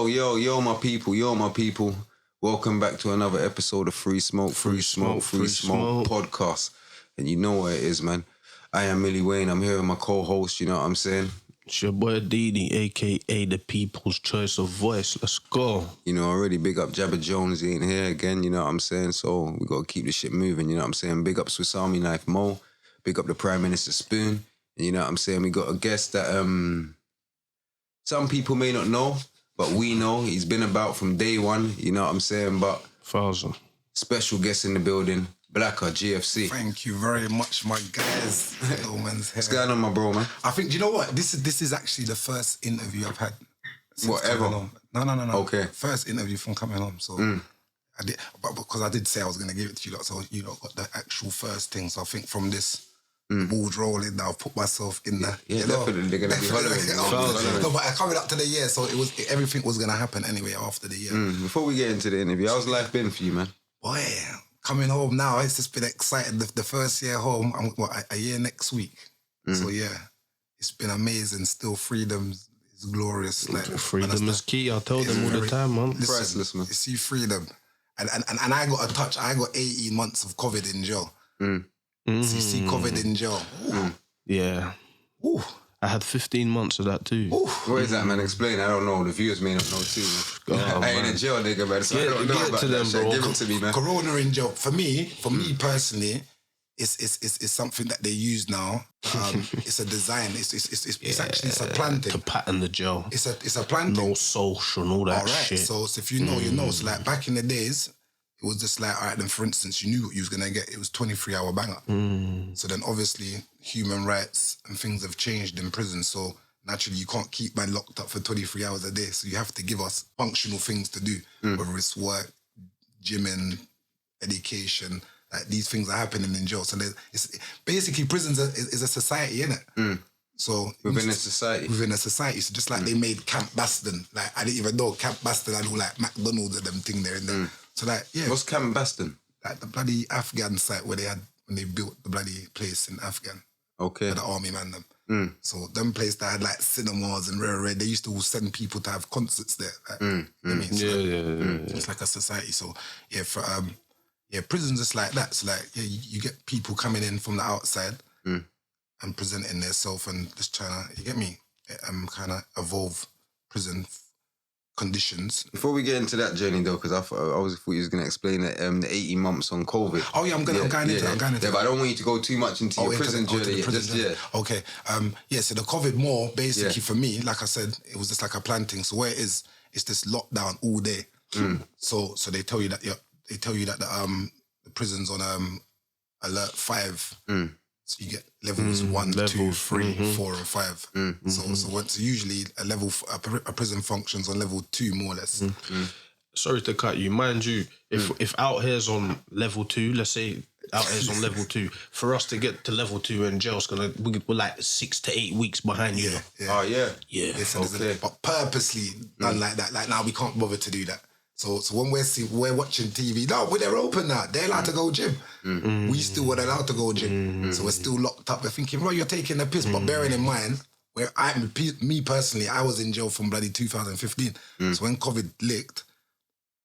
Yo, my people. Welcome back to another episode of 3Smoke podcast. And you know what it is, man. I am Millie Wayne. I'm here with my co-host, you know what I'm saying? It's your boy Didi, a.k.a. the people's choice of voice. Let's go. You know, already big up Jabba Jones. He ain't here again, you know what I'm saying? So we got to keep the shit moving, you know what I'm saying? Big up Swiss Army Knife Mo. Big up the Prime Minister Spoon. And you know what I'm saying? We got a guest that some people may not know, but we know. He's been about from day one, you know what I'm saying? But special guest in the building, Blacker, GFC. Thank you very much, my guys. What's going on, my bro, man? I think, do you know what? This is actually the first interview I've had. Whatever. No. Okay. First interview from coming home. So I did, but because I did say I was going to give it to you lot, so you lot got the actual first thing. So I think from this ball's rolling now, I've put myself in there. Yeah, definitely. They're going to be following. No, but coming up to the year, so everything was going to happen anyway after the year. Before we get into the interview, how's life been for you, man? Boy, coming home now, it's just been exciting. The first year home, I'm a year next week. So yeah, it's been amazing. Still, freedom is glorious. Like, freedom is key. I tell them all the time, man. Priceless, man. You see freedom. And I got 18 months of COVID in jail. So you see COVID in jail. Yeah. Ooh. I had 15 months of that too. Where is that, man? Explain. I don't know. The viewers may not know too. I ain't in jail, nigga, man. So I don't know about that shit. Give it to me, man. Corona in jail. For me personally, it's something that they use now. It's a design. It's actually a planting to pattern the jail. It's a planting. No social and all that shit. So if you know, you know. So like back in the days, it was just like, all right, then for instance, you knew what you was going to get. It was 23-hour banger. So then obviously human rights and things have changed in prison. So naturally you can't keep man locked up for 23 hours a day. So you have to give us functional things to do, whether it's work, gymming, education. Like these things are happening in jail. So it's basically prisons is a society, innit? So within a society. So just like they made Camp Baston. Like I didn't even know Camp Baston had all like McDonald's and them thing there in there. So like, yeah. What's Camp Baston? Like the bloody Afghan site where they built the bloody place in Afghan. Okay. For the army man them. So them place that had like cinemas and rare, they used to send people to have concerts there. Like, you know what I mean? So it's like a society. So yeah, for prisons just like that. So like, yeah, you get people coming in from the outside and presenting themselves and just trying to, you get me? Kind of evolve prison conditions. Before we get into that journey though, because I thought you was going to explain that the 18 months on COVID. Oh yeah, I'm going into that. Yeah, but I don't want you to go too much into your prison journey. Okay. So the COVID more basically for me, like I said, it was just like a planting. So where it is, it's this lockdown all day. So they tell you that the prison's on alert 5. So you get levels 1, 2, 3, 4, and 5. So once usually a prison functions on level 2 more or less. Sorry to cut you, mind you. If out here's on level 2, let's say out here's on level 2, for us to get to level 2 in jail, we're like 6 to 8 weeks behind you. Oh yeah. Okay. But purposely done like that. Like now we can't bother to do that. So when we're watching TV, no, they're open now. They're allowed to go gym. We still weren't allowed to go gym. So we're still locked up. We're thinking, bro, you're taking the piss. But bearing in mind, me personally, I was in jail from bloody 2015. So when COVID licked,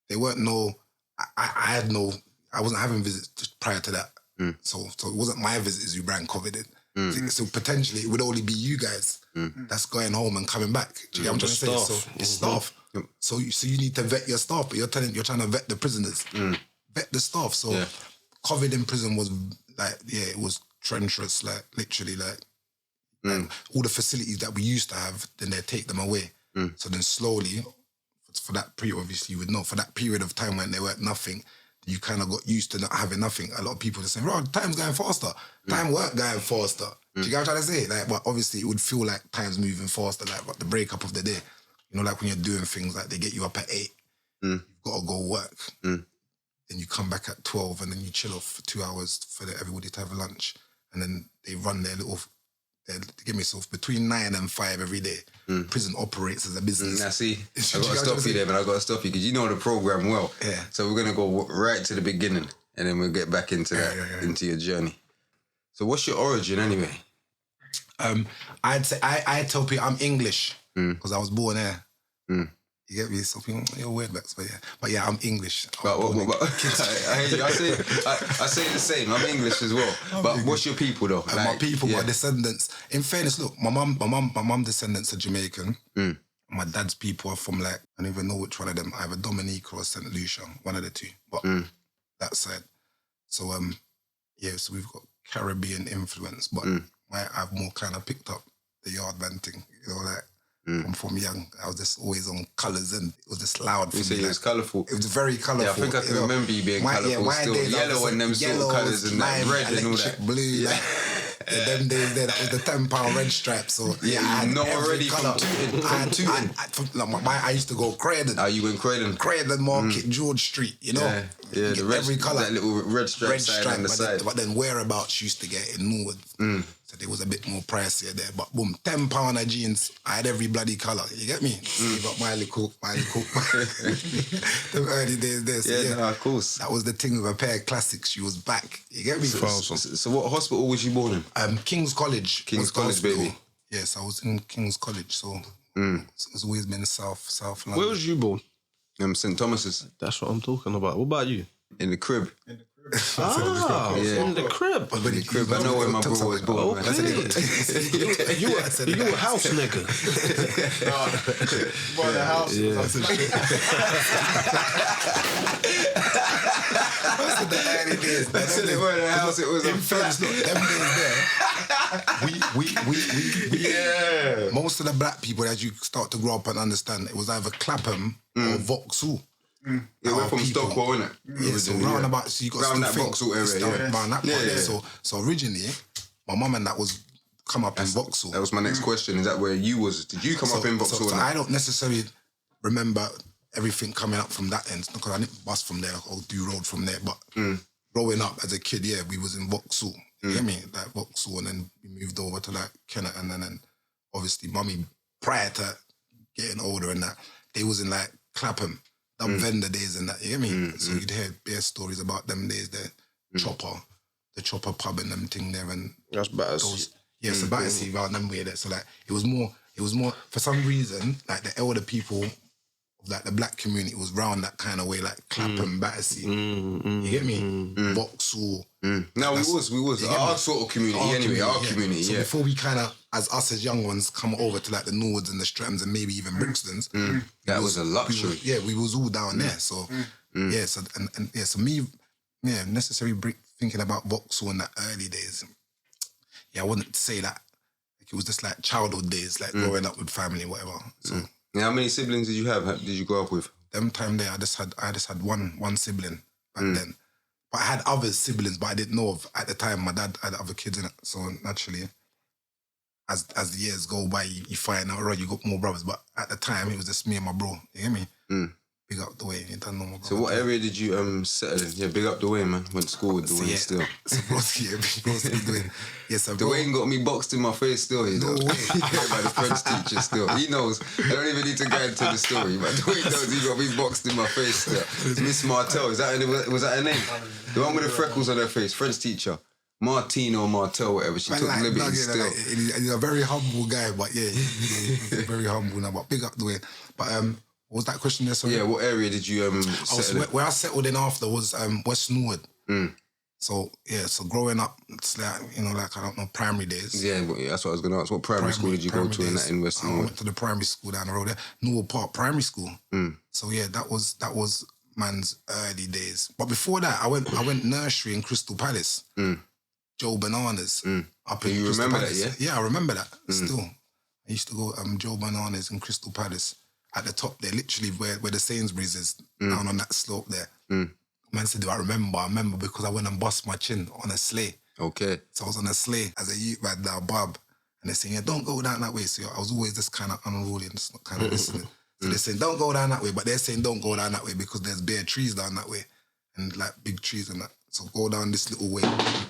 there weren't I wasn't having visits prior to that. So it wasn't my visitors who brought COVID in. So potentially it would only be you guys that's going home and coming back. Do you get what I'm trying to say? So it's staff. So you need to vet your staff, but you're trying to vet the prisoners. Vet the staff. So COVID in prison was like, it was treacherous, like literally like all the facilities that we used to have, then they take them away. So then slowly, for that period, obviously you would know, for that period of time when there weren't nothing, you kind of got used to not having nothing. A lot of people are saying, bro, time's going faster. Time weren't going faster. Do you get what I'm trying to say? Like, but obviously it would feel like time's moving faster, like what the breakup of the day. You know, like when you're doing things like they get you up at 8, you've got to go work. Then you come back at 12 and then you chill off for 2 hours for everybody to have a lunch. And then they run their give me self between 9 and 5 every day. Prison operates as a business. Now see, I got to stop you there, man. I got to stop you because you know the program well. Yeah. So we're going to go right to the beginning and then we'll get back into into your journey. So what's your origin anyway? I'd say I tell people I'm English because I was born here. You get me? So people, you're weird, Bex, but yeah, I'm English. But I hear you. I say the same. I'm English as well. But what's your people though? Like, my people, my descendants. In fairness, look, my mum descendants are Jamaican. My dad's people are from like, I don't even know which one of them, either Dominica or St. Lucia, one of the two. But that side. So so we've got Caribbean influence, but I've more kind of picked up the yard band thing, from young. I was just always on colours and it was just loud for me. You say it was colourful? It was very colourful. Yeah, I think I can remember you being colourful still. Yellow and them sort of colours and that red and all that. Blue, them days there, that was the £10 red stripe. So I not already colour. I used to go Croydon. You went Croydon? Croydon Market, George Street, Yeah, the red, every colour. That little red stripe on the side. But then whereabouts used to get in Norwood. So there was a bit more pricier there. But boom, £10 of jeans, I had every bloody colour. You get me? You got Miley Cook. The early days there. So of course. That was the thing with a pair of classics. She was back. You get me? So what hospital was you born in? King's College. King's College, baby. Yes, I was in King's College. So it's always been South London. Where was you born? St. Thomas's. That's what I'm talking about. What about you? In the crib. In the crib. In the crib. I know where my brother was born. You were a house nigga. Bought a house. That's in the early days. That's in the house. It was a flat. Them days there. Most of the black people, as you start to grow up and understand, it was either Clapham or Vauxhall. We're from Stockwell, innit? Yeah, so round about, so you got round that Vauxhall area, around that part there. So originally, my mum and that was come up in Vauxhall. That was my next question. Is that where you was? Did you come up in Vauxhall? So I don't necessarily remember everything coming up from that end because I didn't bus from there or do road from there. But growing up as a kid, we was in Vauxhall. You get me? Like Vauxhall, and then we moved over to like Kennerton, and then obviously mummy, prior to getting older and that, they was in like Clapham. Them vendor days and that, you get me? So you'd hear bare stories about them days there. The Chopper pub and them thing there, and that's better. So Battersea about them way there. So like it was more for some reason, like the elder people of like the black community was round that kind of way, like Clapham, Battersea. You get me? Vauxhall. No, we was our sort of community our community. So before we kind of, as us as young ones, come over to like the Norwoods and the Strems and maybe even Brixtons, that was a luxury. We was all down there. So so me, necessarily thinking about Vauxhall in the early days. I wouldn't say that. Like, it was just like childhood days, like growing up with family, whatever. So how many siblings did you have? Did you grow up with? Them time there, I just had one sibling back then. But I had other siblings, but I didn't know of at the time. My dad had other kids in it, so naturally, as the years go by, you find out, right, you got more brothers. But at the time, it was just me and my bro. You hear me? Big up the way. You don't know my brother. So what area did you settle in? Yeah, big up the way, man. Went to school with Dwayne still. So Dwayne. Yes, Dwayne got me boxed in my face still. You know? No way. By the French teacher still. He knows. I don't even need to go into the story, but Dwayne knows he got me boxed in my face still. Miss Martel, was that her name? The one with the freckles on her face, French teacher. Martino or Martel, whatever. She took liberty still. He's a very humble guy, but he's very humble now. But big up Dwayne. But what was that question there? Sorry? Yeah, what area did you settle in? Where I settled in after was West Norwood. So growing up, it's like, I don't know, primary days. Yeah, that's what I was going to ask. What primary school did you go to in West Norwood? I went to the primary school down the road there, Norwood Park Primary School. So that was man's early days. But before that, I went nursery in Crystal Palace. Joe Bananas. Up in you Crystal remember Palace. that, yeah? Yeah, I remember that. Still, I used to go Joe Bananas in Crystal Palace. At the top there, literally where the Sainsbury's is, down on that slope there. Man said, I remember because I went and bust my chin on a sleigh. Okay. So I was on a sleigh as a youth right now, Bob. And they're saying, don't go down that way. So I was always just kind of unruly and just not kind of listening. So they're saying, don't go down that way. But they're saying, don't go down that way because there's bare trees down that way. And like big trees and that. So go down this little way.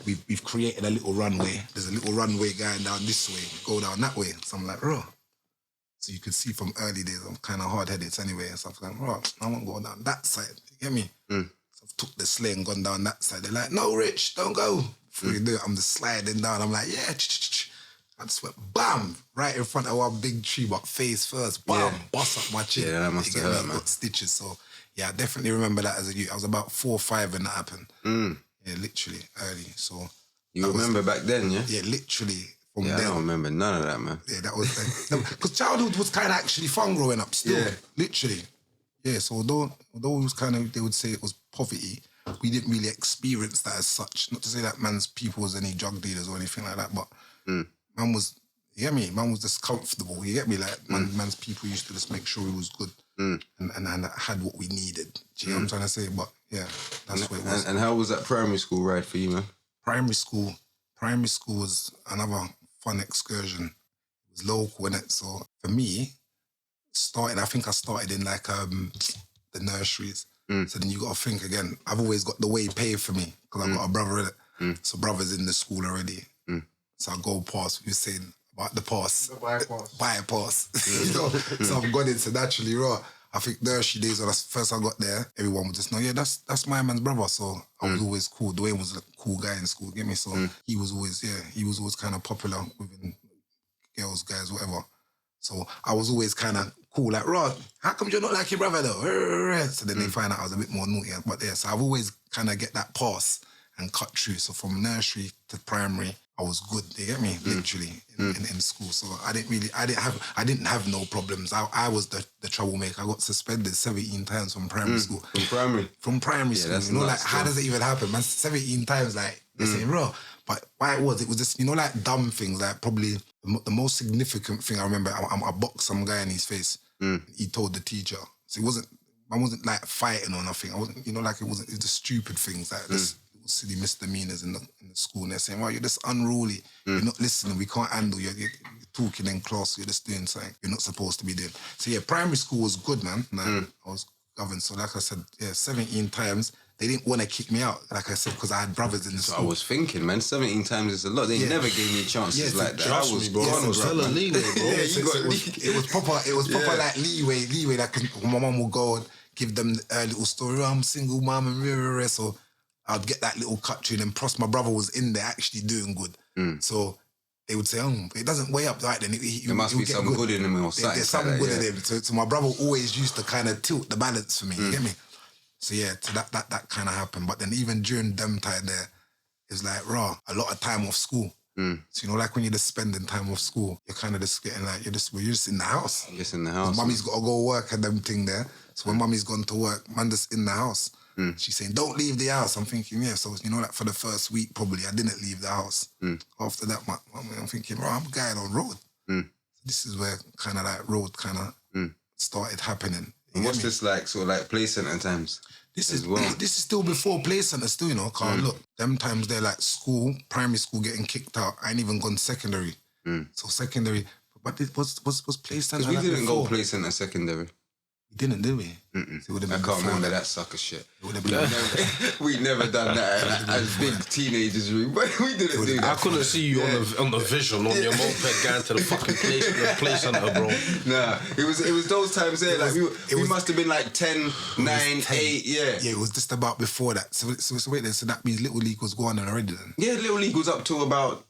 We've created a little runway. There's a little runway going down this way. Go down that way. So I'm like, So you could see from early days, I'm kind of hard-headed anyway. So I'm like, I won't go down that side. You get me? So I've took the sleigh and gone down that side. They're like, no, Rich, don't go. Before you do it, I'm just sliding down. I'm like, yeah. I just went bam right in front of our big tree, but face first, bam, bust up my chin. Yeah, that must have hurt, man. Got stitches. So yeah, I definitely remember that as a youth. I was about 4 or 5 when that happened. Yeah, literally early. So you remember back then, yeah? Yeah, literally. From Yeah, then. I don't remember none of that, man. Yeah, that was because childhood was kind of actually fun growing up. Still, literally. Yeah. So although it was kind of, they would say it was poverty, we didn't really experience that as such. Not to say that man's people was any drug dealers or anything like that, but man was, you get me? Man was just comfortable. You get me? Like man's people used to just make sure he was good and had what we needed. Do you know what I'm trying to say? But yeah, that's what it was. And how was that primary school ride for you, man? Primary school was another fun excursion. It was local, innit? So for me, I think I started in like the nurseries. So then you got to think again. I've always got the way paid for me because I've got a brother in it. So brother's in the school already. So I go past. We were saying about the pass, the bypass. You know. So I've gone into naturally raw. I think nursery days when first I got there, everyone would just know, yeah, that's my man's brother. So I was always cool. Dwayne was a cool guy in school, get me? So he was always kind of popular within girls, guys, whatever. So I was always kind of cool, like, Rod, how come you're not like your brother though? So then they find out I was a bit more naughty. But yeah, so I've always kind of get that pass and cut through. So from nursery to primary, I was good. You get me? Literally in school. So I didn't have no problems. I was the troublemaker. I got suspended 17 times from primary school. From primary school. You know, like how does it even happen? Man, 17 times, like they say, bro. But why it was just, you know, like dumb things. Like probably the most significant thing I remember, I boxed some guy in his face. He told the teacher. So I wasn't like fighting or nothing. I wasn't, you know, like it was just stupid things like this. Silly misdemeanors in the school, and they're saying, well, you're just unruly, you're not listening, we can't handle you, you're talking in class, you're just doing something you're not supposed to be doing. So yeah, primary school was good, man. I was governed. So like I said, 17 times, they didn't want to kick me out, like I said, because I had brothers in the school. I was thinking, man, 17 times is a lot. They never gave me chances like that. Trust me, bro. I was hella leeway, bro. It was proper like leeway. Like my mum would go and give them a little story, I'm single mum and so I'd get that little cut through, and plus my brother was in there actually doing good. So they would say, it doesn't weigh up right then. There must be some good in him or something. There's something good in him. So my brother always used to kind of tilt the balance for me, you get me? So yeah, so that kind of happened. But then even during them time there, it's like, a lot of time off school. So you know, like when you're just spending time off school, you're kind of just getting like, you're just in the house. Just in the house. Mummy's got to go work and them thing there. So when mummy's gone to work, man just in the house. She's saying, don't leave the house. I'm thinking, yeah. So, you know, like for the first week, probably, I didn't leave the house. After that, I'm thinking, I'm going on road. This is where kind of like road kind of started happening. And what's this like, sort of like play centre times? This is still before play centre still, you know, because look, them times they're like school, primary school getting kicked out. I ain't even gone secondary. So secondary, but it was play centre. Because we didn't go play centre secondary. Didn't, did we? So I can't remember that sucker shit. We never done that as big teenagers. But we didn't do that. I couldn't see you on the vision on your moped going to the fucking play centre, bro. Nah, it was those times there. Like we must have been like 10, 9, 8, yeah. Yeah, it was just about before that. So wait then, so that means Little League was going on already then? Yeah, Little League was up to about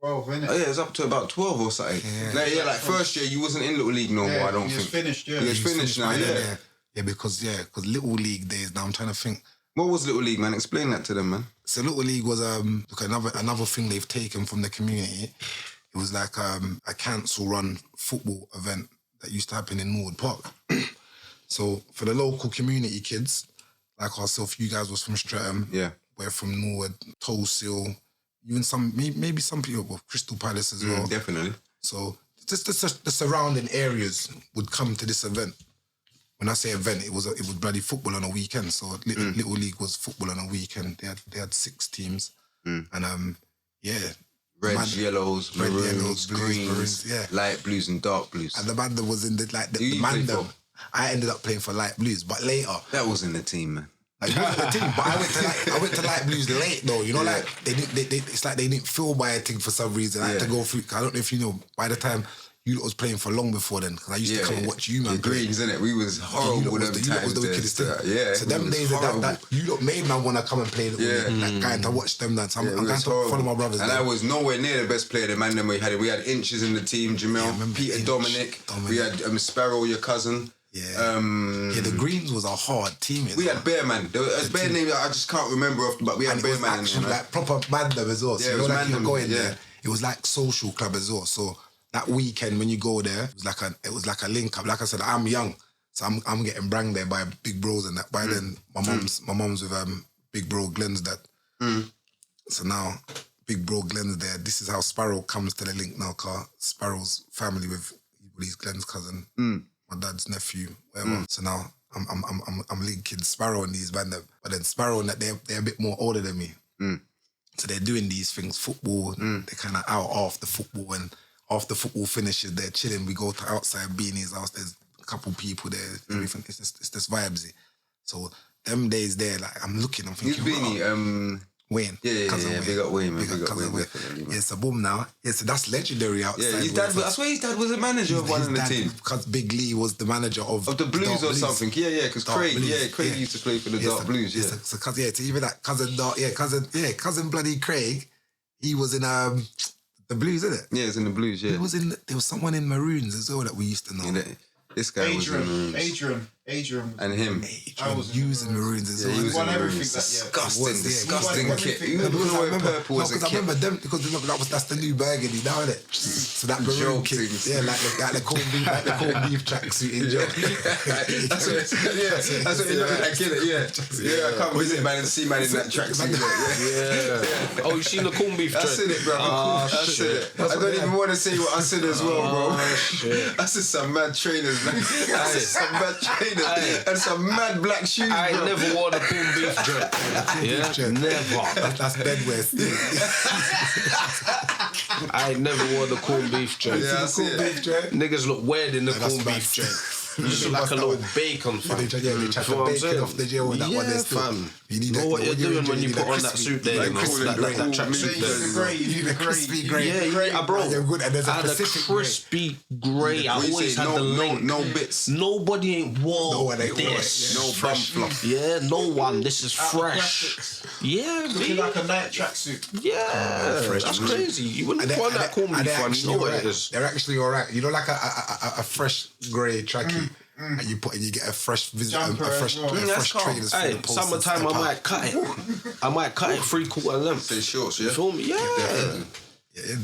12, innit? Oh yeah, it's up to about 12 or something. Like first year you wasn't in Little League no more, I don't think. Finished, yeah. It's finished now, yeah. Yeah, because Little League days now, I'm trying to think. What was Little League, man? Explain that to them, man. So Little League was another thing they've taken from the community. It was like a council-run football event that used to happen in Norwood Park. So for the local community kids, like ourselves, you guys was from Streatham. Yeah. We're from Norwood, Toesil, even maybe some people, well, Crystal Palace as well. Definitely. So just the surrounding areas would come to this event. When I say event, it was bloody football on a weekend. So Little League was football on a weekend. They had 6 teams, and Reds, yellows, maroons, greens, maroons, light blues and dark blues. And the man that was in the man. I ended up playing for light blues, but later that was in the team, man. Like, it wasn't the team, but I went to light blues late though. You know, like they it's like they didn't feel my thing for some reason. I had to go through. I don't know if you know. By the time you lot was playing for long before then, because I used to come and watch you, man. The Greens, innit? We was horrible them You lot was times. the wickedest thing. Yeah. So them days that you lot made man want to come and play like going to watch them then. So I'm going to follow my brothers. And then. I was nowhere near the best player the man them we had. We had Inches in the team, Jamel, Peter, Inch, Dominic. We had Sparrow, your cousin. Yeah. The Greens was a hard team. We had Bear Man. There was a Bear name that I just can't remember off, but we had Bear Man. Actually, like proper mandem as well. So Yeah, you it was know, like you're mandem, going yeah. there. It was like social club as well. So that weekend when you go there, it was like a link up. Like I said, I'm young, so I'm getting brang there by big bros and that. By then, my mom's with big bro Glenn's dad. So now, big bro Glenn's there. This is how Sparrow comes to the link now. Car Sparrow's family with his Glenn's cousin, my dad's nephew, whatever. So now I'm linking Sparrow and these band them. But then Sparrow and that they're a bit more older than me. So they're doing these things, football. They're kind of out after football, and after football finishes, they're chilling. We go to outside Beanie's house. There's a couple people there. Everything. It's just vibesy. So them days there, like I'm looking, I'm thinking, Who's Beanie? Wayne. Yeah. Big up Wayne, man. Big up cousin Wayne, Wayne. definitely, man. Yeah, so boom now. Yeah, so that's legendary outside. Yeah, his dad. I swear his dad was a manager of one of the team. Because Big Lee was the manager of the Blues or something. Yeah, because Craig Blues. used to play for the Dark Blues. Yeah. So even that cousin bloody Craig, he was in the Blues, isn't it? Yeah, it's in the Blues. Yeah. There was someone in Maroons as well that we used to know. Yeah, this guy was in Maroons. Adrian. And him. I was using Maroons as well. He was in won everything Maroons. Disgusting He kit. won You everything. wear purple as a Because I kid. remember them, because that's the new burgundy now, isn't it? So that maroon Joke kit, things. yeah, like the corned beef tracksuit in jail. That's what you look like, innit? Yeah, I can't visit man and see man in that tracksuit. Yeah. Oh, you seen the corned beef That's joint? it, bro. That's it. I don't even want to say what I said as well, bro. That's just some mad trainers, man. That's just some mad trainers and some mad black shoes, I ain't bro. never worn a corned beef joint. Yeah, never. That's bedwear still. I ain't never worn the corned beef joint. Yeah, I see it. Niggas look weird in the that's corned bad. beef joint. You just look like a little bacon, fam. They tried Feel to what I'm bake it saying? off the jail with that one there still. fam. You need know what you're doing when you need put that on that crispy- suit there, like you know, crispy that grey. tracksuit there. You need a crispy grey. Yeah, bro. You're good, and there's a I had a Pacific grey. crispy grey. I What you always say? had the link. No bits. Nobody ain't No worn one ain't worn it, this. yeah. No bum fluff. Yeah, no one. This is fresh. Yeah, Looking me. like a night tracksuit. Yeah, that's crazy. You wouldn't And put on that corned beef one. You know what it is. They're actually alright. You know, like a fresh grey trackie, and you get a fresh Jumper as well. That's calm. trainers. Hey, summertime I might cut it. I might cut it 3/4 length. Say shorts, yeah. You feel me? Yeah. Yeah,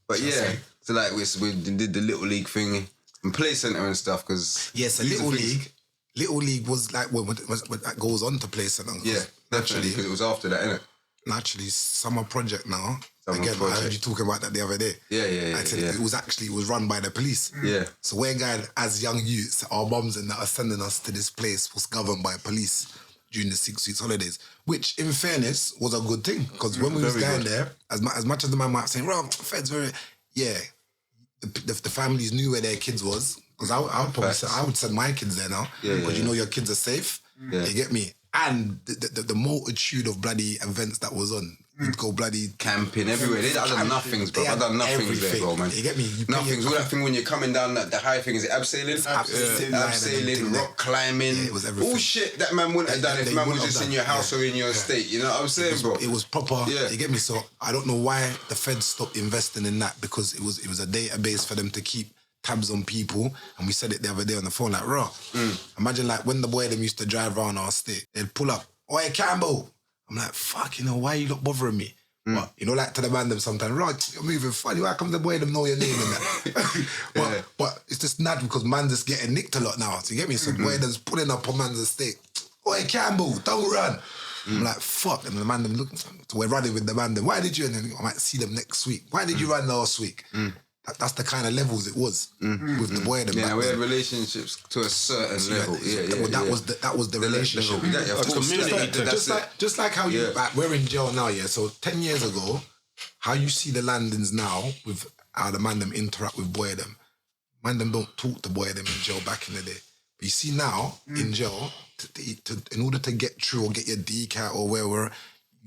But yeah, so like we did the little league thing and play centre and stuff because yes, a little league was like when that goes on to play something. Yeah, naturally because it was after that, innit? Naturally, summer project now. Summer Again, I project. heard you talking about that the other day. Yeah. I said it was run by the police. Yeah. So we're going as young youths, our mums and that are sending us to this place was governed by police during the 6 weeks holidays, which in fairness was a good thing because when we was Very going good. there, as much as the man might say, "Well, Fed's very," the families knew where their kids was because I would send my kids there now because you know your kids are safe. Yeah. You get me? And the multitude of bloody events that was on. You'd go bloody Camping everywhere. They done nothings, bro. They I had done nothings there, everything. bro, man. You get me? You pay Nothings. your- All that thing when you're coming down the high thing, is it abseiling? Abseiling, rock climbing. Yeah, it was everything. All shit that man wouldn't have done if They man was wouldn't just have in done. your house or in your estate. You know what I'm saying, bro? It was proper. Yeah. You get me? So I don't know why the Fed stopped investing in that because it was a database for them to keep tabs on people. And we said it the other day on the phone, like, raw. Imagine like when the boy them used to drive around our state, they'd pull up, "Oi, Campbell." I'm like, fuck, why you not bothering me? But, like to the man them sometimes, right, you're moving funny, why come the boy them know your name and that? but it's just mad because man just getting nicked a lot now. So you get me? So boy them's pulling up on man's estate. "Oi, Campbell, don't run." I'm like, fuck. And the man them look, so we're running with the man them. "Why did you?" And then I might see them next week. "Why did you run last week?" That's the kind of levels it was with the boy them. Yeah, back we had then. relationships to a certain level. Well, that was the relationship. community. Just like how you like, we're in jail now, yeah. So 10 years ago, how you see the landings now with how the man them interact with boy them. Man them don't talk to boy them in jail back in the day. But you see now in jail, in order to get through or get your decat or wherever,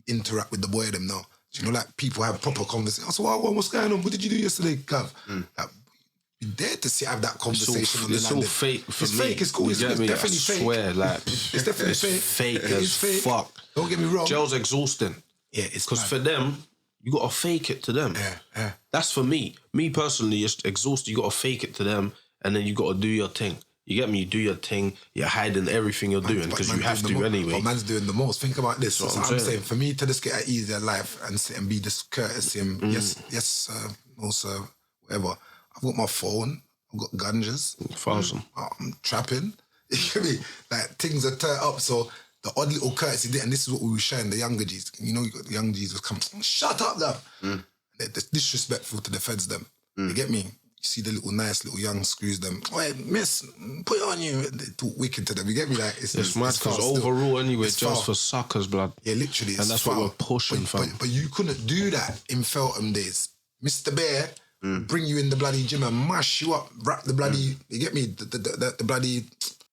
you interact with the boy them now. So, like people have proper conversations. So what's going on? What did you do yesterday, Gav? Like, be there to see have that It's conversation all, on the it's landing. all fake for It's me. fake. It's cool. You It's, get it's me? definitely I fake. swear, like It's definitely it's fake. fake It as is fake. fuck. Don't get me wrong. Jail's exhausting. Yeah, it's Because mad. for them, you gotta fake it to them. Yeah. That's for me. Me personally, it's exhausting. You gotta fake it to them, and then you gotta do your thing. You get me? You do your thing. You're hiding everything you're doing because you have to anyway. But man's doing the most. Think about this. That's So what I'm I'm saying, saying. for me to just get an easier life and sit and be this courtesy and yes, sir, no sir, whatever. I've got my phone. I've got ganjas. 1,000. I'm trapping. You get me? Like things are turned up. So the odd little courtesy, and this is what we were sharing, the younger G's. You know, you got the young G's was come, shut up, love. They're disrespectful to the feds, them. You get me? You see the little nice little young screws, them. Wait, miss, put it on you. They talk wicked to them. You get me? Like it's Mad because foul still. overall, anyway, It's just foul. for suckers, blood. Yeah, literally. And it's that's foul. what we're pushing, fam. But you couldn't do that in Feltham days. Mr. Bear bring you in the bloody gym and mash you up, wrap the bloody, you get me? The bloody,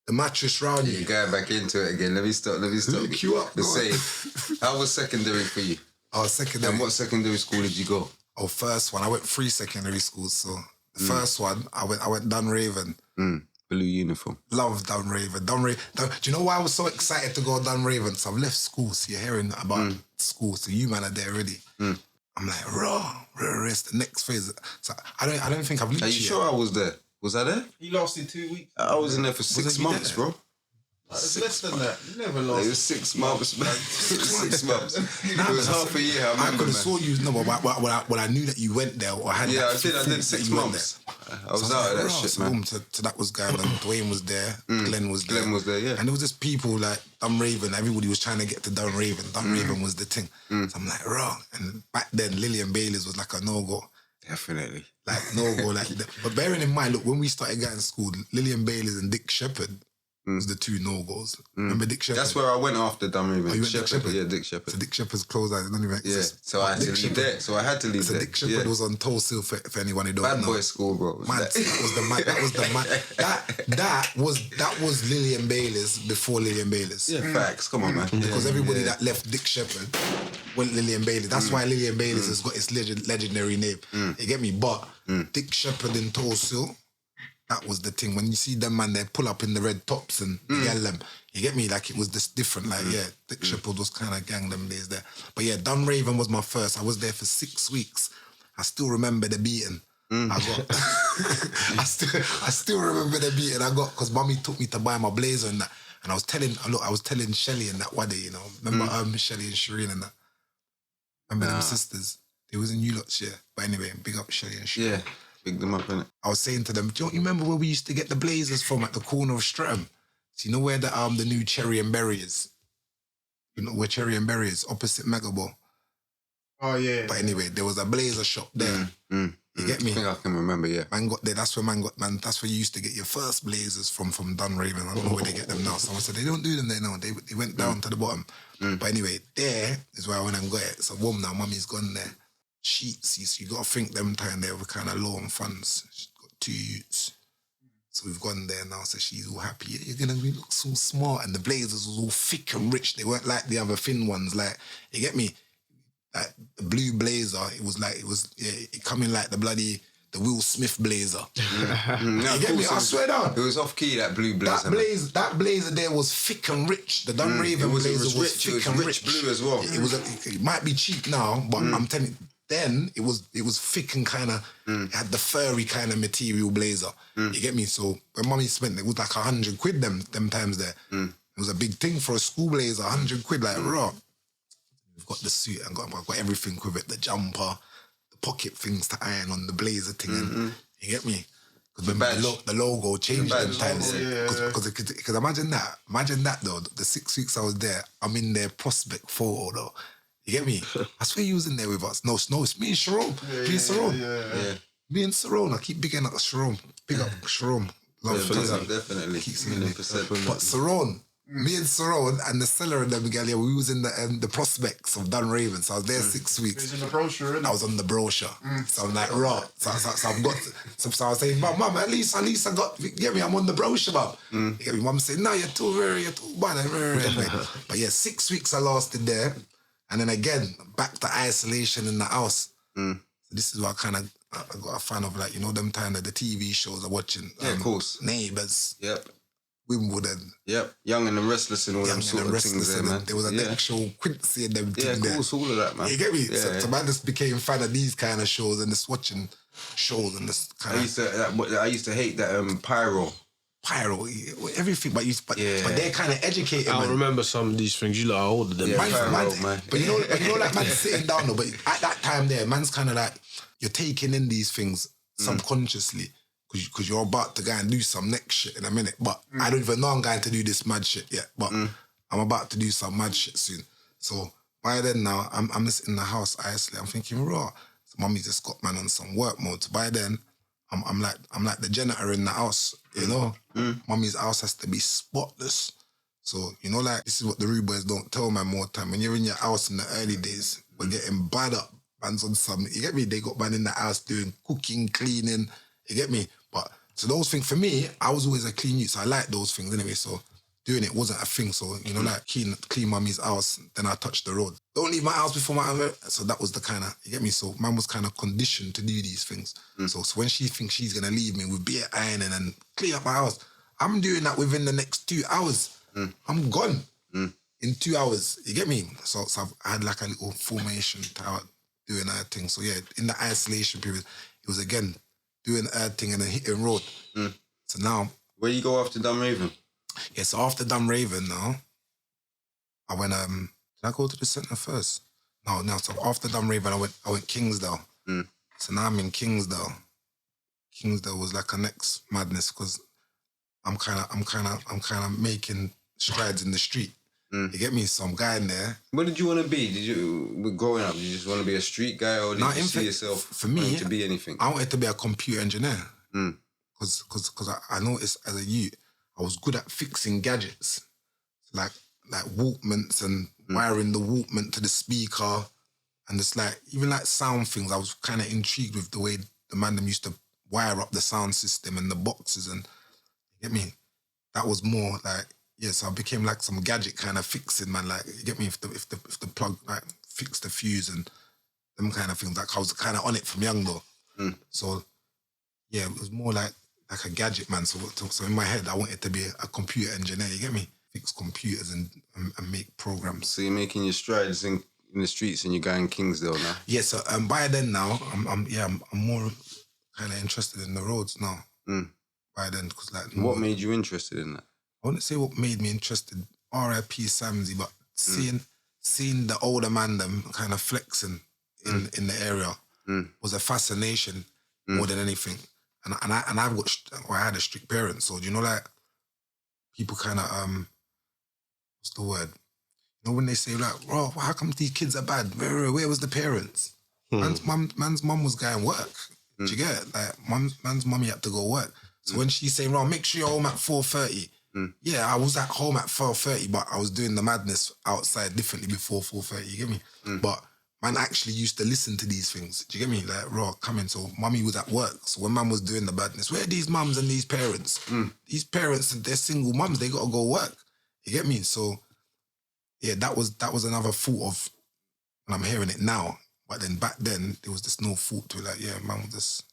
the mattress round you. You're going back into it again. Let me stop. Look you up, The go on. same. How was secondary for you? Oh, secondary. And what secondary school did you go? Oh, first one. I went 3 secondary schools. So the first one, I went Dunraven. Blue uniform. Love Dunraven. Do you know why I was so excited to go Dunraven? So I've left school. So you're hearing about school. So you man are there already. I'm like, raw, rest. The next phase. So I don't think I've lived Are you yet. sure I was there? Was I there? He lasted 2 weeks. I was in there for 6 you months, there? bro. It's less than that. You never It lost. was 6 months, man. 6 months. It was half a year, I I remember, could have man. saw you. No, but when I knew that you went there or had Yeah, that I did thought 6 that you went months. there. I was So I out of like, that "Rah." shit, So man. boom, so that was going on. Dwayne was there. Glenn was there. Glenn was there, yeah. And there was just people like Dunraven. Everybody was trying to get to Dunraven. Dunraven was the thing. So I'm like, raw. And back then, Lillian Bailey's was like a no-go. Definitely. Like, no-go. But bearing in mind, look, when we started going to school, Lillian Bailey's and Dick Shepherd was the two no-goes. Remember Dick Shepherd? That's where I went after Dunraven. Oh, you went Dick Shepherd? Yeah, Dick Shepherd. So Dick Shepherd's closed out. It don't even Yeah, exist. so I had to Dick leave Shepherd- there. So I had to leave So there. Dick Shepherd was on Tulsa for anyone who don't Bad know. boy school, bro. Man, that was the man. That was the man. That was Lillian Bayless before Lillian Bayless. Yeah, facts. Come on, man. Because Yeah, everybody yeah. that left Dick Shepherd went Lillian Bayless. That's why Lillian Bayless has got its legendary name. You get me? But Dick Shepherd in Tulsa, that was the thing. When you see them man, they pull up in the red tops and yell them. You get me? Like it was just different. Like Dick Shepherd was kind of gang them days there. But yeah, Dunraven was my first. I was there for 6 weeks. I still remember the beating. I got. I still remember the beating I got because mommy took me to buy my blazer and that. And I was telling Shelly and that one day, you know. Remember Shelly and Shireen and that. Remember them sisters? They was in you lot's, yeah. But anyway, big up Shelly and Shireen. Yeah, big them up, innit? I was saying to them, do you remember where we used to get the blazers from at the corner of Streatham? So you know where the new Cherry and Berry is? You know where Cherry and Berry is? Opposite Megaball. Oh, yeah. But anyway, there was a blazer shop there. You get me? I think I can remember, yeah. Man got there. That's where that's where you used to get your first blazers from Dunraven. I don't know where they get them now. Someone said they don't do them there now. They went down to the bottom. But anyway, there is where I went and got it. So boom, now mummy's gone there. Sheets, so you got to think them time they were kind of low on funds. She's got 2 youths. So we've gone there now, so she's all happy. Yeah, you're gonna look so smart. And the blazers was all thick and rich. They weren't like the other thin ones. Like, you get me? Like the blue blazer, it coming like the Will Smith blazer. You get me? I swear down. It was off key, that blue blazer. That blazer there was thick and rich. The Dunraven blazer was rich. thick It was and rich blue as well. It might be cheap now, but I'm telling you, then it was thick and kind of it had the furry kind of material blazer. You get me? So when mummy spent it was like 100 quid them times there. It was a big thing for a school blazer, 100 quid like raw. We've got the suit and I've got everything with it, the jumper, the pocket things to iron on, the blazer thing. And, you get me? Because the logo changed them times. Because imagine that though, the 6 weeks I was there, I'm in their prospect photo though. You get me? I swear you was in there with us. No, it's me and Sharon. Me and Sharon. Me and Sharon. I keep bigging up Sharon. Big up Sharon. Definitely. Keep seeing it. 100%. But Sharon, me and Sharon and the seller and them girl, yeah, we was in the prospects of Dunraven. So I was there 6 weeks. It was in the brochure, innit? I was on the brochure. So I'm like, raw. So I've got, so I was saying, Mum, at least I got, get me, I'm on the brochure, Mum. You get me? Mum saying, no, you're too bad. But yeah, 6 weeks I lasted there. And then again, back to isolation in the house. So this is what I kind of I got a fan of like, you know, them time that the TV shows are watching. Yeah, of course. Neighbours, Yep. Wimbledon, Yep. Young and the Restless and all them Young sort and the of things Restless, there, and man. there was a yeah. next show, Quincy and them Yeah, thing of there. course, all of that, man. You get me? Yeah, So man just became a fan of these kind of shows and just watching shows and this kind I used to hate that Pyro. pyro, everything, but but they're kind of educated. I man. remember some of these things. You lot are older than me. Yeah, Man, Pyro, man. But you know, like man's sitting down though. But at that time, there, man's kind of like you're taking in these things subconsciously because you're about to go and do some next shit in a minute. But I don't even know I'm going to do this mad shit yet. But I'm about to do some mad shit soon. So by then now, I'm just in the house isolated. I'm thinking, raw. So mommy just got man on some work mode. So by then, I'm like the janitor in the house. You know, mommy's house has to be spotless. So, you know, like, this is what the rude boys don't tell man more time. When you're in your house in the early days, we're getting bad up. Man's on some, you get me? They got man in the house doing cooking, cleaning, you get me? But, so those things, for me, I was always a clean youth, so I like those things anyway. So, doing it wasn't a thing. So, you know, like, clean mommy's house, then I touch the road. Don't leave my house before my... So that was the kind of, you get me? So, man was kind of conditioned to do these things. So when she thinks she's going to leave me with beer ironing and clean up my house, I'm doing that within the next 2 hours. I'm gone in 2 hours. You get me? So I had like a little formation tower doing her thing. So yeah, in the isolation period, it was again doing her thing and then hitting road. So now... Where you go after Dunraven? Yeah, so after Dunraven now, I went, did I go to the centre first? No, so after Dunraven, I went Kingsdale. So now I'm in Kingsdale. Kingsdale was like a next madness because I'm kind of making strides in the street. You get me? So I'm going there. What did you want to be? Growing up, did you just want to be a street guy or did you see yourself for me, wanting to be anything? I wanted to be a computer engineer. Because I noticed as a youth, I was good at fixing gadgets. Like Walkmans and wiring the Walkman to the speaker. And it's like, even like sound things, I was kind of intrigued with the way the man them used to wire up the sound system and the boxes and, you get me? That was more like, yeah, so I became like some gadget kind of fixing, man. Like, you get me? If the plug, like, fix the fuse and them kind of things. Like, I was kind of on it from young though. So, yeah, it was more like a gadget, man. So in my head, I wanted to be a computer engineer, you get me? Fix computers and make programs. So you're making your strides in the streets and you're going Kingsdale now? Yeah, so by then now, I'm more kind of interested in the roads now. By then, because like... What made you interested in that? I wouldn't say what made me interested, R.I.P. Samsy, but seeing the older man them kind of flexing in the area was a fascination more than anything. And I had a strict parent, so do you know, like, people kind of what's the word? You know when they say like, "Oh, how come these kids are bad?" Where was the parents? Man's mum was going work. Do you get it? Like man's mummy had to go work. So when she saying, "Oh, make sure you're home at 4:30," yeah, I was at home at 4:30, but I was doing the madness outside differently before 4:30. You get me? But man actually used to listen to these things. Do you get me? Like, raw coming. So mummy was at work. So when man was doing the badness, where are these mums and these parents? These parents, they're single mums. They gotta go work. You get me? So yeah, that was another thought of when I'm hearing it now. But then back then there was just no thought to it. Like, yeah, man was just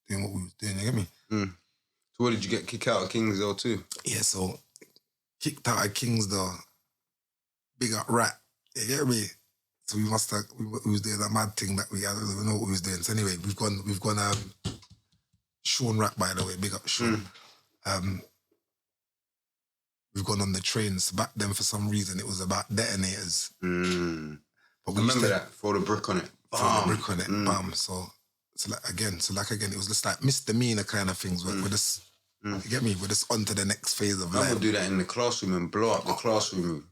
doing what we was doing. You get me? So what did you get kicked out of Kingsdale too? Yeah, so kicked out of Kingsdale. Big up Rat. You get me? So we must have, we was doing that mad thing that I don't even know what we was doing. So anyway, we've gone Sean Rat, by the way, big up Sean. We've gone on the trains. Back then, for some reason, it was about detonators. But we Remember that? Throw the brick on it. Throw the brick on it. Bam. So like again, it was just like misdemeanor kind of things. We're just, you get me? We're just on to the next phase of life. I would do that in the classroom and blow up the classroom.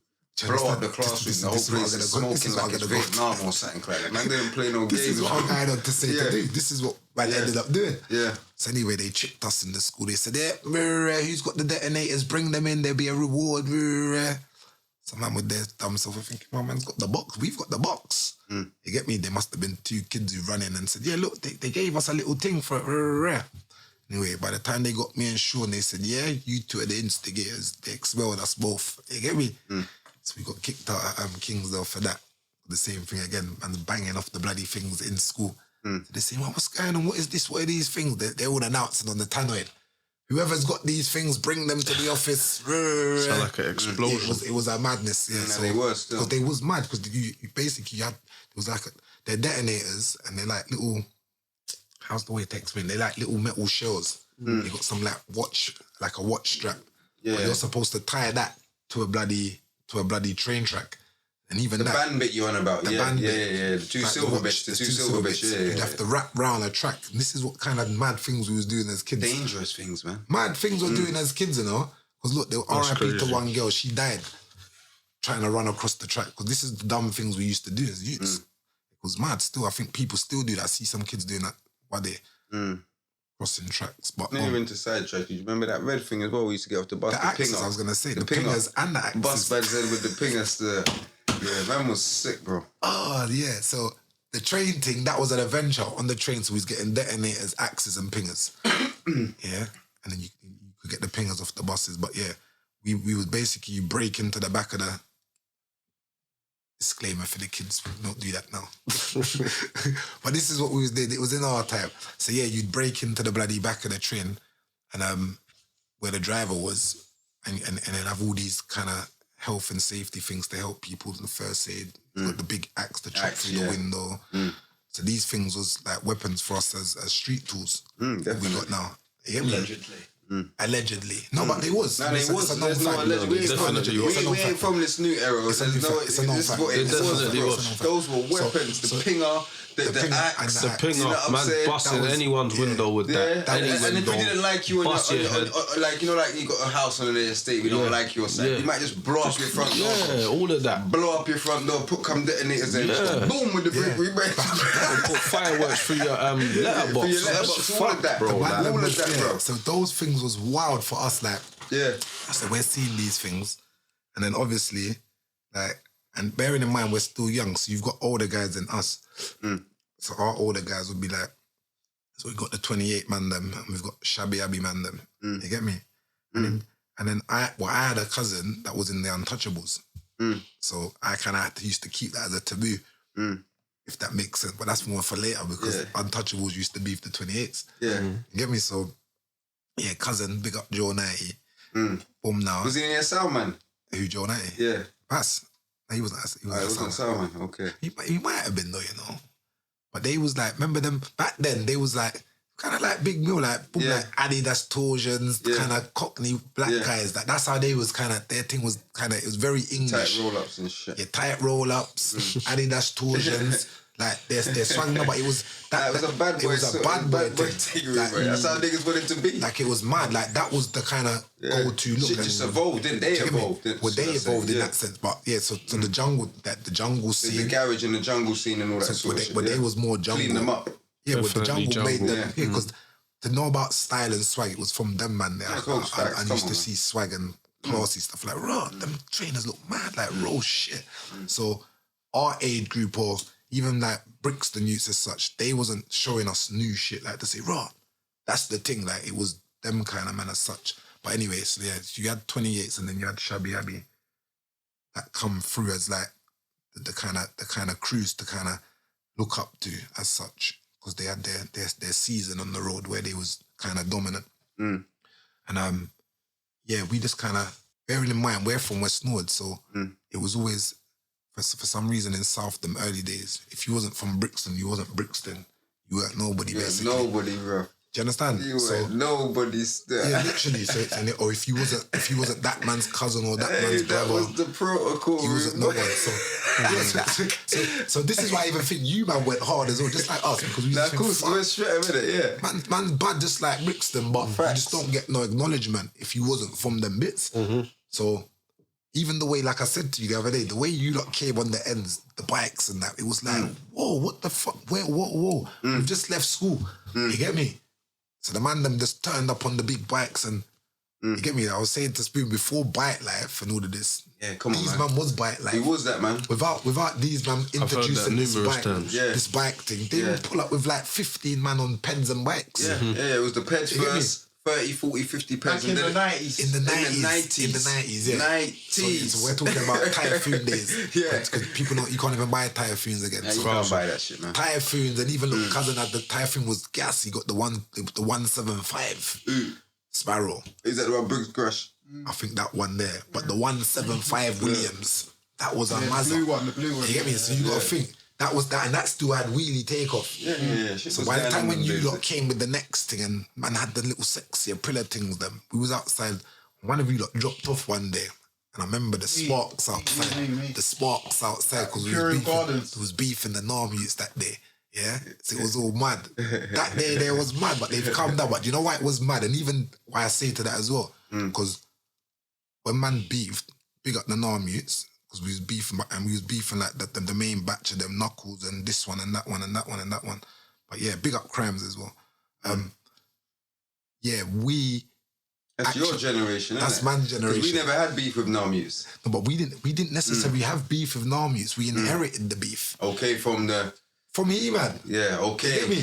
Blow up the classroom, the whole place is smoking like it's Vietnam or something like that. Man didn't play no games. This is what I'm going on to say to do. This is what man ended up doing. Yeah. So anyway, they tricked us in the school. They said, yeah, who's got the detonators? Bring them in. There'll be a reward. So man with their dumb self thinking, my man's got the box. We've got the box. You get me? There must have been two kids who ran in and said, yeah, look, they gave us a little thing for it. Anyway, by the time they got me and Sean, they said, yeah, you two are the instigators. They expelled us both. You get me? So we got kicked out at Kingsdale for that. The same thing again, and banging off the bloody things in school. So they say, well, what's going on? What is this? What are these things? They're all announcing on the tannoy. Whoever's got these things, bring them to the office. Sound like an explosion. It was a madness. Yeah, so they were still. because they was mad because you basically had it was like they're detonators and they're like little. How's the way to explain? They're like little metal shells. They got some like a watch strap. Yeah. But you're supposed to tie that to a bloody train track, and even The that. band bit you on about, The yeah, band yeah, bit. yeah, the two Like silver watch, bits, the the two silver bits, yeah, You'd yeah, have to wrap round a track. And this is what kind of mad things we was doing as kids. dangerous things, man. Mad things we're doing as kids, you know. Because look, they were That's R.I.P. to crazy. one girl. She died trying to run across the track. Because this is the dumb things we used to do as youths. It was mad. Still, I think people still do that. I see some kids doing that while they're crossing tracks. But Not even to sidetrack. Do you remember that red thing as well? We used to get off the bus. the axes, I was gonna say, the pinger. pingers and the axes. Bus beds in with the pingers. Yeah, man was sick, bro. Oh yeah. So the train thing, that was an adventure on the train. So we was getting detonators, axes, and pingers. Yeah, and then you could get the pingers off the buses. But yeah, we was basically you break into the back of the. Disclaimer for the kids, we don't do that now. But this is what we was doing. It was in our time. So yeah, you'd break into the bloody back of the train, and where the driver was, and then have all these kind of health and safety things to help people in the first aid. You got the big axe to chop Axe, through yeah. the window. So these things was like weapons for us as street tools. That definitely. we got now. You get me? Allegedly. Allegedly. No, but they was. No, they It's a- was. it's a There's no non-fact. alleged. We ain't Definitely from- was. It's a we ain't non-fact. from this new era. It's a There's no. non-fact. It's a This is non-fact. what It it definitely was. was. Those were weapons. So- The pinger, the pinger axe. and The axe. pinger, You know what I'm man, saying? busting That was- anyone's yeah. window with Yeah, that. and if we window, didn't like you, bust your head. like you know, like you got a house on the estate, we don't Yeah. like your side. Yeah. You might just blow up your front door. Yeah, all of that. Blow up your front door, put come detonators in, just Yeah. boom with the brick. We break. Put fireworks through your letterbox. For your letterbox, That's all of fucked, that. bro. All Like, of that, bro. So those things was wild for us. Like, Yeah. so we're seeing these things, and then obviously, like, and bearing in mind we're still young, so you've got older guys than us. So our older guys would be like, so we've got the 28 man them, and we've got Shabby Abby man them. You get me? And then I had a cousin that was in the Untouchables, so I kind of used to keep that as a taboo, if that makes sense. But that's more for later because Yeah. Untouchables used to be the 28s. Yeah. You get me? So yeah, cousin, big up Joe 90. Boom now. Was he in your sound, man? Who, Joe 90? Yeah. Pass. No, he wasn't. He It was wasn't sound, man. Okay. he might have been though, you know. But they was like, remember them back then? They was like kind of like big meal, like boom, Yeah. like Adidas Torsions, Yeah. kind of Cockney black Yeah. guys. Like that's how they was kind of. Their thing was kind of. It was very Tight English. roll ups and shit. Yeah, tight roll ups, Adidas Torsions. Like their swag, no, but it was That was a bad boy. It was a bad boy thing. thing. Like, That's how niggas wanted to be. like it was mad. Like that was the kind of go-to look. Shit And- just evolved, didn't they? Do you get me? Evolved. didn't- Well, they should I say, evolved in yeah. that sense, but yeah. So the jungle, the jungle The scene, garage and the jungle scene and all that so sort of shit. where yeah. they was more jungle. Clean them up. Yeah, but the Definitely jungle made jungle, them. yeah. Yeah, because to know about style and swag, it was from them, man. There, Of course, I facts, used come to on, see swag and classy stuff like, raw. Them trainers look mad, like raw shit. So our age group, or even like Brixton youths as such, they wasn't showing us new shit like to say, raw. That's the thing. Like it was them kind of man as such. But anyway, so yeah, so you had 28s and then you had Shabby Abby that come through as like the kind of crews to kind of look up to as such, because they had their season on the road where they was kind of dominant. And yeah, we just kind of, bearing in mind we're from West Nord, so it was always for some reason in South them early days. If you wasn't from Brixton, you wasn't Brixton. You weren't nobody basically. Nobody, bro. Do you understand? You were nobody's there. Yeah, literally. So it's, or if you wasn't that man's cousin or that man's That brother, was the protocol. he wasn't no one. So, yeah, so this is why I even think you man went hard as well, just like us, because we Nah, just of course, think, we went straight with it, yeah. man's bad just like Brixton, but you Facts. just don't get no acknowledgement if you wasn't from them bits. So even the way, like I said to you the other day, the way you lot came on the ends, the bikes and that, it was like, whoa, what the fuck? Whoa. We've just left school. You get me? So the man them just turned up on the big bikes and you get me? I was saying to Spoon before bike life and all of this. Yeah, come on, These man. man was bike life. He was that, man. Without these man heard that introducing this numerous bike, times. Yeah. this bike thing, they Yeah. would pull up with like 15 man on pens and bikes. Yeah, it was the peds You get me? first 30, 40, 50 pence. Back in the 90s. In the 90s, yeah. 90s. So we're talking about typhoon days. Yeah. Because people don't, you can't even buy typhoons again. Yeah, you So can't buy that shit, man. typhoons, and even look, cousin had the typhoon was gas. He got the 175 Sparrow. Is that the one Briggs crash? I think that one there. But the 175 Williams, that was a The Mazda. blue one, the blue one. You get me? So you gotta think that was that, and that still had wheelie takeoff. Yeah. Shit So was by the going time on when them you days. lot came with the next thing and man had the little sexy Aprilla things, them we was outside. One of you lot dropped off one day, and I remember the sparks outside. me. The sparks outside because we Imperial was beefing. Gardens. There was beef in the Nam youths that day. Yeah, so it was all mad. That day there was mad, but they've calmed down. But do you know why it was mad, and even why I say to that as well, because when man beefed, big up the Nam youths. Because we was beefing, and we was beefing like the main batch of them knuckles and this one and that one and that one and that one. But yeah, big up crimes as well. Yeah, That's your generation, isn't that's it? man's 'Cause generation. we never had beef with Namuse. No, but we didn't necessarily have beef with Narmutes. We inherited the beef Okay, from the... from He-Man. Yeah, okay. You get me?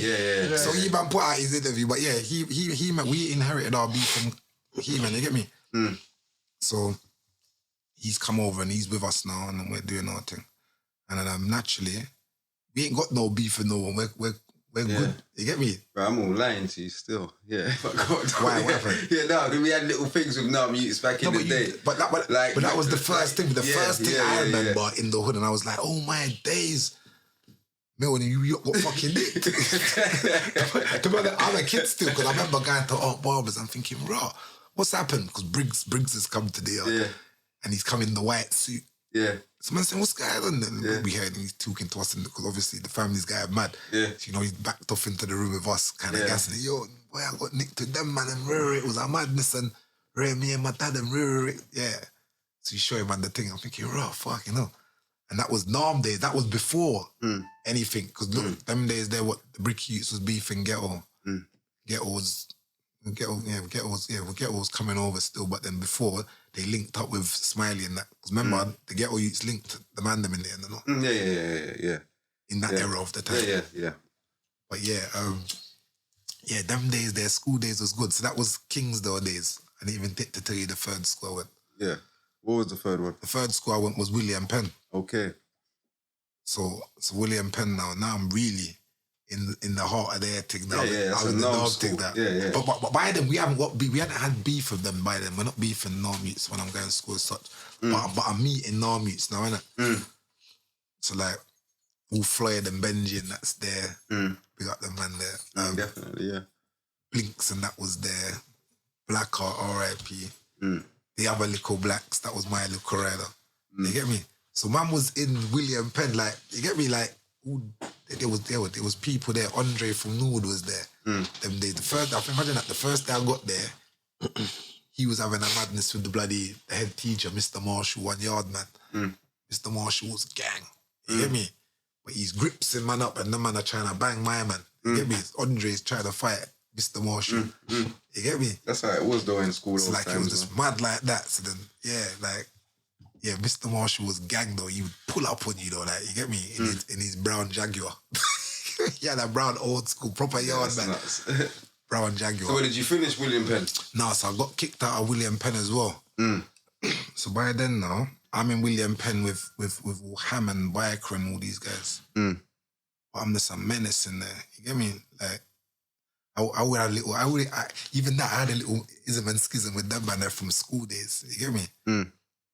Yeah. So He-Man put out his interview, but yeah, He-Man, we inherited our beef from He-Man. You get me? So he's come over and he's with us now, and we're doing our thing. And then naturally, we ain't got no beef with no one. We're good. You get me? Bro, I'm all lying to you still. Yeah. Why? What happened? Yeah, no, 'cause we had little things with Namuse back in the day. But that was the first thing. The first thing I remember in the hood, and I was like, oh my days. When you got fucking nicked. To be honest, I'm a kid still, because I remember going to Aunt Barbara's and thinking, raw, what's happened? Because Briggs has come today. And he's come in the white suit. Yeah. So man saying, what's going on? And we heard him, he's talking to us, because obviously the family's guy mad. Yeah. So, you know, he's backed off into the room with us, kind of gassing. Yo, boy, I got nicked with them, man, and it was a madness, and me and my dad, and yeah. So you show him man the thing. I'm thinking, raw, fuck, you know. And that was Nam days. That was before anything. Because look, them days there, what the Brick Youths was beefing Ghetto. Ghetto was coming over still. But then before, they linked up with Smiley and that. Because remember, the Ghetto Youths linked the man them in there, you know? Yeah. In that era of the time. Yeah. But them days, their school days was good. So that was Kingsdale days. I didn't even think to tell you the third school I went. Yeah. What was the third one? The third school I went was William Penn. Okay. So William Penn now. Now I'm really in the heart of their thing now. Yeah, I was in the dog thing now. Yeah. But by then we hadn't had beef with them by then. We're not beefing Narmutes when I'm going to school as such. But I'm meeting Narmutes now, innit? So like all Floyd and Benji and that's there. We got the man there. Definitely, yeah. Blinks and that was there. Blackheart, R.I.P. The other little blacks, that was my little rider. You get me? So man was in William Penn, like, you get me? Like, there was people there. Andre from Norwood was there. Them days. I can imagine that the first day I got there, he was having a madness with the head teacher, Mr. Marshall, 1 yard man. Mr. Marshall was gang. You get me? But he's grips him man up and the man are trying to bang my man. You get me? Andre's trying to fight Mr. Marshall. You get me? That's how it was though in school. So like it was just mad like that. So then, Mr. Marshall was gang though. He would pull up on you though, like, you get me? In his brown Jaguar. He had a brown old school, proper yard man. Nuts. Brown Jaguar. So where did you finish William Penn? No, so I got kicked out of William Penn as well. So by then now, I'm in William Penn with Hammond, Biker and all these guys. But I'm just a menace in there. You get me? Like, I would have even that, I had a little ism and schism with them man there from school days. You get me?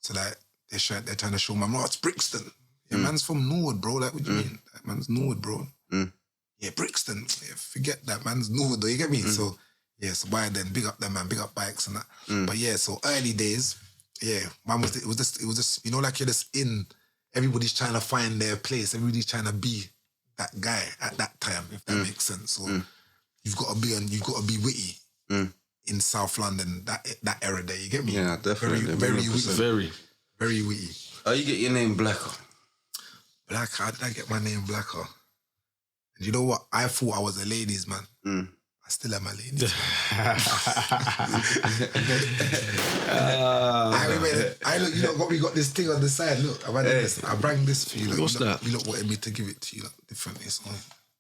So like, they're trying to show my man, it's Brixton. Yeah, man's from Norwood, bro. Like, what do you mean? That man's Norwood, bro. Yeah, Brixton. Yeah, forget that, man's Norwood, though. You get me? So, yeah, so by then, big up them, man. Big up bikes and that. But yeah, so early days, man it was just, you know, like you're just in, everybody's trying to find their place. Everybody's trying to be that guy at that time, if that makes sense. So you've got to be witty in South London, that era there. You get me? Yeah, definitely. Very witty. Very witty. Oh, you get your name Blacker. Blacker, how did I get my name Blacker? And you know what? I thought I was a ladies man. I still am a ladies man. Look, you know what? We got this thing on the side. Look, I bring this for you. Look, What's that? You look wanted me to give it to you like, differently. So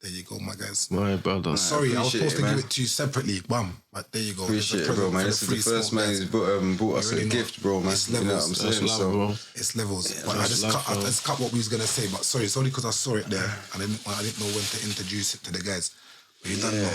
There you go, my guys. My brother. Sorry, I was appreciate supposed it, to man. give it to you separately, bam. But there you go. Appreciate There's a it, bro, present man. for This is the 3Smoke, first man guys. who's brought us You a already know. gift, bro, man. It's You know what I'm levels. saying? That's love, So, bro. It's levels. but I that's just love, cut. I bro. just cut what we was gonna say. But sorry, it's only because I saw it there. I didn't know when to introduce it to the guys. But you don't know.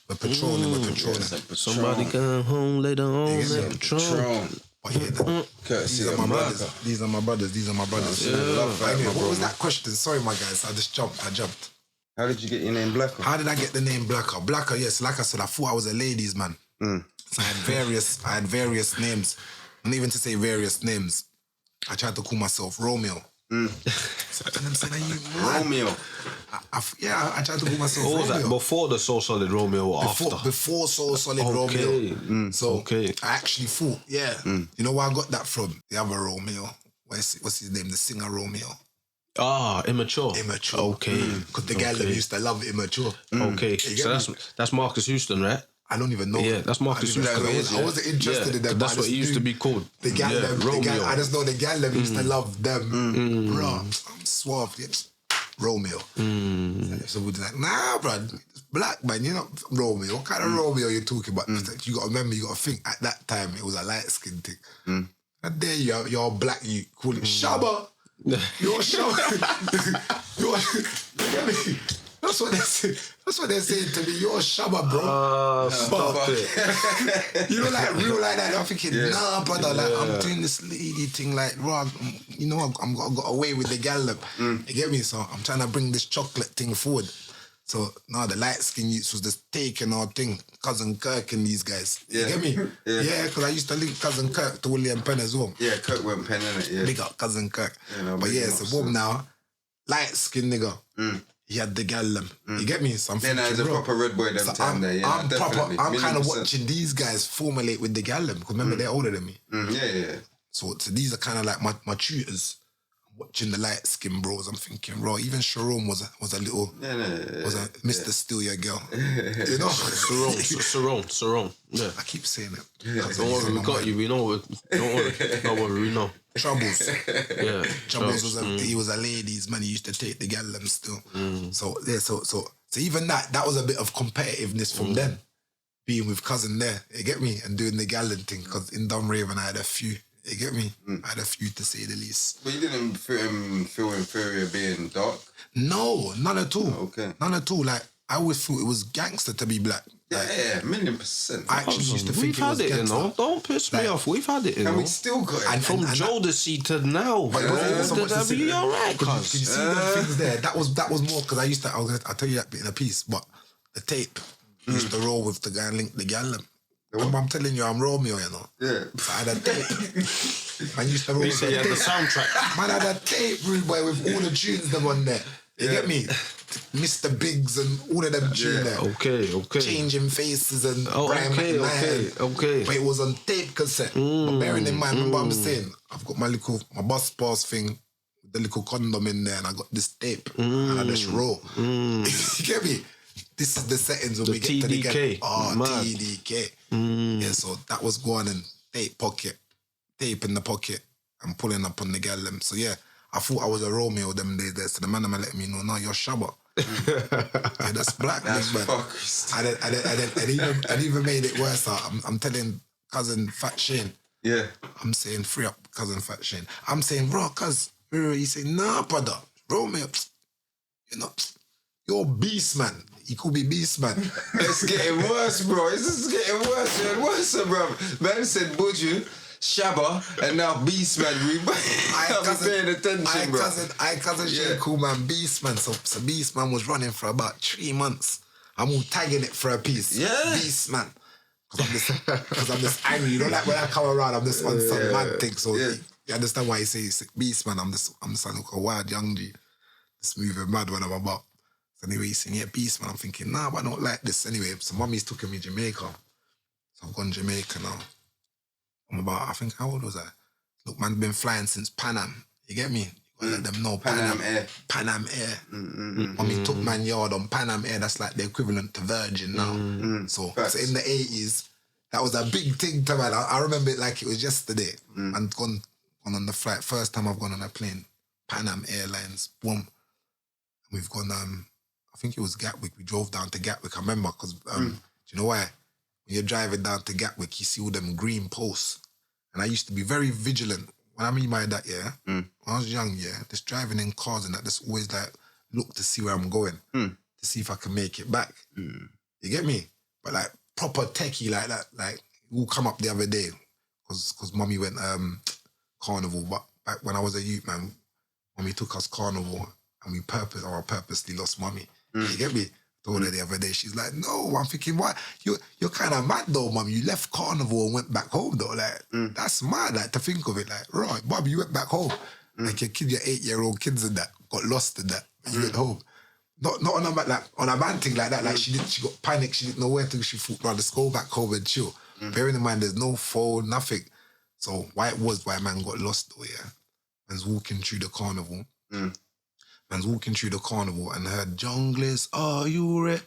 We're patrolling. We're patrolling. Somebody come home later on Yeah, that Patron. But yeah, courtesy these are of my Malaka. brothers. These are my brothers. These are my brothers. Yeah. Love But that, anyway, my what bro, was man. that question? Sorry, my guys. I just jumped. I jumped. How did you get your name Blacker? How did I get the name Blacker? Blacker, yes. Like I said, I thought I was a ladies' man. So I had various names. And even to say various names, I tried to call myself Romeo. So I tell them, saying, are you mad? Romeo. I tried to call myself What was Romeo. that? Before the So Solid Romeo or after? Before So Solid Okay. Romeo. So Okay. I actually thought, you know where I got that from? The other Romeo. What's his name? The singer Romeo. Immature. Immature. Okay. Because the guy that used to love Immature. Okay. You get So me? that's Marcus Houston, right? I don't even know. Yeah, that's Marcus I didn't- Houston. I wasn't interested in them. That's I what just he used to knew be called. The gal, Yeah, them, the Romeo. gal, I just know the gal them used to love them. Bro, I'm suave. Yeah. Romeo. So we're like, nah, bro, it's black man. You're not Romeo. What kind of Romeo you talking about? You got to remember, you got to think at that time it was a light skin thing. And there you're black, you call it Shabba. You're Shabba. You get me? That's what they say. That's what they're saying to me. You're Shabba, bro. Stop it. You know, like real like that. I'm thinking, nah, brother. Like I'm doing this lady thing. Like, bro, you know, I got away with the gallop. You get me? So I'm trying to bring this chocolate thing forward. So now the light skin youths was just taking our thing. Cousin Kirk and these guys. You get me? Yeah, because I used to link Cousin Kirk to William Penn as well. Yeah, Kirk went pen in it. Yeah. Big up Cousin Kirk. Yeah, no, but big yeah, up, so boom now, light skin nigga. He had the gallum. You get me? So I'm Then thinking, as a bro, proper red boy them so time there. Yeah, I'm definitely. I'm kind of 1,000,000%. watching these guys formulate with the gallum. Because remember, they're older than me. Yeah. So these are kind of like my tutors. Watching the light skin bros, I'm thinking, bro, even Sharon was a little, was a Mr. Steal Your Girl. You know? Sarong. Yeah. I keep saying it. Don't worry, we got you. We know. Don't worry, we know. Troubles. Yeah. Troubles he was a ladies man. He used to take the gallum still. So yeah, so even that was a bit of competitiveness from them, being with cousin there. You get me, and doing the gallon thing. Because in Dunraven I had a few. You get me? I had a few to say the least. But you didn't feel inferior being dark? No, none at all. Okay. None at all. Like I always thought it was gangster to be black. Like, Yeah, 1,000,000%. I actually used to think We've it was had it, you gangster. know. Don't piss me Like- off. We've had it, you And know. we still got it. And- From Jodeci to now, But bro. it wasn't so much to say You that. alright, Could cuz? you see them things there? That was more because I'll tell you that bit in a piece, but the tape used to roll with the guy and link the gallum. I'm telling you, I'm Romeo, you know. Yeah. So I had a tape. Man used to roll You with say you the had the tape. soundtrack. Man had a tape, rude boy, with all the tunes them on there. You get me? Mr. Biggs and all of them tune there. Okay. Changing faces and Oh, Brian okay. McKnight. But it was on tape cassette. But bearing in mind, remember what I'm saying? I've got my bus pass thing, the little condom in there, and I got this tape. And I just roll. You get me? This is the settings when we get to the TDK. Mad. TDK. Yeah, so that was going in tape in the pocket, and pulling up on the gallem. So yeah, I thought I was a Romeo them days there. So the man let me know, no, you're Shabba. Yeah, that's black, That's man. fuckers. I even made it worse. I'm telling cousin Fat Shane. Yeah. I'm saying free up cousin Fat Shane. I'm saying, bro, cuz he say, nah, brother, Romeo, you know, you're beast man. He could be beast man. It's getting worse, bro. It's just getting worse and worse, bro. Man said Buju, Shabba, and now Beastman. I'm paying attention, bro. Cousin Shane cool man, beast man. So beast man was running for about 3 months. I'm all tagging it for a piece. Yeah. Beast man. Because I'm just angry. You know, like when I come around, I'm just on some mad thing. So you understand why he says beast man. I'm just like a wild young G. Just moving mad when I'm about. So anyway, he's saying, yeah, beast man. I'm thinking, nah, but I don't like this. Anyway, so mommy's taking me Jamaica. So I've gone Jamaica now. I'm about, I think, how old was I? Look, man, been flying since Pan Am. You get me? You gotta let them know. Pan Am Air. Pan Am Air. Mommy took man yard on Pan Am Air. That's like the equivalent to Virgin now. So in the 80s, that was a big thing to man. I remember it like it was yesterday. And gone on the flight. First time I've gone on a plane. Pan Am Airlines. Boom. We've gone, I I think it was Gatwick. We drove down to Gatwick. I remember because do you know why? When you're driving down to Gatwick, you see all them green posts. And I used to be very vigilant. When I mean by that, yeah, when I was young, yeah, just driving in cars and that, just always like look to see where I'm going, to see if I can make it back. You get me? But like proper techie like that, like we'll come up the other day because mummy went carnival. But back when I was a youth, man, mummy took us carnival and we purposely lost mummy. You get me? Told her the other day, she's like, no, I'm thinking, what? You're kind of mad though, mum. You left carnival and went back home though. Like, that's mad, like, to think of it. Like, right, Bob, you went back home. Like your 8-year-old kids and that got lost in that. But you went home. Not on a like on a bad thing like that. Like she got panicked. She didn't know where to. She thought, let's go back home and chill. Bearing in mind, there's no phone, nothing. So why man got lost though, yeah? Man's walking through the carnival. Man's walking through the carnival and heard junglers, are you ready?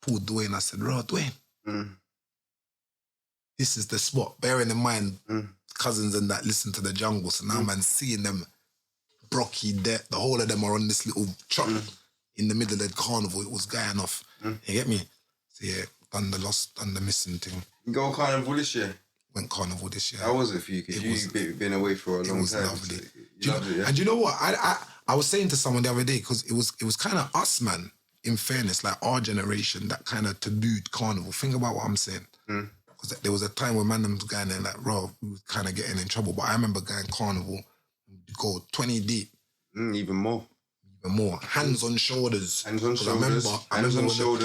Pulled Dwayne. I said, Dwayne, this is the spot. Bearing in mind, cousins and that listen to the jungle. So now man's seeing them Brocky, the whole of them are on this little truck in the middle of the carnival. It was going off. You get me? So yeah, done the missing thing. You go carnival this year? Went carnival this year. How was it for you? Because you've been away for a long time. It was lovely. You loved it, yeah? And you know what? I was saying to someone the other day, because it was kind of us, man, in fairness, like our generation that kind of tabooed carnival. Think about what I'm saying. Because there was a time when man was going there like, we was kind of getting in trouble. But I remember going carnival, go 20 deep. Even more. Hands on shoulders. Hands on shoulders. I remember when Single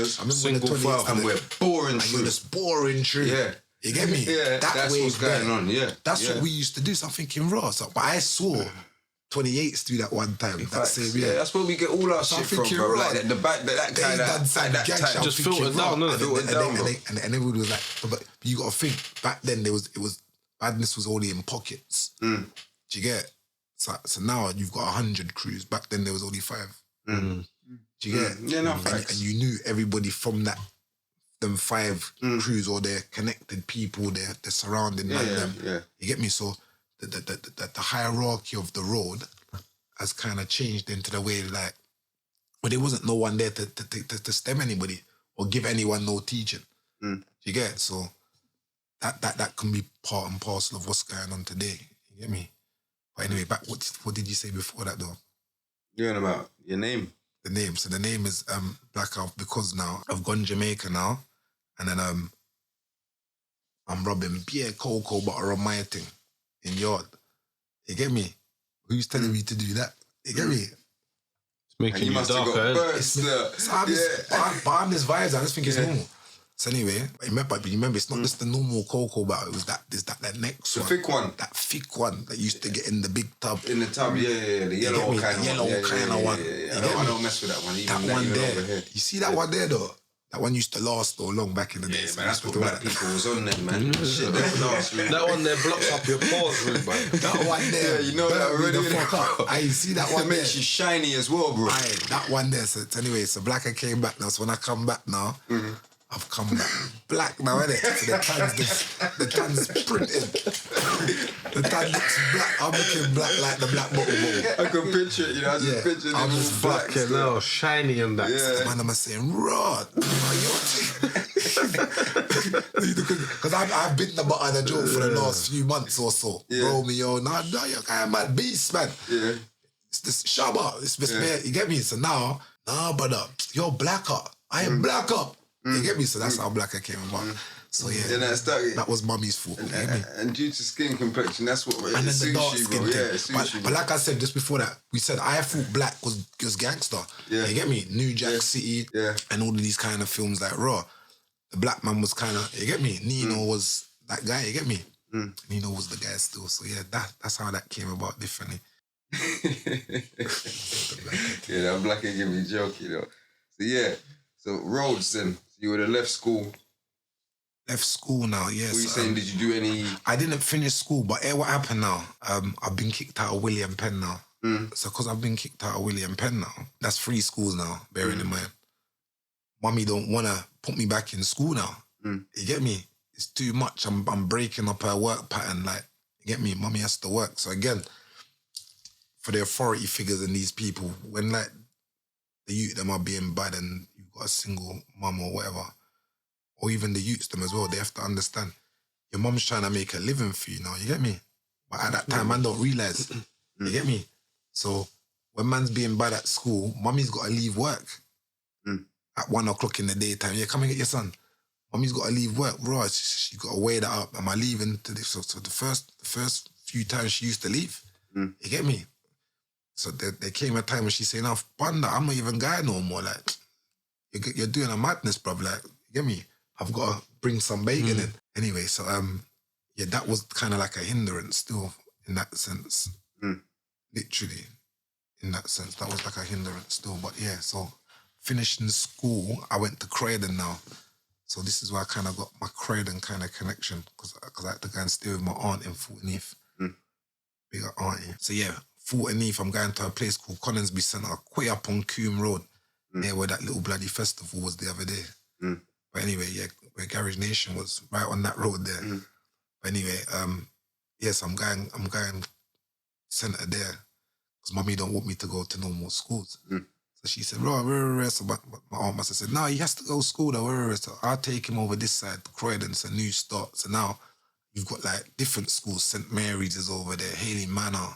the 20 file. And we're boring and through. you're just boring through. Yeah. You get me? Yeah, that's what's going on, yeah. That's what we used to do. So I'm thinking, raw. So, but I saw 28s do that one time. That same year. Yeah, that's where we get all our So shit I'm from, thinking, bro. right, Like the back, that kind of, that time. Just filtered down, innit? Filtered down, bro. And everybody was like, but you got to think, back then it was badness was only in pockets. Do you get? So now you've got 100 crews. Back then there was only 5. Do you get? Yeah, no, and facts. you knew everybody from them 5 crews or their connected people, their surrounding them. Yeah. You get me? So the hierarchy of the road has kind of changed into the way like, but there wasn't no one there to stem anybody or give anyone no teaching. You get? So that can be part and parcel of what's going on today. You get me? But anyway, back what did you say before that though? You're on about your name. The name. So the name is Blackout because now I've gone Jamaica now, and then I'm rubbing beer cocoa butter on my thing in yard. You get me? Who's telling me to do that? You get me? It's making And you you must have got darker. burst. So I'm this vibes. I just think it's normal. So anyway, remember, it's not just the normal cocoa butter. It was that next The one. thick one. That thick one that used to get in the big tub. In the tub, yeah. The yellow get me? kind The of yellow one. kind of one. Yeah. You I get me? don't mess with that one. Even That one even there. over here. You see that one there though? That one used to last so long back in the day. Yeah, man, that's what black people was on then, man. Shit, that last week. That one there blocks up your pores, really, man. That one there. Yeah, you know that burnt me already. the fuck up. I see that one It there. makes you shiny as well, bro. Aye, that one there. So anyway, so Blacker came back now. So when I come back now, I've come back black now, innit? So the tan's printed. The tan looks black. I'm looking black like the black bottle. I can picture it, you know. I just picture it I'm all just black. black. Okay, no, shiny and that. Yeah. Man, I'm saying, Rod, because I've been the butt of the joke for the last few months or so. Yeah. Romeo, nah, you're kind of mad beast, man. Yeah. It's this shabba. It's this man. You get me? So now, nah, brother, you're blacker. I am blacker. You get me? So that's how Blacker came about. So yeah, Then that started. that was mummy's fault. You get me? And due to skin complexion, that's what And then the suits dark you, skin bro. thing. Yeah, it suits you. But like I said just before that, we said I thought black was gangster. Yeah. You get me? New Jack City and all of these kind of films like Raw. The black man was kind of, you get me? Nino was that guy, you get me? Nino was the guy still. So yeah, that's how that came about differently. Yeah, that black ain't give me joke, you know. So yeah, so Rhodes then, you would have left school. Left school now, yes. What are you saying? Did you do any? I didn't finish school, but what happened now? I've been kicked out of William Penn now. So because I've been kicked out of William Penn now, that's 3 schools now, bearing in mind. Mummy don't want to put me back in school now. You get me? It's too much. I'm breaking up her work pattern. Like, you get me? Mummy has to work. So again, for the authority figures and these people, when like the youth them are being bad and you've got a single mum or whatever, or even the youths them as well, they have to understand your mum's trying to make a living for you now, you get me? But at that time, man don't realise, you get me? So when man's being bad at school, mummy's got to leave work at 1 o'clock in the daytime. Yeah, come and get your son. Mummy's got to leave work, bro. She got to weigh that up. Am I leaving today? So the first few times she used to leave, you get me? So there came a time when she said, "Now, Banda, I'm not even going no more. Like, you're doing a madness, bruv. Like, you get me? I've got to bring some bacon in." Anyway, so yeah, that was kind of like a hindrance still in that sense. Literally, in that sense, that was like a hindrance still. But yeah, so finishing school, I went to Croydon now. So this is where I kind of got my Croydon kind of connection because I had to go and stay with my aunt in Fulton-Heath. Big up auntie. So yeah, Fulton-Heath, I'm going to a place called Coningsby Centre, quite up on Coombe Road, near where that little bloody festival was the other day. But anyway, yeah, where Garage Nation was, right on that road there. But anyway, yes, I'm going centre there because mummy don't want me to go to no more schools. So she said, "Right." So my aunt must have said, "No, he has to go to school though." So I'll take him over this side, Croydon, it's a new start. So now you've got like different schools. St. Mary's is over there, Haley Manor,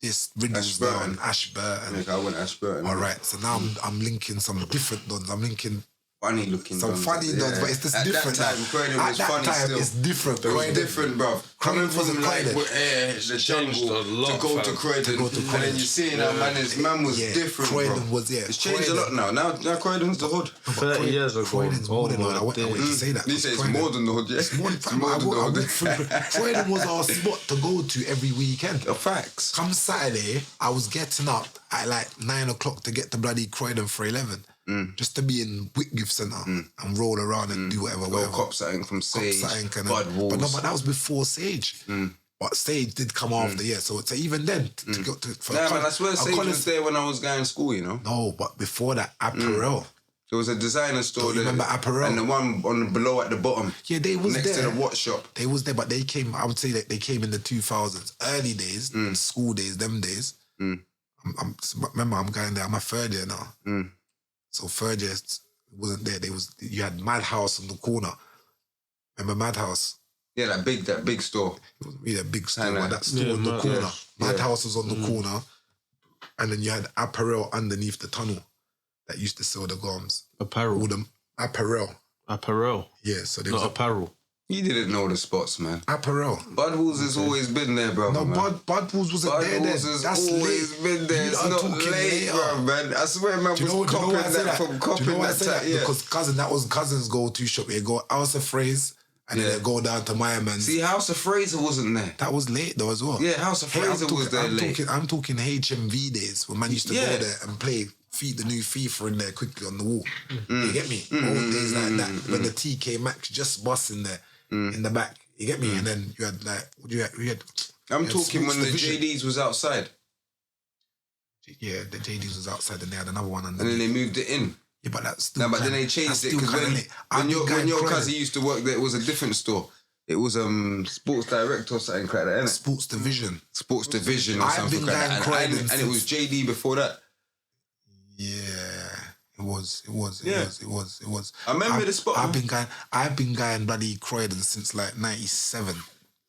this Riddlesdown, Ashburton. I went Ashburton. All right, so now I'm linking some different dons. I'm linking funny looking some dons. funny dons, but it's just At different. That time, Croydon At was that funny time, still. it's different. It was Croydon. different, bruv. Coming Croydon from like Croydon. the changed jungle a lot, to go fam. to Croydon, To go to and then Croydon. you see now, man was different, Croydon bro. was, yeah. It's changed Croydon. a lot now. Now Croydon's the hood. 30 years ago. Croydon's more than that. I went to say that. You say it's Croydon- more than the hood, yeah? It's more than It's more than the I hood. went through. Croydon was our spot to go to every weekend. The facts. Come Saturday, I was getting up at like 9 o'clock to get to bloody Croydon for 11. Just to be in Whitgift Centre and roll around and do whatever. Go cop something from Sage, Bud But Walls. that was before Sage. But Sage did come after, yeah. So even then, to go to... For Nah, man, I swear a Sage college- was there when I was going to school, you know? No, but before that, Apparel. There was a designer store Don't you there. remember Apparel? And the one on the below at the bottom. Yeah, they was next there. to the watch shop. They was there, but they came, I would say that they came in the 2000s. Early days, school days, them days. Remember, I'm going there, I'm a third year now. So third year wasn't there. You had Madhouse on the corner. Remember Madhouse? Yeah, that big store. It wasn't really a big store, Kinda. but that store on the Mad- corner. yeah. Madhouse was on the corner. And then you had Apparel underneath the tunnel that used to sell the gums. All Apparel. them Apparel. Apparel. Yeah, so there Not was apparel. You didn't know the spots, man. Apparel. Bud Walls has always been there, bro. No, man. Bud Walls wasn't Bud there then. Walls has That's always late. been there. You It's are not talking late, later. bro, man. I swear, man, Do you was know copying why I say that from Do you copying know why I that say time. that? Yeah. Because that was Cousin's go-to shop. They go House of Phrase and then Yeah. they go down to my man's. See, House of Fraser wasn't there. That was late though as well. Yeah, House of Fraser was there late. I'm talking HMV days when man used to Yeah. go there and play the new FIFA in there quickly on the wall. You get me? Old days like that when the TK Maxx just busting there in the back. You get me? And then you had like you had. I'm you had talking when Sports the Division. JDs was outside. Yeah, the JDs was outside and they had another one And underneath. then they moved it in. Yeah, but that's still. No, but then kinda- they changed that's it still because kinda when, late. I've been when going your Croydon. cousin used to work there, it was a different store. It was Sports Direct or something like that, innit? Sports Division. Sports Division or I've something been like that. going And, Croydon and it was since- JD before that. Yeah, it was. I remember the spot. I've been going bloody Croydon since like 97,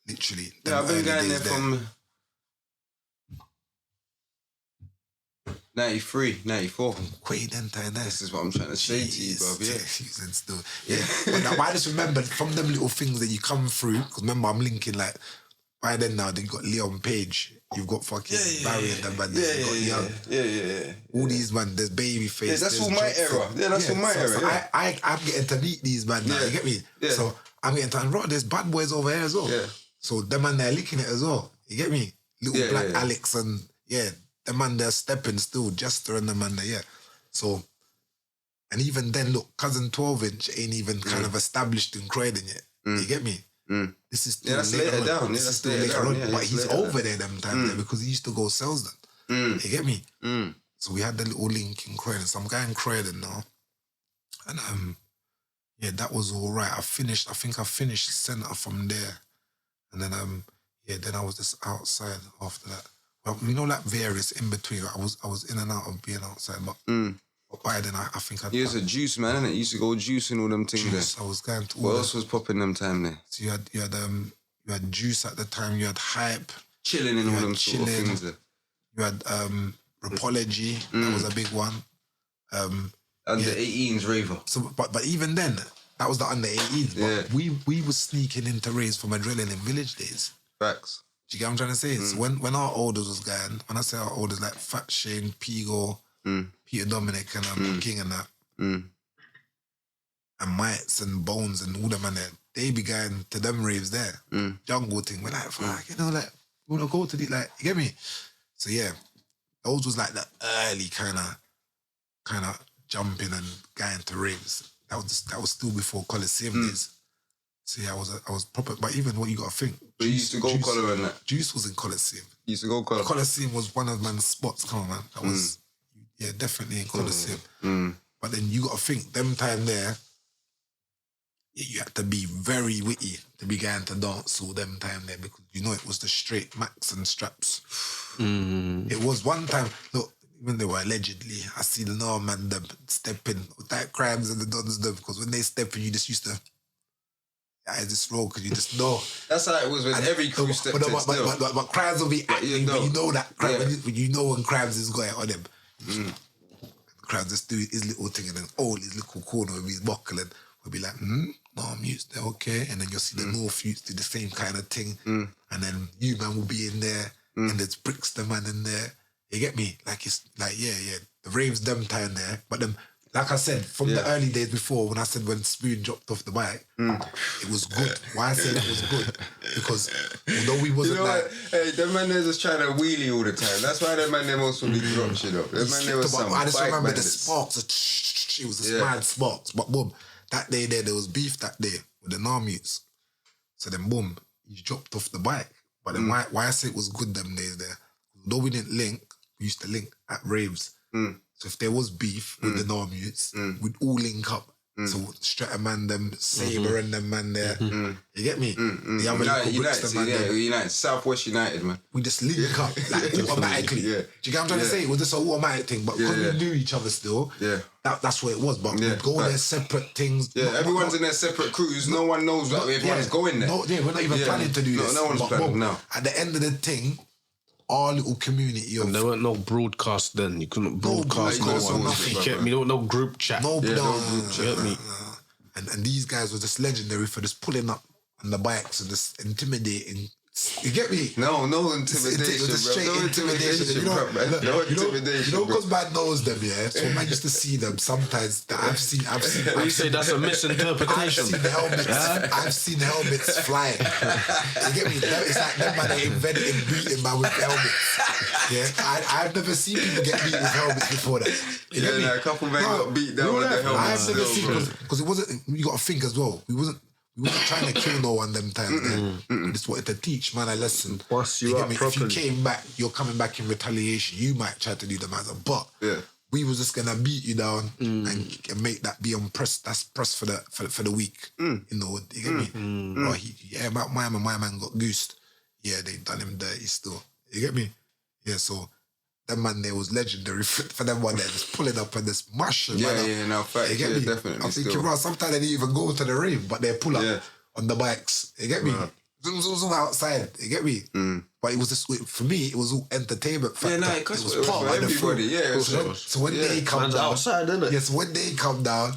literally. Yeah, I've been Them going early there days from 93, 94. Croydon time there. This is what I'm trying to say to you, Jeez, bro. Yeah. confusing still. Yeah, but now, I just remember from them little things that you come through. Because remember, I'm linking like by then now they got Leon Page. You've got fucking Barry and them man. You've got Young. Yeah. All these man, there's Babyface. Yeah, that's there's all my Jackson. era. Yeah, that's all my era, yeah. I'm getting to meet these man now. Yeah. You get me? Yeah. So I'm getting to bro. There's bad boys over here as well. Yeah. So them man they're licking it as well. You get me? Little Yeah, Black yeah. Alex and the man they're stepping still. Jester and the man there. Yeah. So. And even then, look, Cousin 12-inch ain't even kind of established in Croydon yet. You get me? This is still that's later on. down. Yeah, This is that's still later later down. on. Yeah, But it's he's later over there them times there because he used to go Selsdon. You get me? So we had the little link in Croydon. So I'm going Croydon now. And that was all right. I think I finished centre from there. And then then I was just outside after that. well, you know, like various in between. I was in and out of being outside, but by then I think You was a juice man, innit? You used to go juicing all them things juice. there. I was going to all What the- else was popping them time there? So you had juice at the time. You had hype. Chilling in all them sort of chilling. things there. You had Rapology. That was a big one. Under 18s raver. So, but even then, that was the under 18s. But we was sneaking into raves from adrenaline Village days. Facts. Do you get what I'm trying to say? So when our olders was going, when I say our olders, like Fat Shane, Pigo, Peter Dominic, and King and that, and Mites and Bones and all them and there, they be going to them raves there. Jungle thing. We're like, fuck, you know, like, we want to go to the, like, you get me? So yeah, those was like the early kind of jumping and going to raves. That was still before Coliseum days. So yeah, I was proper. But even what you got to think. But you used to go Collar and that. Juice was in Coliseum. You used to go Collar. Coliseum was one of man's spots. Come on, man. That was definitely in Coliseum. But then you got to think them time there. You had to be very witty to be going to dance all them time there because you know it was the straight max and straps. It was one time. Look, when they were allegedly, I see the norm man them stepping without crimes and the dons them because when they step in, you just used to. I just roll because you just know. That's how it was when every crew stepped in still. But crimes will be acting, but you know that crime, when you know when crimes is going on him. Crimes just do his little thing and then his little corner with his buckle and we'll be like, no, mutes, they're okay. And then you'll see the North Youths do the same kind of thing. And then you man will be in there and there's Brickster man in there. You get me? Like it's like, yeah. The raves them time there. But them, like I said, from the early days before, when I said when Spoon dropped off the bike, it was good. Why I said it was good? Because although we wasn't Hey, them man there just trying to wheelie all the time. That's why them man there most probably drop shit up. Them man there was some I just bike remember bandits. the sparks. It was the mad sparks. But boom, that day there was beef that day with the Narmutes. So then boom, he dropped off the bike. But then why I say it was good them days there? Although we didn't link, we used to link at raves. So if there was beef with the Narmutes, we'd all link up. So Stratter man, them Saber and them man there. You get me? The other United, Southwest United, man. we just link up like automatically. Do you get what I'm trying to say? It was just an automatic thing, but because we knew each other still, that's what it was. But we'd go there separate things. Yeah, everyone's in their separate crews. No one knows that everyone's going there. No, we're not even planning to do this. No one's planning, no. At the end of the thing, our little community of... And there weren't no broadcast then. You couldn't broadcast no one. nothing. You get me? No group chat. No, no group chat. You get me? And these guys were just legendary for just pulling up on the bikes and just intimidating. You get me? No intimidation, bro. No intimidation, bro. No intimidation, You know, because man knows them, yeah. So man used to see them sometimes. I've seen. You say that's a misinterpretation. I've seen helmets flying. You get me? It's like them man they invented beating man with helmets. Yeah, I've never seen people get beat with helmets before that. You get me? A couple men got beat down with the helmets. I've never seen because it wasn't. You got to think as well. We wasn't trying to kill no one them times. We just wanted to teach man a lesson. Bust you up If properly. you came back, you're coming back in retaliation. You might try to do the matter, but we was just gonna beat you down and make that be on press. That's press for the week. You know, you get me? Oh, my man got goosed. Yeah, they done him dirty still. You get me? Yeah, so that man there was legendary for them one there, just pulling up and just mashing. Facts. You get me? Definitely. I'm thinking, bro, sometimes they didn't even go to the rave, but they pull up on the bikes. You get me? Zoom, zoom, zoom outside. You get me? But it was just, for me, it was all entertainment factor. It was part of everybody. So when they come Man's down, outside, isn't it? yes, when they come down,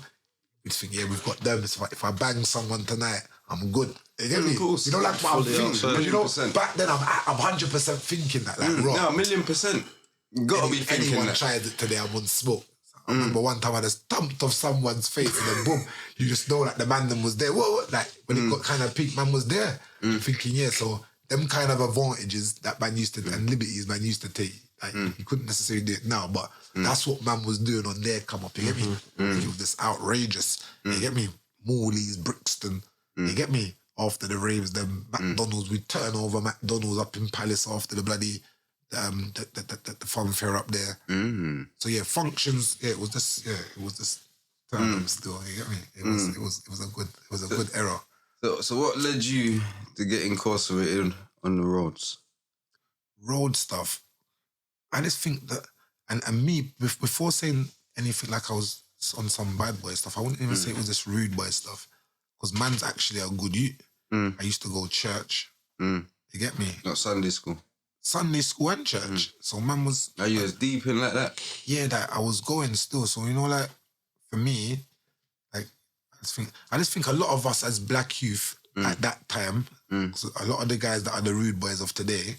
we think, we've got them. If I bang someone tonight, I'm good. You get me? Of course. You know, like what I'm Fully thinking. outside. But you know, 100%. back then I'm 100% thinking that, like, raw. No, 1,000,000%. You gotta be thinking Anyone that. tried it today, I wouldn't smoke. I remember one time I just thumped off someone's face and then boom, you just know that the man them was there. What? Like when it got kind of peaked, man was there. You're thinking, so them kind of advantages that man used to and liberties man used to take. Like you couldn't necessarily do it now, but that's what man was doing on their come up. You get me? Like, it was just outrageous. You get me? Morley's, Brixton. You get me? After the raves, them McDonald's, we turn over McDonald's up in Palace after the bloody the fun fair up there. So yeah, functions. Yeah, it was just turn still. You get me? It was a good era. So what led you to get incarcerated on the roads? Road stuff. I just think that, and me, before saying anything like I was on some bad boy stuff, I wouldn't even say it was this rude boy stuff. Because man's actually a good youth. I used to go to church. You get me? Not Sunday school. Sunday school and church. So man was... Are you as deep in like that? Yeah, that I was going still. So, you know, like, for me, like, I just think a lot of us as black youth at that time, so a lot of the guys that are the rude boys of today,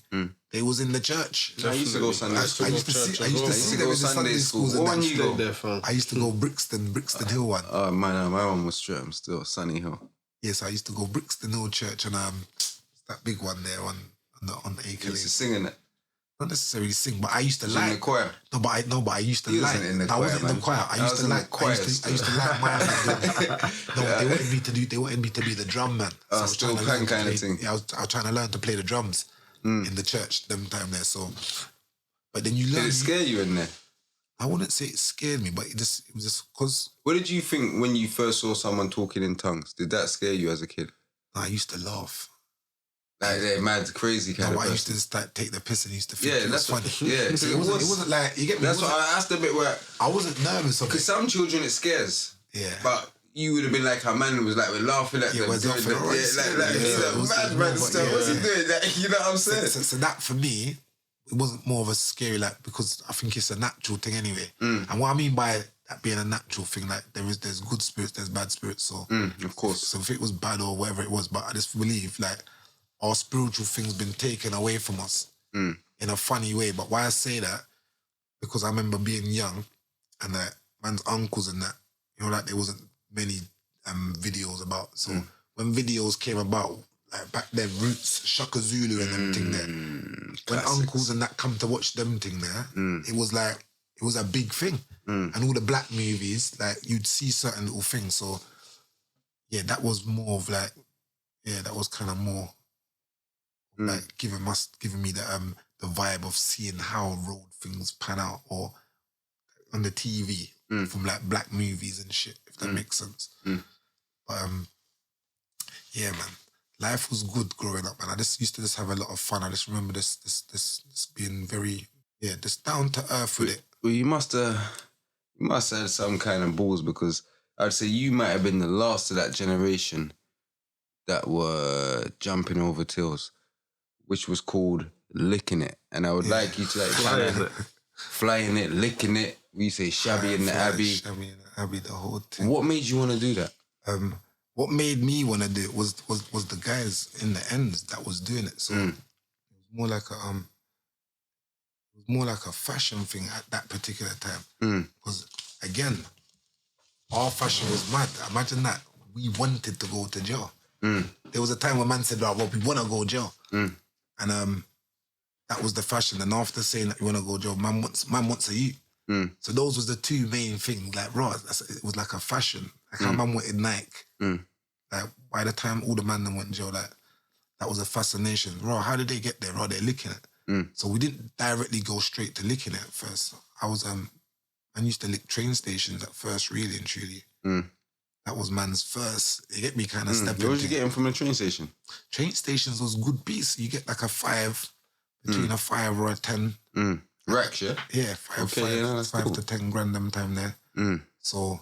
they was in the church. I used to go Sunday school. I used to see them in the Sunday schools. What one And you go? There, fam. I used to go Brixton Hill one. Oh, my one was straight. I'm still Sunny Hill. Yes, I used to go Brixton Hill Church and that big one there on Acre You used to Lane. sing in it. Not necessarily sing, but I used to Was you in the like. choir? No, but I used to You like. wasn't in the I choir, wasn't in the man. choir. I I used was to in the like. choir I used to like mine. No, they wanted me to do. They wanted me to be the drum man. Oh, I was still trying to pan learn to kind of play- thing. Yeah, I was trying to learn to play the drums in the church them time there. So, but then you learn. Did it scare you in there? I wouldn't say it scared me, but it was just because What did you think when you first saw someone talking in tongues? Did that scare you as a kid? I used to laugh. Like they're mad, crazy kind No, of I used to person. just take the piss and used to think Yeah, it was that's what. funny. Yeah, so It wasn't like you get me. That's that's the bit where I wasn't nervous of because it. some children it scares. Yeah. But you would have been like, a man was like, we're laughing at Yeah, them. we're doing laughing, that. alright, Yeah, he's it a was mad more man about- stuff. What's he yeah. doing? Like, you know what I'm saying? So that for me, it wasn't more of a scary like because I think it's a natural thing anyway. And what I mean by that being a natural thing, like there's good spirits, there's bad spirits. So Of course. so if it was bad or whatever it was, but I just believe like our spiritual thing's been taken away from us in a funny way. But why I say that, because I remember being young and like man's uncles and that, you know, like there wasn't many videos about. So when videos came about, like back then, Roots, Shaka Zulu and them thing there, when uncles and that come to watch them thing there, it was like, it was a big thing. And all the black movies, like you'd see certain little things. So yeah, that was more of like, yeah, that was kind of more like giving me the vibe of seeing how road things pan out or on the TV from like black movies and shit, if that makes sense. But yeah, man, life was good growing up, man. I just used to just have a lot of fun. I just remember this being very, just down to earth with it. Well, you must have had some kind of balls because I'd say you might have been the last of that generation that were jumping over tills, which was called licking it. And I would like you to like flying it, licking it. We say shabby in the abbey. Shabby in the abbey, the whole thing. What made you want to do that? What made me want to do it was the guys in the ends that was doing it. So it was more like a fashion thing at that particular time. Because again, our fashion was mad. Imagine that. We wanted to go to jail. There was a time when man said, "Oh, well, we want to go to jail," and that was the fashion. And after saying that you want to go to jail, man wants a youth. So those was the two main things. Like, raw, it was like a fashion. Like how man wanted Nike. Like by the time all the man them went to jail, like that was a fascination. Raw, how did they get there? Raw, they're licking it. So we didn't directly go straight to licking it at first. I used to lick train stations at first, really and truly. That was man's first. You get me kind of stepping. What was you getting from the train station? Train stations was good piece. You get like a 5, between a 5 or a 10. Racks, yeah? Yeah, 5 that's 5 cool. to 10 grand them time there. So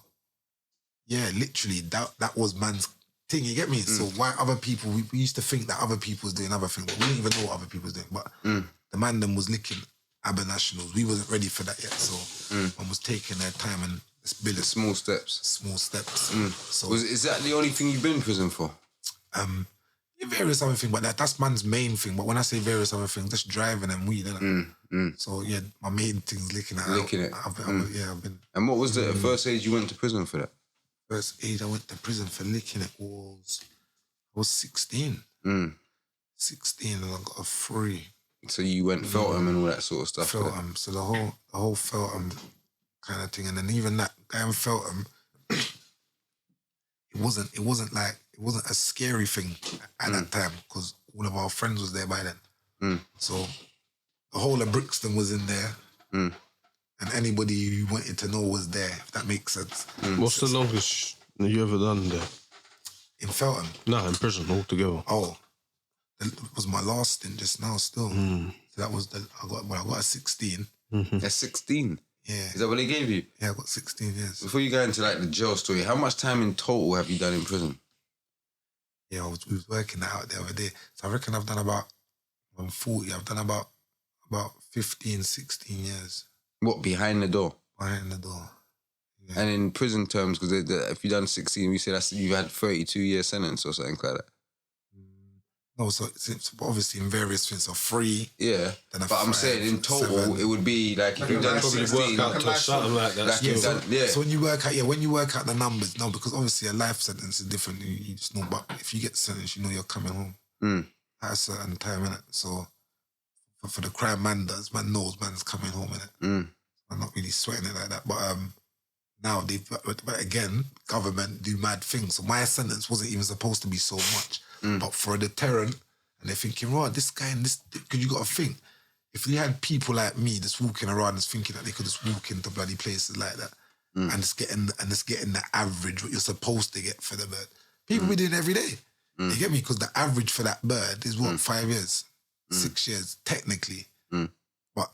yeah, literally that was man's thing. You get me? So why other people? We used to think that other people was doing other things, but we didn't even know what other people was doing. But the man them was licking ABBA nationals. We wasn't ready for that yet. So man was taking their time and it's building Small steps. small steps. So Is that the only thing you've been in prison for? various other things, but that's man's main thing. But when I say various other things, just driving and weed, innit? So yeah, my main thing's licking it. Licking it. I've been And what was the first age you went to prison for that? first age I went to prison for licking it I was 16. 16 and I got a 3. So you went Feltham and all that sort of stuff. for that? Feltham. So the whole Feltham kind of thing, and then even that guy in Feltham, it wasn't a scary thing at that time because all of our friends was there by then. So the whole of Brixton was in there, and anybody you wanted to know was there. If that makes sense. What's the longest you ever done there? In Feltham, No, in prison altogether. oh, that was my last stint just now. Still, So that was I got a 16. At 16. Yeah. Is that what they gave you? Yeah, I got 16 years. Before you go into like the jail story, how much time in total have you done in prison? Yeah, we was working that out the other day. So I reckon I've done about, I'm 40, I've done about 15, 16 years What, behind the door? behind the door. Yeah. And in prison terms, because if you done 16, we say that's you've had 32-year sentence or something like that. No, so it's obviously in various things. So 3. Yeah, Then a but I'm 5, saying in total, 7. it would be like if you've done Probably 16, work out to something like that. like you've done, yeah. So when you work out the numbers, no, because obviously a life sentence is different. You just know, but if you get sentenced, you know you're coming home at a certain time, innit? So for the crime man does, man knows man's coming home, innit? I'm not really sweating it like that, but now but again, government do mad things. So my sentence wasn't even supposed to be so much, but for a deterrent, and they're thinking, right, this guy and this, because you got to think, if you had people like me just walking around just thinking that they could just walk into bloody places like that and just getting the average what you're supposed to get for the bird, people be doing it every day. You get me? Because the average for that bird is what 5 years, 6 years technically, but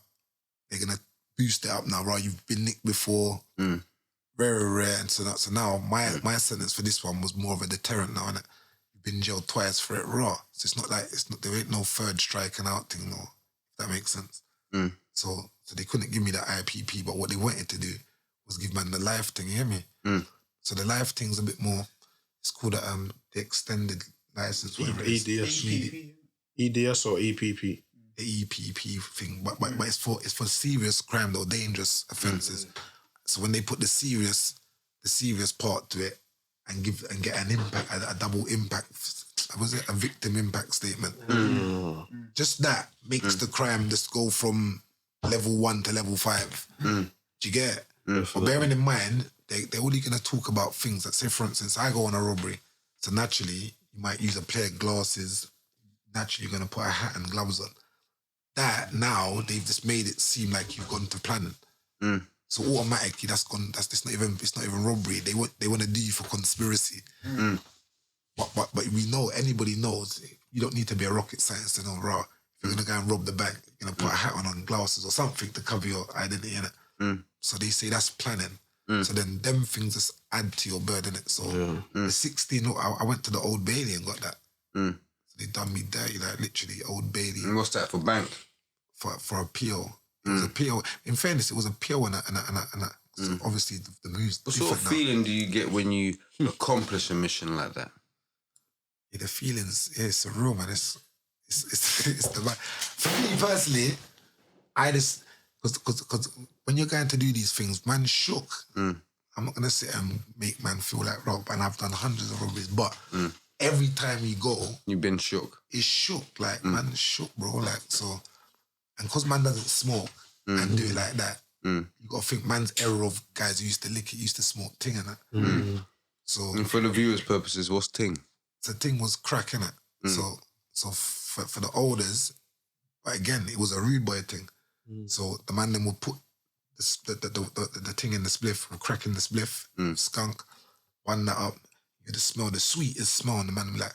they're gonna boost it up now. Right, you've been nicked before, very rare, and so now my sentence for this one was more of a deterrent now, innit? Been jailed twice for it raw. So it's not like there ain't no third striking out thing, no, if that makes sense. So they couldn't give me the IPP, but what they wanted to do was give man the life thing, you hear me? So the life thing's a bit more, it's called the extended license, whatever it is. EDS or EPP? The EPP thing. But it's for serious crime though, dangerous offences. So when they put the serious part to it, and get an impact, a double impact, was it a victim impact statement? Just that makes the crime just go from level 1 to level 5. Do you get it? But bearing in mind, they're only going to talk about things that, say for instance, I go on a robbery, so naturally you might use a pair of glasses, naturally you're going to put a hat and gloves on. That now they've just made it seem like you've gone to planning. So automatically it's not even robbery. They want to do you for conspiracy. But we know, anybody knows, you don't need to be a rocket scientist to know, raw. If you're gonna go and rob the bank, you're gonna put a hat on glasses or something to cover your identity in it. So they say that's planning. So then them things just add to your burden, innit? So the 16, I went to the Old Bailey and got that. So they done me dirty, like literally Old Bailey. And what's that for bank? For a PO. It was a PO. In fairness, it was a PO and a so obviously the move's What sort of now. feeling do you get when you accomplish a mission like that? Yeah, the feelings, it's surreal, man. It's the man. For me personally, I just because when you're going to do these things, man shook. I'm not gonna sit and make man feel like rob, and I've done hundreds of robberies, but every time you go, You've been shook. it's shook. Like man shook, bro. Like so. And because man doesn't smoke and do it like that, you got to think man's era of guys who used to lick it, used to smoke ting and that. So And for the viewers' purposes, what's ting? the thing was crack, innit? So for the olders, but again, it was a rude boy thing. So the man then would put the thing in the spliff, or crack in the spliff, skunk, one that up, you just smell the sweetest smell, and the man would be like,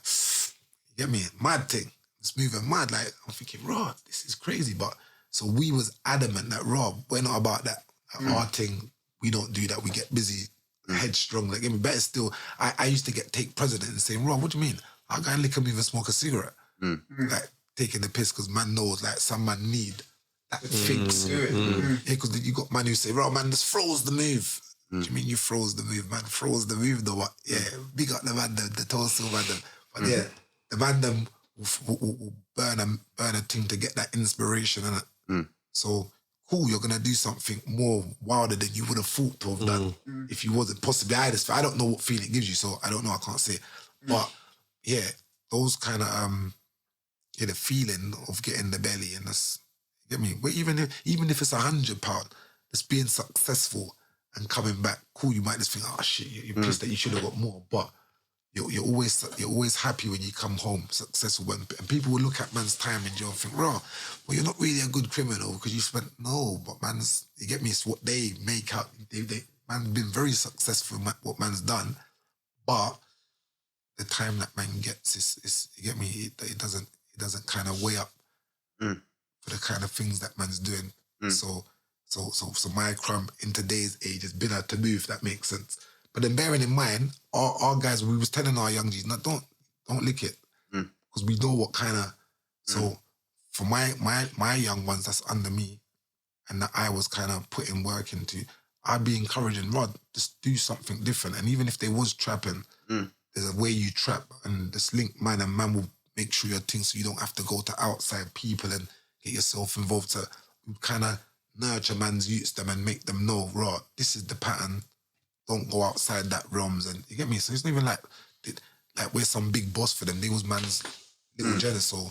you get me? Mad thing. It's moving mad. Like, I'm thinking, Rob, this is crazy. But so we was adamant that, Rob, we're not about that. Our thing, we don't do that. We get busy, headstrong. Like, even better still, I used to take president and saying, Rob, what do you mean? I'll go and lick him even smoke a cigarette. Like, taking the piss because man knows, like, some man need that fix. Yeah, because you got man who say, Rob, man, just froze the move. What do you mean you froze the move, man? Froze the move, though. What? Yeah, big up the man, the torso man. But yeah, the man them will burn a thing to get that inspiration, innit? So, cool, you're going to do something more wilder than you would have thought to have done if you wasn't possibly. I don't know what feeling it gives you, so I don't know, I can't say. But, yeah, those kind of, the feeling of getting the belly and that's, you get me? But even if it's £100, just being successful and coming back, cool, you might just think, oh shit, you're pissed that you should have got more, but you're always happy when you come home successful. And people will look at man's time in jail and think, well, you're not really a good criminal because you spent, no, but man's, you get me, it's what they make out. Man's been very successful in what man's done, but the time that man gets is you get me, it doesn't kind of weigh up for the kind of things that man's doing. So my crumb in today's age has been a taboo, if that makes sense. But then bearing in mind, our guys, we was telling our young G's, no, don't lick it. Because we know what kind of... So for my young ones that's under me and that I was kind of putting work into, I'd be encouraging, Rod, just do something different. And even if they was trapping, there's a way you trap, and this link man and man will make sure your thing so you don't have to go to outside people and get yourself involved to kind of nurture man's youths them and make them know, Rod, this is the pattern. Don't go outside that realms, and you get me? So it's not even like we're some big boss for them. They was man's little jealous, so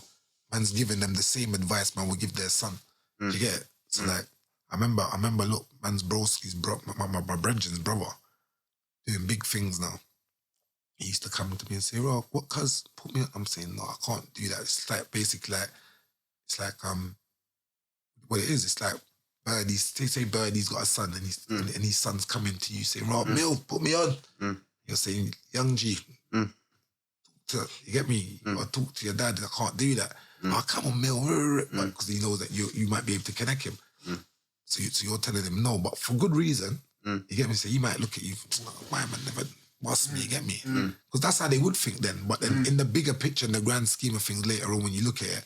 man's giving them the same advice man would give their son. Do you get it? So like, I remember, look, man's broski's my brethren's brother, doing big things now. He used to come to me and say, "Rob, what? Cuz put me on." I'm saying, "No, I can't do that." It's like basically like, it's like what it is. It's like Birdie's. They say Birdie's got a son, and his son's coming to you, say, "Rob, Mill, put me on." You're saying, "Young G, you get me? You gotta talk to your dad. I can't do that." Oh, come on, Mill, because he knows that you might be able to connect him. So you're telling him no, but for good reason. You get me? So he might look at you, why man never bust me, you get me? Because that's how they would think then. But then in the bigger picture, in the grand scheme of things later on, when you look at it,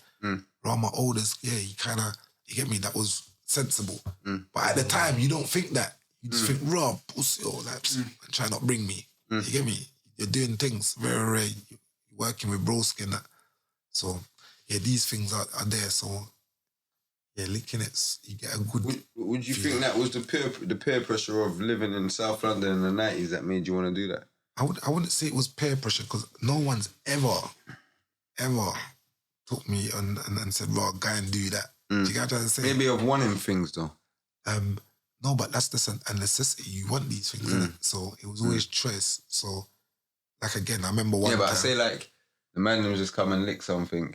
my oldest, he kind of, you get me, that was sensible. But at the time, you don't think that. You just think, Rob, pussy, like, try not bring me. You get me? You're doing things very, very, you're working with broski and that. So, these things are there. So, linking it, you get a good... Would you think that was the peer pressure of living in South London in the 90s that made you want to do that? I wouldn't say it was peer pressure, because no one's ever took me and said, "Right, go and do that." Do you get what I'm saying? Maybe of wanting things though. No, but that's just a necessity. You want these things, innit? So it was always choice. So, like again, I remember one time... I say like, the man them just come and lick something,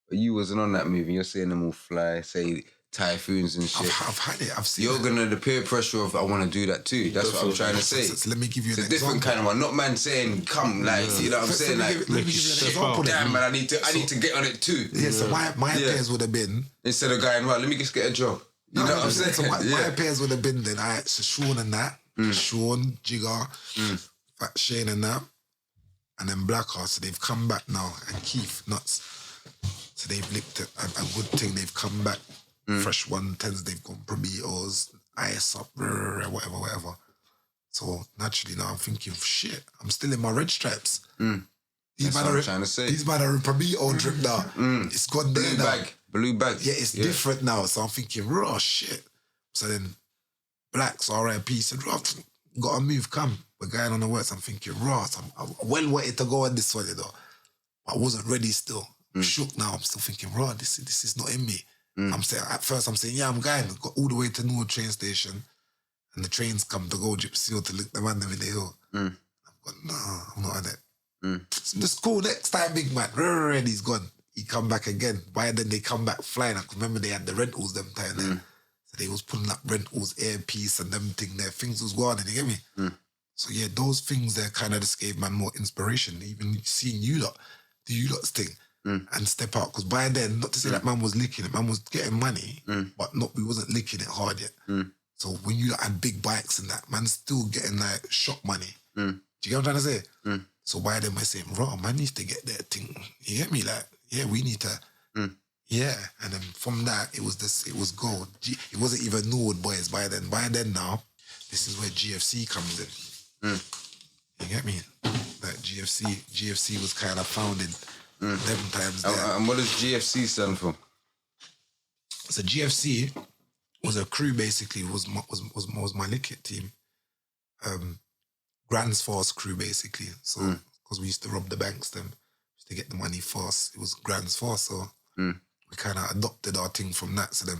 but you wasn't on that movie. You're seeing them all fly, say typhoons and shit. I've had it. I've seen You're gonna the peer pressure of I want to do that too. That's what I'm trying to say. So let me give you an example. It's a different kind of one. Not man saying come, like you know what I'm saying. Like, let me give you an example. Damn man, I need to get on it too. Yeah. So my pairs would have been, instead of going right, let me just get a job. You know what I'm saying? So my pairs would have been then. So Sean and that, Sean, Jigger, Fat Shane and that, and then Blacker. So they've come back now, and Keith Nuts. So they've licked it, a good thing. They've come back. Fresh 110s, they've gone Prometheus, IS up, whatever. So naturally now I'm thinking, shit, I'm still in my red stripes. That's what I'm trying to say. These man are in Prometheus drip now. It's gone there now. Blue bag. Yeah, it's different now. So I'm thinking, raw shit. So then Blacks, RIP, said, raw, gotta move, come. We're going on the works. I'm thinking, raw. So I well wanted to go on this one, you know. I wasn't ready still. I'm shook now. I'm still thinking, raw, this is not in me. I'm saying, at first I'm saying, I'm going. Got all the way to Newark train station, and the trains come to go Gypsy Hill to look the man in the hill. I'm going, no, I'm not on it. It's just cool. Next time, big man, he's gone. He come back again. By then they come back flying. I can remember they had the rentals them time there. So they was pulling up rentals, earpiece and them thing there. Things was going on, you get me? So yeah, those things there kind of just gave man more inspiration. Even seeing you lot, do you lot's thing. And step out, because by then, not to say that man was licking it, man was getting money, but we wasn't licking it hard yet. So when you had big bikes and that, man's still getting like shop money. Do you get what I'm trying to say? So by then we're saying, raw, man needs to get their thing. You get me? Like, yeah, we need to, yeah. And then from that, it was gold. It wasn't even Norwood boys by then. By then now, this is where GFC comes in. You get me? Like GFC was kind of founded them times there. And what does GFC stand for? So GFC was a crew basically, was my licket team. Grand's fast crew basically. So because we used to rob the banks them, used to get the money fast. It was Grand's fast, so we kind of adopted our thing from that. So then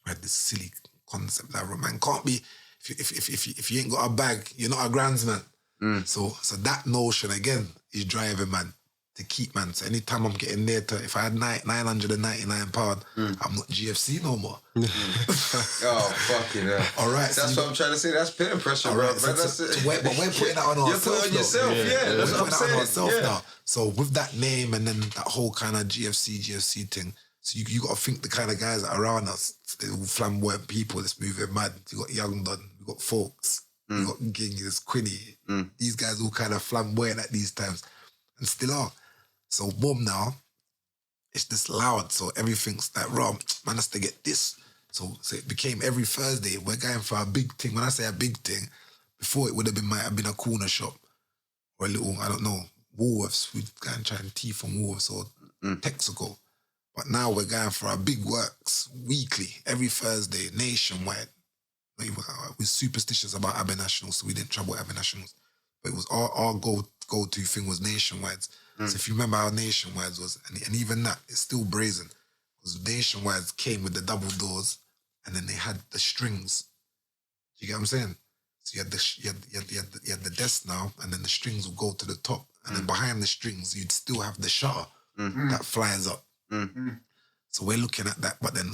we had this silly concept that man can't be if you ain't got a bag, you're not a Grand's man. So that notion again is driving man to keep man. So anytime I'm getting there to, if I had £999, I'm not GFC no more. Oh, fucking hell. All right. That's so what I'm trying to say. That's peer pressure, bro. Right, but we're putting that on ourselves. You're putting on yourself, yeah. That's what I'm saying. Now. So with that name and then that whole kind of GFC thing, So you got to think the kind of guys that are around us, they're all flamboyant people that's moving mad. You got Young Don, you got Folks, you got Gingy, there's Quinny. These guys all kind of flamboyant at these times and still are. So boom now, it's just loud. So everything's like, man has to get this. So it became every Thursday, we're going for a big thing. When I say a big thing, before it might have been a corner shop or a little, I don't know, Woolworths. We'd go and try and tea from Woolworths or Texaco. But now we're going for our big works weekly, every Thursday, nationwide. We're superstitious about Abbey Nationals, so we didn't trouble Abbey Nationals. But it was our go-to thing was nationwides. So if you remember how nationwides was, and even that, it's still brazen. Because nationwides came with the double doors, and then they had the strings. You get what I'm saying? So you had the desk now, and then the strings would go to the top, and then behind the strings you'd still have the shutter that flies up. So we're looking at that, but then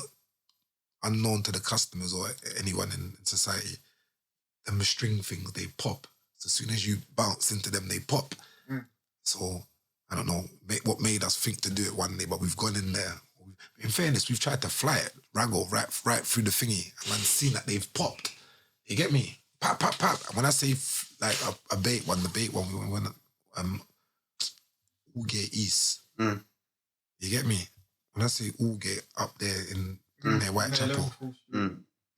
unknown to the customers or anyone in society, them string things, they pop. So as soon as you bounce into them, they pop. So I don't know what made us think to do it one day, but we've gone in there. In fairness, we've tried to fly it, raggle right through the thingy, and I've seen that they've popped. You get me? Pop, pop, pop. And when I say like a bait one, the bait one, we went Woolgate East. You get me? When I say Woolgate up there in their Whitechapel,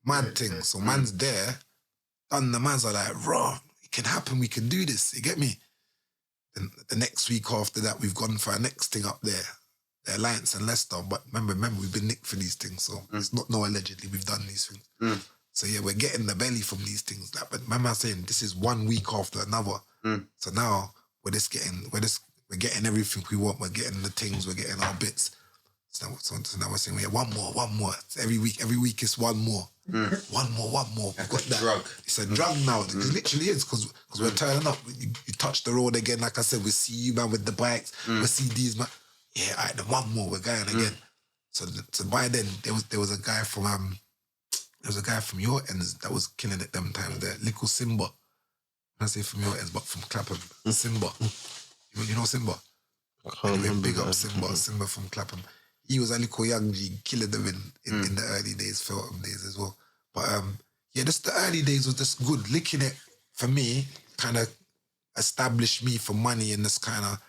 mad thing. So man's there, and the man's are like, raw, it can happen, we can do this. You get me? Then the next week after that, we've gone for our next thing up there, the Alliance and Leicester. But remember, we've been nicked for these things, so it's not allegedly we've done these things. So yeah, we're getting the belly from these things. Like, but my man's saying this is 1 week after another. So now we're getting everything we want. We're getting the things. We're getting our bits. So now we're saying, yeah, one more. So every week it's one more. One more. We've got that. Drug. It's a drug now. It literally is because we're turning up. You touch the road again. Like I said, we see you, man, with the bikes. We see these, man. Yeah, all right, then one more. We're going again. So by then, there was a guy from your ends that was killing it them times there. Little Simba. I say from your ends, but from Clapham. Simba. You know Simba? I can't remember. Big up Simba. Simba from Clapham. He was a little young G, killing them in the early days, Feltham days as well. But just the early days was just good. Licking it, for me, kind of established me for money and this kind of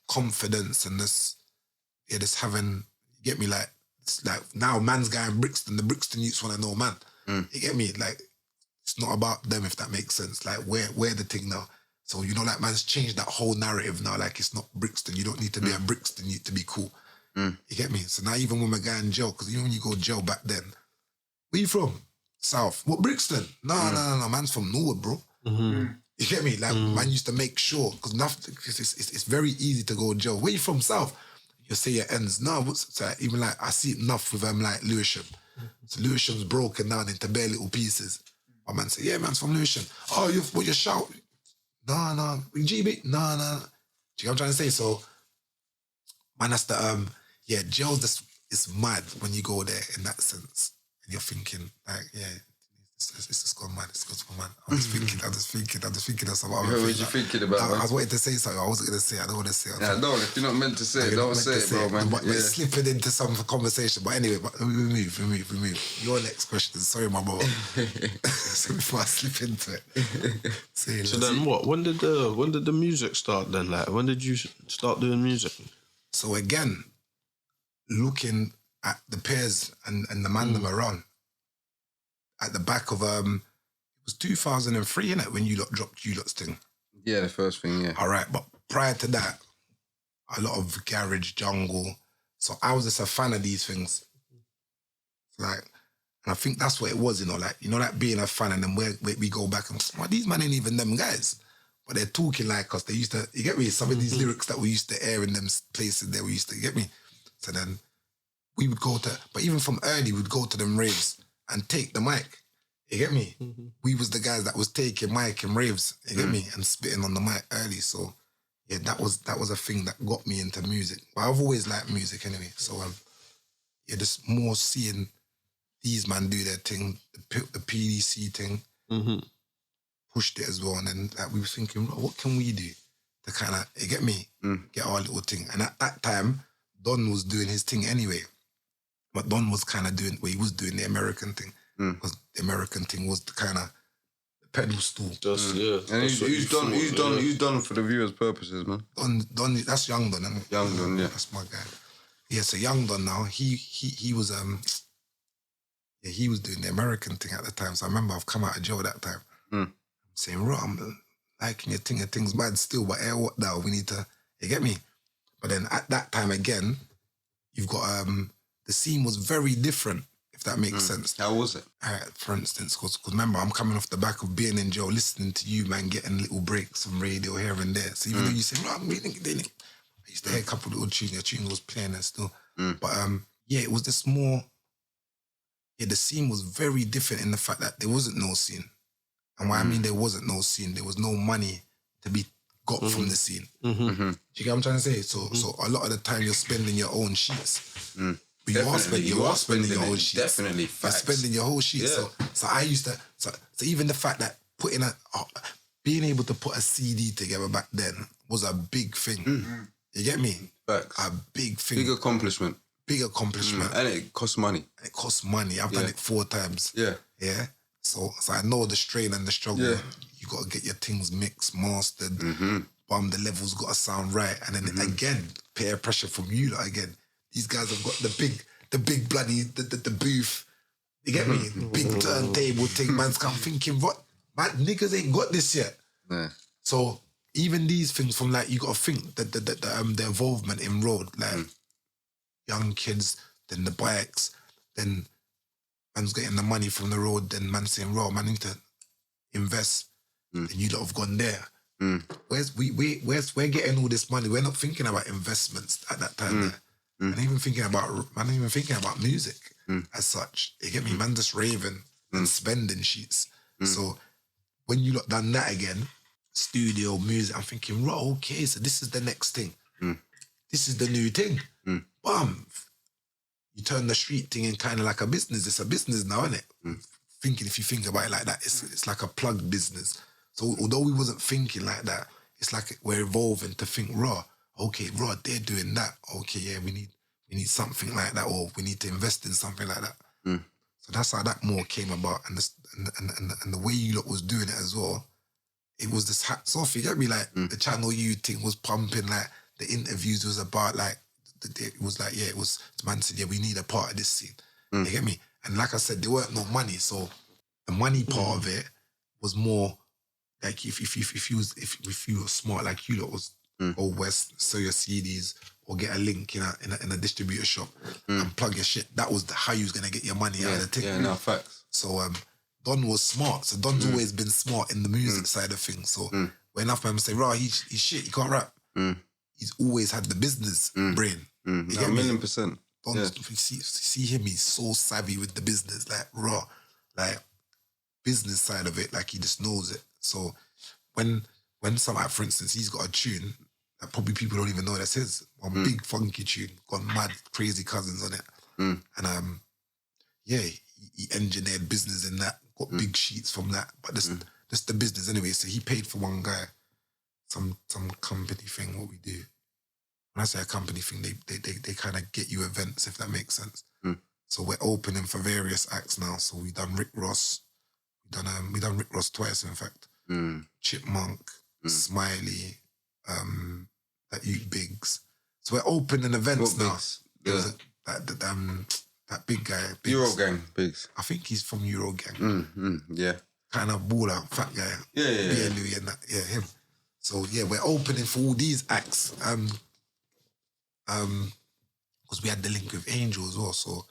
confidence and this having, you get me, like, it's like now man's going Brixton, the Brixton youths want to know man. You get me? Like, it's not about them, if that makes sense. Like, we're the thing now. So, you know, like, man's changed that whole narrative now. Like, it's not Brixton. You don't need to be a Brixton youth to be cool. You get me? So now even when we're going in jail, because even when you go jail back then, where you from? South. What, Brixton? No, man's from Norwood, bro. You get me? Like, man used to make sure, because it's very easy to go to jail. Where you from? South. You'll say your ends. No, so even like, I see it enough with like Lewisham. So Lewisham's broken down into bare little pieces. My man say, yeah, man's from Lewisham. Oh, you shout? No. GB? No. Do you know what I'm trying to say? So, man has to, jail just is mad when you go there in that sense. And you're thinking, like, yeah, it's just gone mad. It's just gone mad. I'm just thinking of something. What were you thinking about? I was waiting to say something. I wasn't going to say it. I don't want to say it. Yeah, no, if you're not meant to say it, don't say it, bro, man. But it's slipping into some conversation. But anyway, we move. Your next question. Sorry, my brother. So before I slip into it. So then what? When did the music start then? Like, when did you start doing music? So again, looking at the peers and the man them around, at the back of, it was 2003, innit, when you lot dropped You Lot's thing? Yeah, the first thing, yeah. All right, but prior to that, a lot of garage, jungle. So I was just a fan of these things. Like, and I think that's what it was, like being a fan, and then we go back and, well, these men ain't even them guys. But they're talking like us. They used to, you get me? Some of these lyrics that we used to air in them places there, we used to, get me? So then we would go to, but even from early, we'd go to them raves and take the mic. You get me? We was the guys that was taking mic in raves, you get me? And spitting on the mic early. So yeah, that was a thing that got me into music. But I've always liked music anyway. So just more seeing these man do their thing, the PDC thing, pushed it as well. And then we were thinking, what can we do to kind of, you get me? Get our little thing. And at that time, Don was doing his thing anyway. But Don was kind of doing, well, he was doing the American thing. Because the American thing was the kind of pedestal. Just yeah. And that's what you thought, who's done for the viewers' purposes, man? Don, that's Young Don, isn't it? Young Don, yeah. That's my guy. Yeah, so Young Don now, he was he was doing the American thing at the time. So I remember I've come out of jail that time. I'm saying, "Bro, I'm liking your thing's bad still, but what now? We need to, you get me?" But then at that time again, you've got the scene was very different, if that makes sense. How was it? For instance, because remember, I'm coming off the back of being in jail, listening to you, man, getting little breaks from radio here and there. So even though you say, "No, I'm reading it," I used to hear a couple of little tunes. Your tune was playing and still. But yeah, it was just more. Yeah, the scene was very different in the fact that there wasn't no scene. And what I mean there wasn't no scene, there was no money to be got from the scene. Do you get what I'm trying to say? So a lot of the time you're spending your own sheets. But you are spending your own sheets. Definitely, You're facts. spending your whole sheet. Yeah. So I used to, so even the fact that being able to put a CD together back then was a big thing. You get me? Facts. A big thing. Big accomplishment. Big accomplishment. And it costs money. It costs money. I've done it 4 times. Yeah. Yeah. So I know the strain and the struggle. Yeah. You got to get your things mixed, mastered. The levels got to sound right. And then again, peer pressure from you lot again. These guys have got the big bloody, the booth. You get me? Big turntable thing. Man's come thinking, what? Man, niggas ain't got this yet. Yeah. So even these things from like, you got to think that the involvement in road, like young kids, then the bikes, then man's getting the money from the road, then man saying, "Raw, man, need to invest." Then you lot have gone there. We're getting all this money. We're not thinking about investments at that time. There. Man ain't even thinking about music as such. You get me? Man just raving and spending sheets. So when you lot done that again, studio music, I'm thinking, "Raw, okay, so this is the next thing. This is the new thing." Bam. You turn the street thing in kind of like a business. It's a business now, isn't it? Thinking, if you think about it like that, it's like a plug business. So although we wasn't thinking like that, it's like we're evolving to think, raw, they're doing that. Okay, yeah, we need something like that, or we need to invest in something like that. So that's how that more came about. And the way you lot was doing it as well, it was just hats off. You get me? Like the Channel U thing was pumping, like the interviews was about like, it was like, yeah, it was, man said, yeah, we need a part of this scene. You get me? And like I said, there weren't no money. So the money part of it was more like if you were smart, like you lot was go west, sell your CDs or get a link in a distributor shop and plug your shit. That was how you was gonna get your money out of the thing. Yeah, no, facts. So Don was smart. So Don's always been smart in the music side of things. So when enough man say, "Raw, he's shit, he can't rap." He's always had the business brain. You get me? 1,000,000%. Don's, see him, he's so savvy with the business, like raw, like business side of it, like he just knows it. So when some, like, for instance, he's got a tune that probably people don't even know that's his, one big funky tune, got mad crazy cousins on it, and yeah, he engineered business in that, got big sheets from that, but just the business anyway. So he paid for one guy, some company thing. What we do. When I say a company thing, they kind of get you events, if that makes sense. So we're opening for various acts now. So we done Rick Ross. We done Rick Ross twice, in fact. Chipmunk, Smiley, that you Biggs. So we're opening events What now. Biggs? There was that big guy. Biggs. Eurogang, Biggs. I think he's from Eurogang. Yeah. Kind of baller, fat guy. Yeah. Louis and that. Yeah, him. So yeah, we're opening for all these acts. Because we had the link with Angel as well, so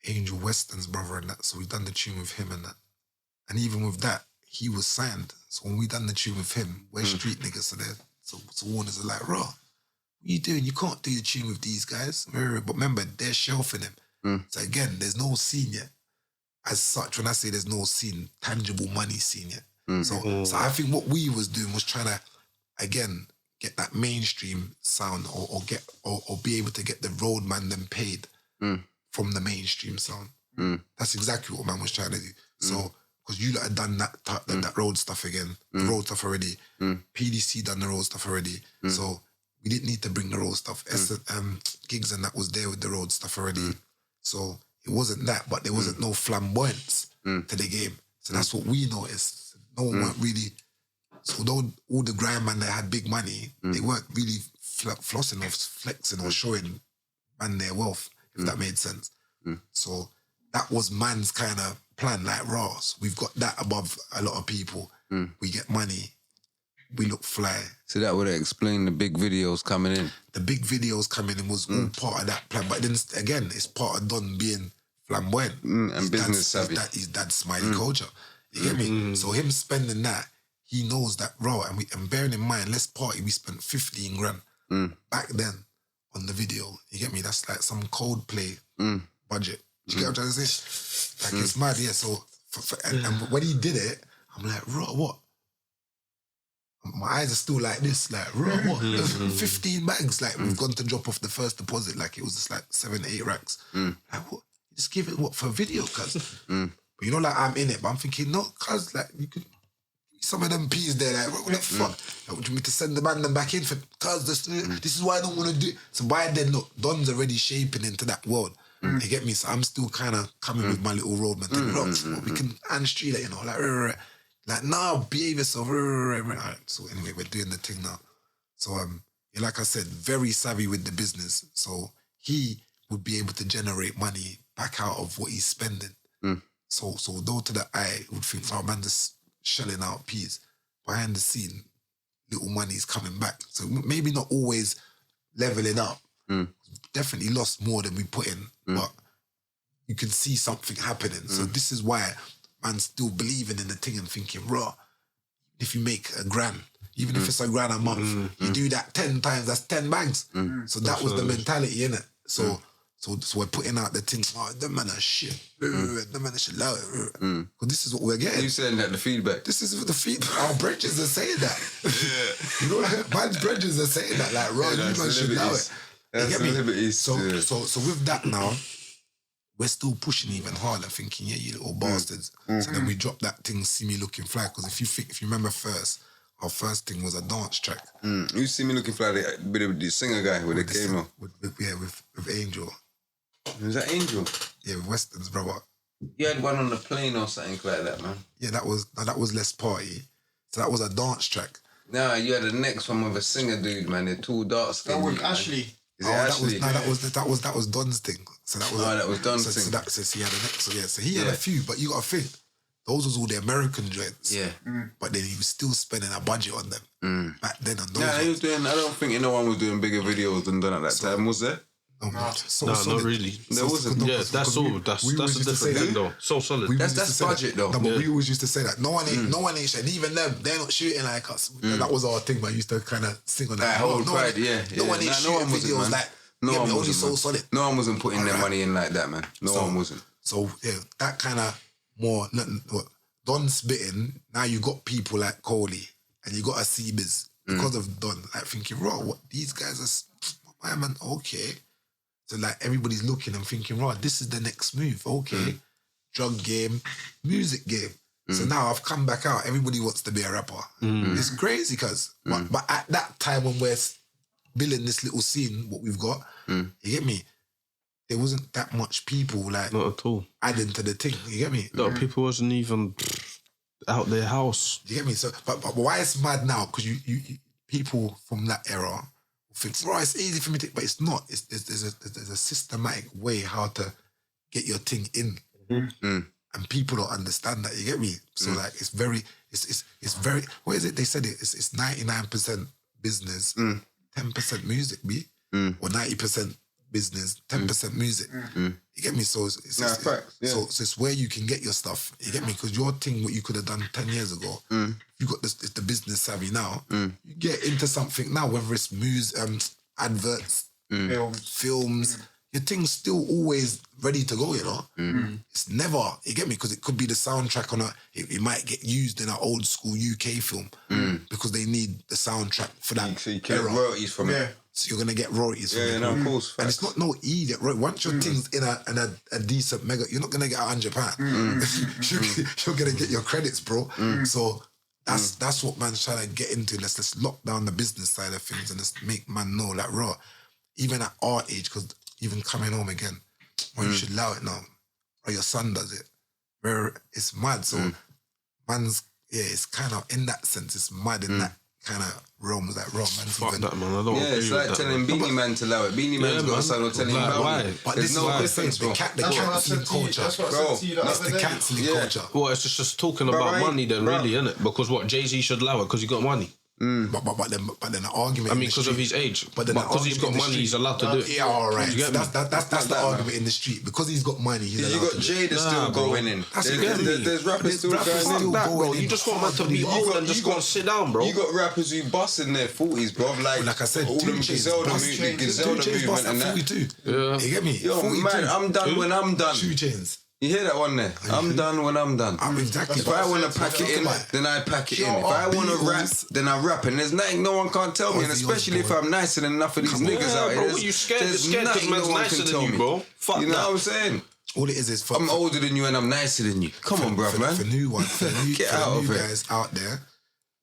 Angel Weston's brother and that, so we done the tune with him and that. And even with that, he was signed. So when we done the tune with him, we're street niggas, so Warners are like, "Raw, what you doing? You can't do the tune with these guys." But remember, they're shelving him. So again, there's no scene yet. As such, when I say there's no scene, tangible money scene yet. So I think what we was doing was trying to, again, get that mainstream sound or be able to get the roadman them paid from the mainstream sound. That's exactly what man was trying to do. So, because you lot had done that road stuff again, the road stuff already. PDC done the road stuff already. So we didn't need to bring the road stuff. Gigs and that was there with the road stuff already. So it wasn't that, but there wasn't no flamboyance to the game. So that's what we noticed. No one weren't really. So although all the grind man that had big money, they weren't really flossing or flexing or showing man their wealth, if that made sense. So that was man's kind of plan, like Ross. We've got that above a lot of people. We get money, we look fly. So that would explain the big videos coming in. The big videos coming in was all part of that plan. But then again, it's part of Don being flamboyant. And business savvy. His dad's smiley culture. You get me? So him spending that, he knows that raw. And bearing in mind, let's party, we spent 15 grand back then on the video. You get me? That's like some Coldplay budget. Do you get what I'm trying to say? Like it's mad, yeah. So and when he did it, I'm like, raw, what? My eyes are still like this, like, raw, what? 15 bags, like, we've gone to drop off the first deposit, like, it was just like 7, 8 racks. Like, what? You just give it, what, for a video, cuz? But you know, like, I'm in it, but I'm thinking, no, cuz, like, you could, some of them peas there, like, what the fuck? Like, would you mean to send the man them back in for, cuz, this is why I don't want to do it. So by then, look, Don's already shaping into that world. You get me? So I'm still kind of coming with my little roadman thing. Look, we can street it, you know, like, now behave yourself. Alright, so anyway, we're doing the thing now. So yeah, like I said, very savvy with the business. So he would be able to generate money back out of what he's spending. So though to the eye would think, oh man, just shelling out peas. Behind the scene, little money's coming back. So maybe not always leveling up. Definitely lost more than we put in, but you can see something happening. So this is why man's still believing in the thing and thinking, raw, if you make a grand, even if it's a grand a month, you do that 10 times, that's 10 bags. So that was the mentality, innit? So we're putting out the thing, oh, them man are shit. Them man are shit. Because this is what we're getting. You saying that, the feedback? This is what the feedback, our bridges are saying that. You know, like, man's bridges are saying that, like, raw, you man should know it. You get me? So with that now, we're still pushing even harder, thinking, yeah, you little bastards. So then we drop that thing, See Me Looking Fly, because if you remember our first thing was a dance track. You See Me Looking Fly, the singer guy with the camo. With Angel. Was that Angel? Yeah, with Weston's brother. You had one on the plane or something like that, man. Yeah, that was Less Party. So that was a dance track. Nah, you had the next one with a singer dude, man. They're tall, dark skin. That was Ashley. Is it Ashley? That was Don's thing. So that was that was Don's thing. So he had the next. So he had a few, but you got to think those was all the American joints. Yeah. But then he was still spending a budget on them back then. On those he was doing. I don't think no one was doing bigger videos than Don at that time, was there? No, not really. There wasn't. Yeah, that's all. That's a different thing, though. So solid. That's budget, though. No, but we always used to say that. No one ain't shit. And even them, they're not shooting like us. That was our thing, but I used to kind of sing on that. Whole pride, No one ain't shooting videos like, no one only wasn't, So Solid. No one wasn't putting their money in like that, man. No one wasn't. So, yeah, that kind of more, Don spitting, now you got people like Coley, and you got a Seabiz because of Don, like thinking, raw, what, these guys are, my man, okay. So like everybody's looking and thinking, right, this is the next move. Okay. Drug game, music game. So now I've come back out. Everybody wants to be a rapper. It's crazy, cuz. But at that time when we're building this little scene, what we've got, you get me? There wasn't that much people like not at all adding to the thing. You get me? A lot of people wasn't even out their house. You get me? So, but why it's mad now? Because you people from that era think, right, it's easy for me to, but it's not. There's a systematic way how to get your thing in, and people don't understand that. You get me? So like, it's very. What is it? They said it's 99% business, 10% music, or 90% business, 10% music. You get me? So it's facts, yeah. so it's where you can get your stuff. You get me? Because your thing, what you could have done 10 years ago, you got the business savvy now. You get into something now, whether it's adverts, films. Your thing's still always ready to go, you know? It's never, you get me? Because it could be the soundtrack on it might get used in an old school UK film because they need the soundtrack for that. So you get royalties from it. So you're going to get royalties from it. Yeah, no, of course. And it's not no easy. Right? Once your thing's in a decent mega, you're not going to get £100. You're going to get your credits, bro. So that's what man's trying to get into. Let's just lock down the business side of things and let's make man know, like, raw, even at our age, because even coming home again, well, you should allow it now. Or your son does it. Where it's mad. So man's, it's kind of, in that sense, it's mad in that kind of realm. Man's Fuck even, that, man. I don't Yeah, agree it's with like that, telling man. Beanie Man to allow it. Beanie Man's got a man. son or telling him Like, about why? it. but There's this is no what I'm difference, saying. bro. The That's what I cancelling said to you. culture. That's what I Bro, said to you the It's other the day. cancelling Yeah. culture. Well, it's just talking Bro, about I ain't- money then, bro. really, innit? Because what, Jay-Z should allow it because he got money. But then the argument. I in mean, the because of street- his age. But then Because he's got money, he's allowed to do it. Yeah, all right. You get So me? that's Not the that, argument in the street. Because he's got money, he's You allowed got to do it. Jada still Nah, bro. going in. That's There's, what I mean. there's rappers still Rappers going still in. That, bro. going You in just want hard, man to be bro. old got- and just you go got- and sit down, bro. You got rappers who bust in their 40s, bro. Like I said, all 2 them Chainz Griselda bust- movement, 2 Griselda Chainz bust movement at and that. 42. Yeah. You get me? Yo, 42. man, I'm done when I'm done. 2 Chainz. You hear that one there? I'm done when I'm done. Exactly. If I want to pack it in, then I pack it in. If I want to rap, then I rap. And there's nothing no one can't tell me. And Ozzy especially if Osbourne. I'm nicer than enough of these Come on. niggas Yeah, out bro, here. what, you scared? You're There's scared 'cause nothing man's no one nicer can than tell you, me. bro. Fuck You know that. what I'm saying? All it is for I'm older than you and I'm nicer than you. Come on, bruv, man. For new ones, for the new, Get for the out of new it. guys out there,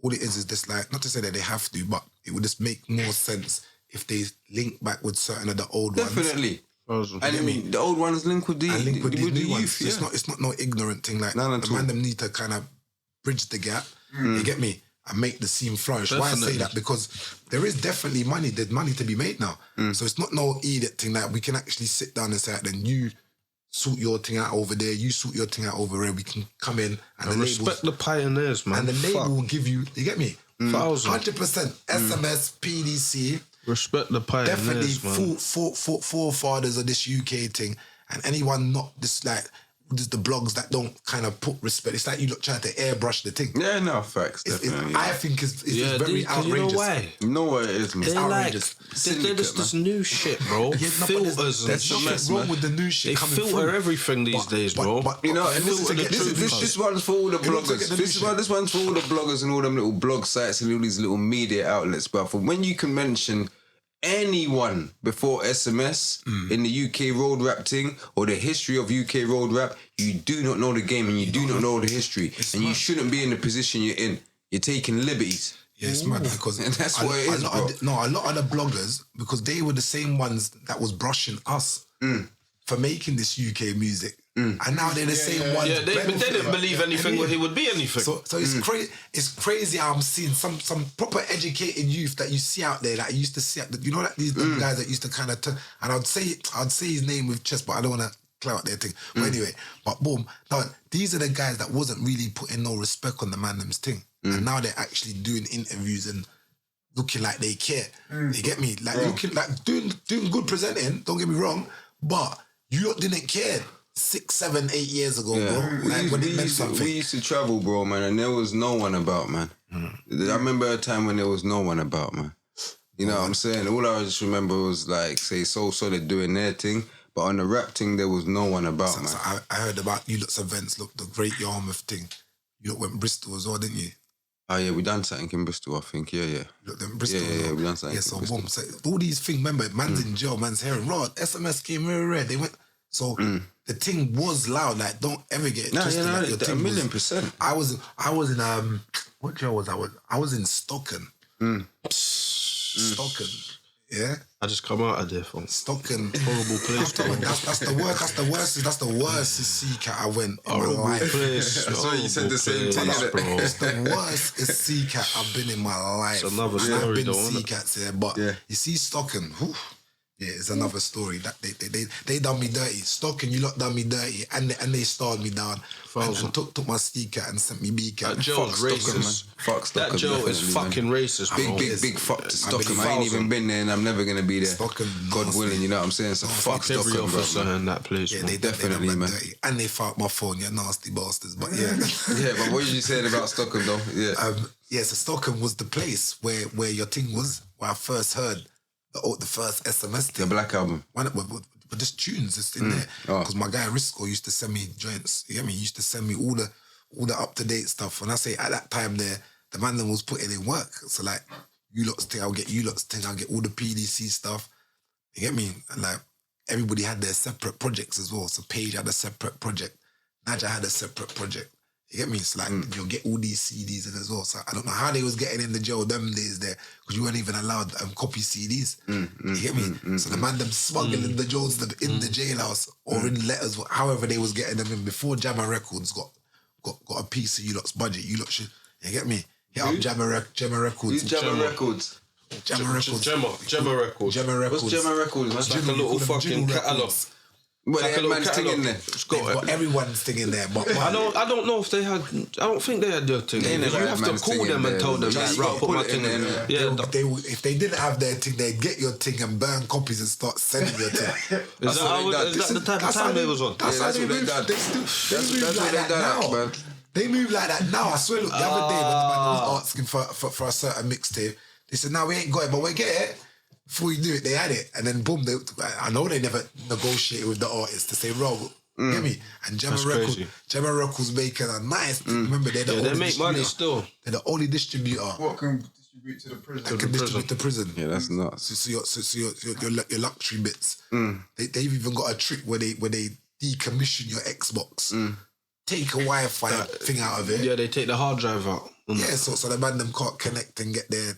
all it is just like, not to say that they have to, but it would just make more sense if they link back with certain of the old ones. Definitely. Awesome. And I mean, the old ones link with the, And link with these the new ones. youth. Yeah. It's not no ignorant thing. Like None at the all. man them need to kind of bridge the gap. You get me? And make the scene flourish. Why I say Definitely. that? Because there is definitely money. There's money to be made now. So it's not no idiot thing. Like we can actually sit down and say, then you sort your thing out over there. You sort your thing out over there. We can come in and the labels Respect the pioneers, man. and the label Fuck. will give you. You get me? 1,000. 100% SMS, PDC. Respect the pioneers, Definitely man. forefathers of this UK thing, and anyone not just like just the blogs that don't kind of put respect. It's like you look trying to airbrush the thing. Yeah, no, facts. Definitely. I think it's Yeah, very because you outrageous. know why? You know what it is, man. They like, outrageous. they're Syndicate, just this new shit, Yeah, bro. no, but Filters and there's shit. nothing wrong with the new shit They coming filter through. everything these days, bro. You know, but and listen to get the truth. this one's for all the You look to bloggers. get the This new one's for all the bloggers and all them little blog sites and all these little media outlets. But for when you can mention anyone before SMS in the UK road rap thing or the history of UK road rap, you do not know the game and you do not know the history, and you shouldn't be in the position you're in. You're taking liberties. Yeah, it's mad because And that's what it is, a lot of the bloggers, because they were the same ones that was brushing us for making this UK music, and now they're the same ones. Yeah, but they didn't believe anything when it would be anything. So it's crazy. It's crazy how I'm seeing some proper educated youth that you see out there that I used to see. You know that these them guys that used to kind of and I'd say his name with chest, but I don't want to clout their thing. But anyway, but boom, now these are the guys that wasn't really putting no respect on the man them's thing, and now they're actually doing interviews and looking like they care. You get me? Like looking like doing good presenting. Don't get me wrong, but you lot didn't care 6, 7, 8 years ago, bro. Like when it meant something. We used to travel, bro, man, and there was no one about, man. I remember a time when there was no one about, man. You know what I'm saying? All I just remember was like, say, So Solid doing their thing, but on the rap thing, there was no one about, man. So I heard about you lot's events. Look, the Great Yarmouth thing. You lot went Bristol as well, didn't you? Oh yeah, we done something in Bristol, I think. Yeah. You lot went Bristol. Yeah, as well. we done something Yeah, in so Bristol. boom. So all these things, remember, man's in jail, man's hearing raw. SMS came very rare. They went. So the thing was loud. Like, don't ever get it twisted. Like, your thing was- 1,000,000%. I was in what jail was I? I was in Stockton. Stockton. Yeah. I just come out of there from Stockton. horrible place, bro. That's the worst. That's the worst CCAT I went in my Horrible life. place. That's why you said the same thing, Horrible innit? place, bro. It's the worst CCAT I've been in my life. It's another And story I've been though, isn't it? CCATs here, but Yeah. you see Stockton, whew, yeah, it's another story. That they done me dirty. Stockton, you lot done me dirty, and they starred me down. And took my CCAT and sent me BCAT. That jail's Stockholm, man. racist. Fuck Stockholm, That jail is definitely, man. fucking racist, bro. Big fuck to I've been Stockholm. I ain't even been there and I'm never going to be there. Stockholm, God nasty. willing, you know what I'm saying? So fuck Every Stockholm, bro. officer in that place, Yeah, man. they Definitely, done man. dirty. And they found my phone, you nasty bastards. But yeah. Yeah, but what you saying about Stockholm, though? Yeah. Yeah, so Stockholm was the place where your thing was, where I first heard the first SMS The thing. Black Album. But just tunes, it's in there. Oh. Because my guy Risco used to send me joints. You get me? He used to send me all the up-to-date stuff. When I say at that time there, the man then was putting in work. So like, you lot's thing, I'll get you lot's thing, I'll get all the PDC stuff. You get me? And like, everybody had their separate projects as well. So Paige had a separate project. Naja had a separate project. You get me? It's like you'll get all these CDs as well. So I don't know how they was getting in the jail them days there because you weren't even allowed copy CDs. You get me? So the man them smuggling the Jones them in the jailhouse or in letters, however they was getting them in before Jammer Records got a piece of you lot's budget. You lot should, you get me? Hit up Jammer Records. Who's Jammer Records? Jammer Records. Gemma Records. Jammer Records. What's Jammer Records, man? It's like a little fucking catalogue. But Like they a had little man's thing in catalogue. there. It's They've got got everyone's thing in there, but I don't know if they had. I don't think they had their thing. They You never had have to man's call thing in them and there. tell them, Just like, right, gotta put put my it thing in in. there. if they didn't have their thing, they'd get your thing and burn copies and start sending your thing. Is that the type of time they was on? That's how that's they what they move. done. They move That's like what they that done, now. man. They move like that now. I swear, look, the other day when the man was asking for a certain mixtape, they said, "No, we ain't got it, but we get it." Before we knew it, they had it, and then boom. I know they never negotiated with the artist to say, "Rob, get me." And Jammer Records making a nice. Remember, they're the only They make money distributor. still. They're the only distributor What can distribute to the prison? that can distribute to prison. Yeah, that's nuts. So your luxury bits. They've even got a trick where they decommission your Xbox, take a Wi-Fi thing out of it. Yeah, they take the hard drive out. Yeah, so the man them can't connect and get their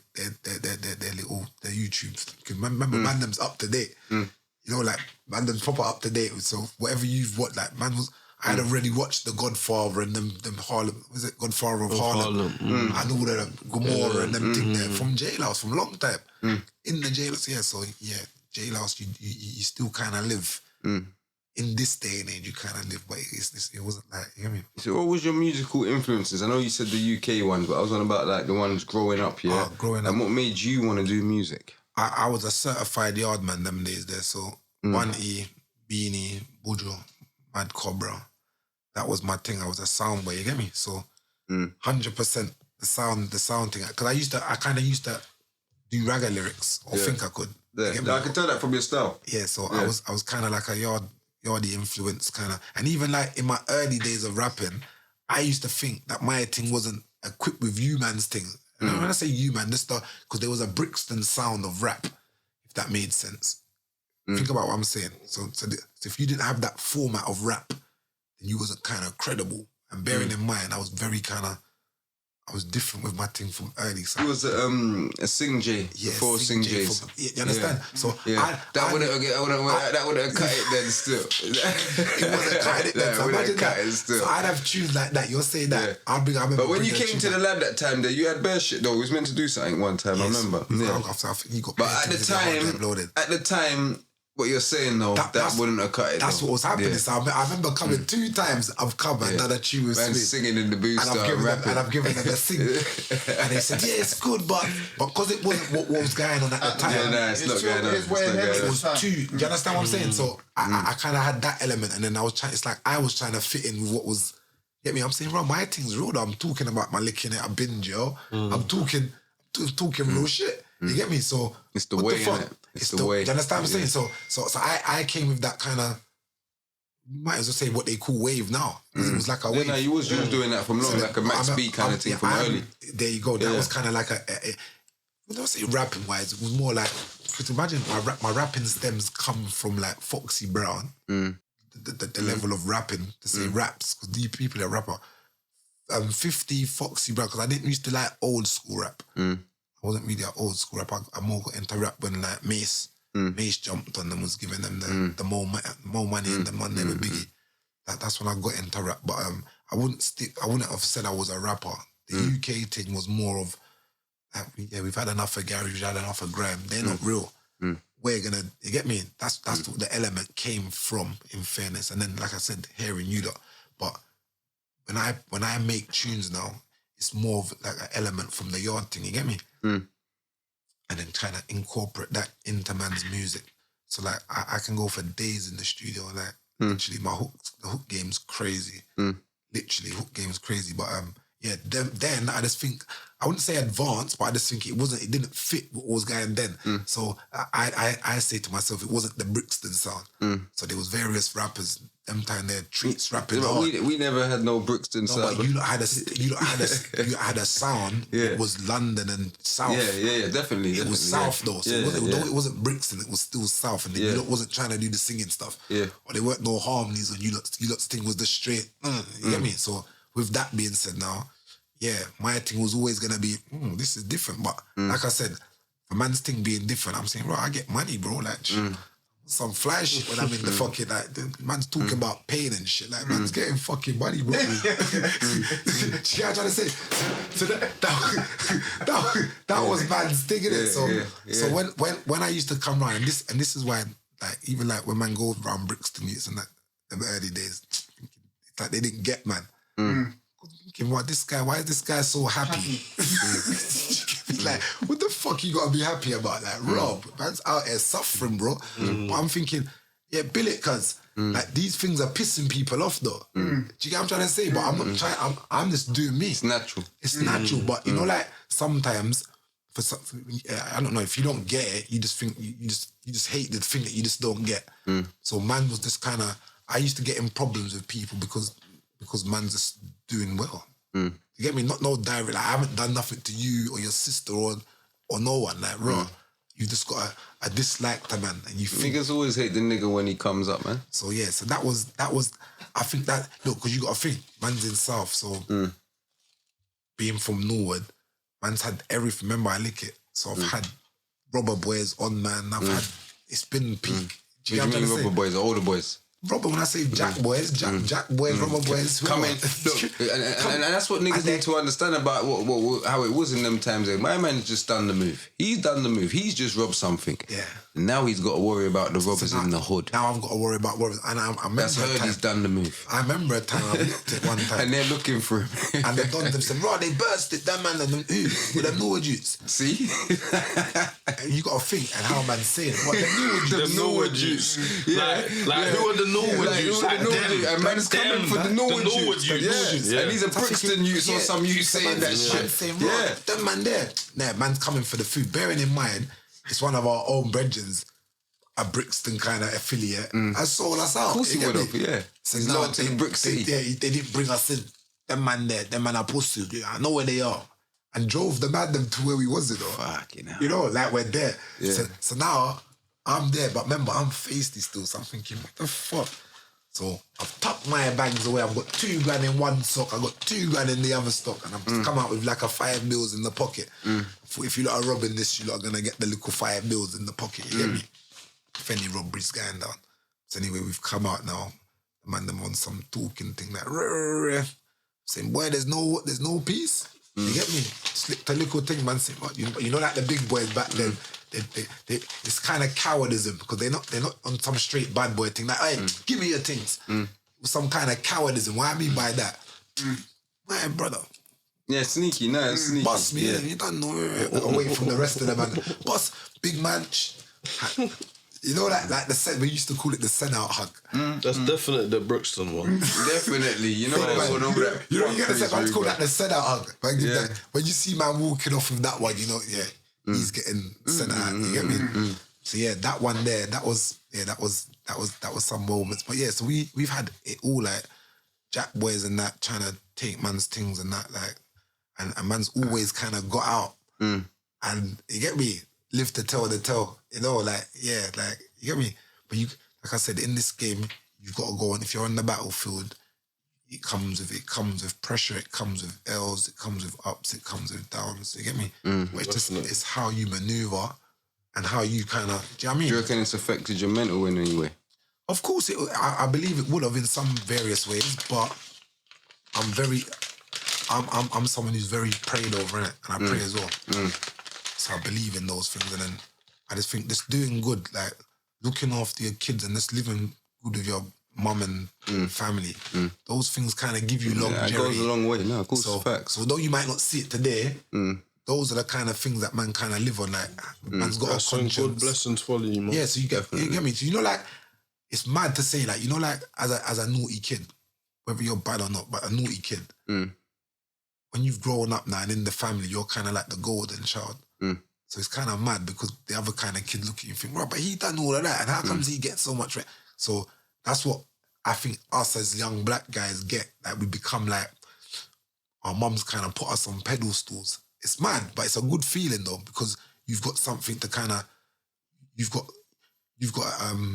YouTube. Because remember, man them's up to date. You know, like man them's proper up to date. So whatever you've watched, like man was. I had already watched The Godfather and them Harlem. Was it Godfather of Harlem? And all the Gomorrah and them thing there from jailhouse from long time in the jailhouse. Yeah, so yeah, jailhouse. You still kind of live. In this day and age, you kind of live, but it wasn't like, you know what I mean? So what was your musical influences? I know you said the UK ones, but I was on about like the ones growing up, yeah? Growing up. And what made you want to do music? I was a certified yard man them days there, so 1E, Beanie, Bujo, Mad Cobra, that was my thing. I was a sound boy, you get me? So 100% the sound thing. Because I kind of used to do ragga lyrics, or think I could. Yeah. You get me? I can tell that from your style. Yeah, so I was kind of like a yardy influence kind of. And even like in my early days of rapping, I used to think that my thing wasn't equipped with you man's thing. And when I say you man, this stuff, because there was a Brixton sound of rap, if that made sense. Think about what I'm saying. So if you didn't have that format of rap, then you wasn't kind of credible. And bearing in mind, I was different with my thing from early. So It was a Sing J before Sing J's. You understand? So That would have cut it then still. it wasn't cutting it then. So imagine that. So I'd have tunes like that. You're saying that. I remember. But when you bringing a came tune to the lab that time, there you had bare shit though. We was meant to do something one time. Yes. I remember. I think you got But bare tunes in the hard drive loaded. at the time, what you're saying though, that wouldn't have cut it. That's though. what was happening. Yeah. So I remember coming 2 times. I've come and done a tune with Man Smith. singing in the booth, And I've given them a sing. And they said, yeah, it's good, but because it wasn't what was going on at the time. Yeah, nah, it's not going on. It's way It's not ahead going of on. It was too. Do you understand what I'm saying? So I kind of had that element, and then I was trying. It's like I was trying to fit in with what was. Get me? I'm saying, bro, my thing's real. Though. I'm talking about my licking it. I've binge, yo. I'm talking real shit. You get me? So It's the what way, fuck? innit? It's the way. Do you understand what I'm saying? So I came with that kind of. You might as well say what they call wave now. It was like a Yeah, wave. no, you was doing that from long, like a Max B kind of thing from early. There you go. That Yeah. was kind of like when I say rapping wise, it was more like, because imagine my rapping stems come from like Foxy Brown, the level of rapping, to say raps, because these people are rapper. 50 Foxy Brown, because I didn't used to like old school rap. I wasn't really an old school rap. I more got into rap when like Mace jumped on them, was giving them the more money and the money with Biggie. That's when I got into rap. But I wouldn't have said I was a rapper. The UK thing was more of, we've had enough of Gary, we've had enough of Graham. They're not real. We're gonna, you get me? That's what the element came from, in fairness. And then, like I said, hearing you lot. But when I make tunes now, it's more of like an element from the yard thing, you get me? And then trying to incorporate that into man's music. So like I can go for days in the studio, like literally the hook game's crazy. Literally, hook game's crazy. But then I just think, I wouldn't say advanced, but I just think it didn't fit what was going then. So I say to myself, it wasn't the Brixton sound. So there was various rappers, them time their treats rapping hard. We never had no Brixton No, sound. but you lot had a sound that was London and South. Yeah, definitely. It was South though, so Yeah, though it wasn't Brixton, it was still South, and you lot wasn't trying to do the singing stuff. Yeah. Or there weren't no harmonies, and you lot's thing was the straight. You get me? So with that being said now, yeah, my thing was always gonna be, this is different. But like I said, for man's thing being different, I'm saying, bro, I get money, bro. Like some fly shit when I'm in the fucking, like, the man's talking about pain and shit. Like, man's getting fucking money, bro. See what I'm trying to say? So that was man's thing, innit? So when I used to come around, and this is why, like, even like when man goes around Brixton youths and that, in the early days, it's like they didn't get man. Thinking, what, this guy, why is this guy so happy? Like, what the fuck you gotta be happy about? Like, Rob, man's out here suffering, bro. But I'm thinking, yeah, bill it, cuz. Like, these things are pissing people off, though. Do you get what I'm trying to say? But I'm not trying, I'm just doing me. It's natural. It's natural, but you know, like, sometimes, for some, I don't know, if you don't get it, you just think, you just hate the thing that you just don't get. So man was just kind of, I used to get in problems with people because man's just doing well. You get me? Not no direct. Like, I haven't done nothing to you or your sister or no one. Like, raw. You just got a dislike to man, and you think. Niggas always hate the nigga when he comes up, man. So yeah, so that was. I think that, look, because you got to think, man's in South, so being from Norwood, man's had everything. Remember, I lick it. So I've had robber boys on, man. I've had. It's been peak. Do you mean robber boys or older boys? Robber, when I say Jack boys, Jack boys, robber boys, come in. Look, and that's what niggas need to understand about what how it was in them times. My man's just done the move. He's done the move. He's just robbed something. Yeah. Now he's got to worry about the robbers in the hood. Now I've got to worry about robbers. And I remember that's heard he's done the move. I remember a time I looked at one time. And they're looking for him. And they done them said, "Right, they bursted that man and them who with them Norwood youths." See? And you got to think, and how man's saying, what, them Norwood youths. Like, who are the Norwood youths? And man's coming for the Norwood youths. And these are Brixton youths or some youths saying that shit. Saying, yeah, that man there. Nah, man's coming for the food. Bearing in mind, it's one of our own brethrens, a Brixton kind of affiliate. I sold us out. Of course he would have, yeah. So he's now loyal to the Brick City. They didn't bring us in. Them man there, them man are posted. I know where they are. And drove the man them to where we was, you know. Fucking hell. You know, like we're there. Yeah. So now, I'm there, but remember, I'm feisty still, so I'm thinking, what the fuck? So I've tucked my bags away. I've got 2 grand in one sock. I've got 2 grand in the other stock. And I've just come out with like a 5 mils in the pocket. If you lot are robbing this, you lot are going to get the little 5 mils in the pocket. You get me? If any robbery's going down. So anyway, we've come out now. The man them on some talking thing like, saying, boy, there's no peace. You get me? Slipped a little thing, man. Saying, what? You know, like the big boys back then. They it's kind of cowardism because they're not on some straight bad boy thing. Like, hey, give me your things. Some kind of cowardism. What I mean by that? My brother. Yeah, sneaky. No, it's sneaky. Boss me, you don't know away from the rest of them. Man. Boss, big man. You know, like we used to call it the send out hug. That's definitely the Brixton one. Definitely. You know what? You get the set, it's called like the send out hug. Like, when you see man walking off with that one, you know, he's getting sent out. You get me? So yeah, that one there, that was some moments. But yeah, so we've had it all, like Jack boys and that trying to take man's things and that, like, and man's always kind of got out. And you get me, live to tell the tale. You know, like, yeah, like, you get me? But you, like I said, in this game, you've got to go on. If you're on the battlefield, it comes with pressure, it comes with L's, it comes with ups, it comes with downs. You get me? But it's just, it's how you maneuver and how you kind of, do you know what I mean? Do you reckon it's affected your mental in any way? Of course, I believe it would have in some various ways, but I'm someone who's very prayed over, innit? And I pray as well. So I believe in those things, and then I just think just doing good, like looking after your kids and just living good with your mum and family, those things kind of give you longevity. It goes a long way, no, of course, so, facts. So although you might not see it today, those are the kind of things that man kind of live on, like man's got a conscience. Good blessings follow you, man. Yeah, so you get me? So you know, like, it's mad to say, like, you know, like, as a naughty kid, whether you're bad or not, but a naughty kid, when you've grown up now and in the family, you're kind of like the golden child. So it's kind of mad because the other kind of kid look at you and think, right, but he done all of that, and how comes he gets so much? So that's what I think us as young black guys get. Like, we become like, our mums kind of put us on pedestals. It's mad, but it's a good feeling though, because you've got something to kind of, you've got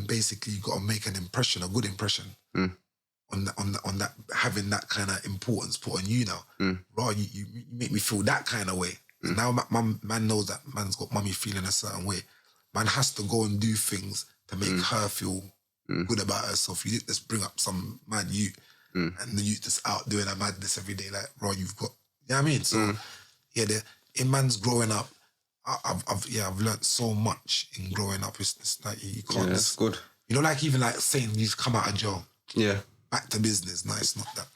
basically, you've got to make an impression, a good impression on on that having that kind of importance put on you now. Raw, you make me feel that kind of way. And now man knows that man's got mummy feeling a certain way. Man has to go and do things to make her feel good about herself. You didn't just bring up some mad youth and the youth just out doing a madness every day. Like, raw, you've got, you know what I mean? So yeah, in man's growing up, I've learned so much in growing up. It's like you can't. Yeah, that's good. You know, like even like saying you've come out of jail. Yeah. Back to business. No, it's not that.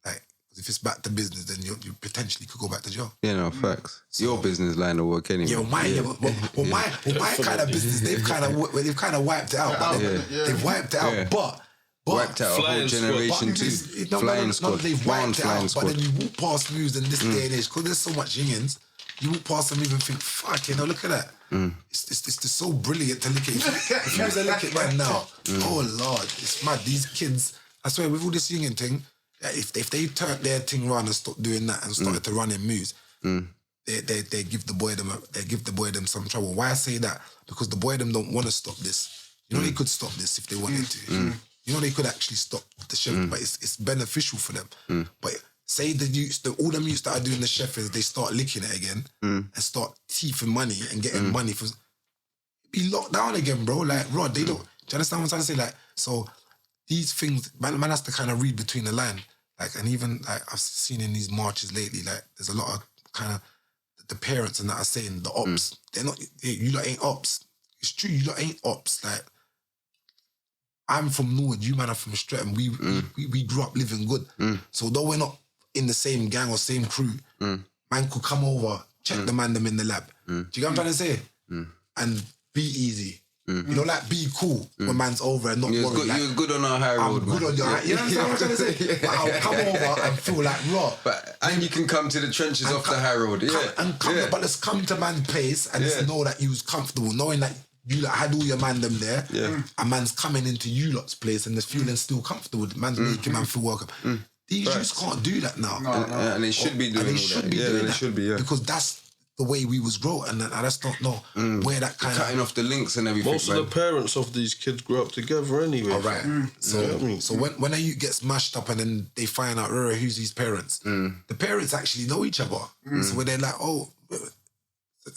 Like, if it's back to business, then you potentially could go back to jail. Yeah, no, facts. It's your business line of work anyway. Yeah, my kind of business, they've kind of wiped it out. But they've wiped it out. Yeah. But Wiped out a whole Flying squad. generation too. Flying squad. They've One wiped it flying out. squad. But then you walk past moves in this day and age, because there's so much yingins, you walk past them and think, fuck, you know, look at that. It's just so brilliant to look at. If you was to look at man now, oh Lord, it's mad. These kids, I swear, with all this yinging thing, if they turned their thing around and stopped doing that and started to run in moves, they give the boy them some trouble. Why I say that? Because the boy them don't want to stop this. You know, they could stop this if they wanted to. You know, they could actually stop the chef, but it's beneficial for them. But say all them youths that are doing the chefs, they start licking it again and start teething money and getting money for. Be locked down again, bro. Like, Rod, they don't. Do you understand what I'm trying to say? Like, so these things, man has to kind of read between the line. Like, and even like I've seen in these marches lately, like there's a lot of kind of the parents and that are saying the ops. They're not. You lot ain't ops. It's true. You lot ain't ops. Like, I'm from Norwood. You man are from Streatham. We grew up living good. So though we're not in the same gang or same crew, man could come over, check the man them in the lab. Do you get what I'm trying to say? And be easy. You know, like be cool when man's over and not worry. Good, like, you're good on our high road, I'm good on your. You know what I'm trying to say? But I'll come over and feel like raw. And you can come to the trenches off the high road. But let's come to man's place and just know that you was comfortable, knowing that you like, had all your man them there, and man's coming into you lot's place and the feeling still comfortable. Man's making man feel welcome. These youths can't do that now. And they should be doing all that. They should be, because that's the way we was grown, and I just don't know where that kind cutting off the links and everything. Most of the parents of these kids grew up together anyway. All right. So when a youth gets mashed up and then they find out who's his parents, the parents actually know each other. So when they're like, oh,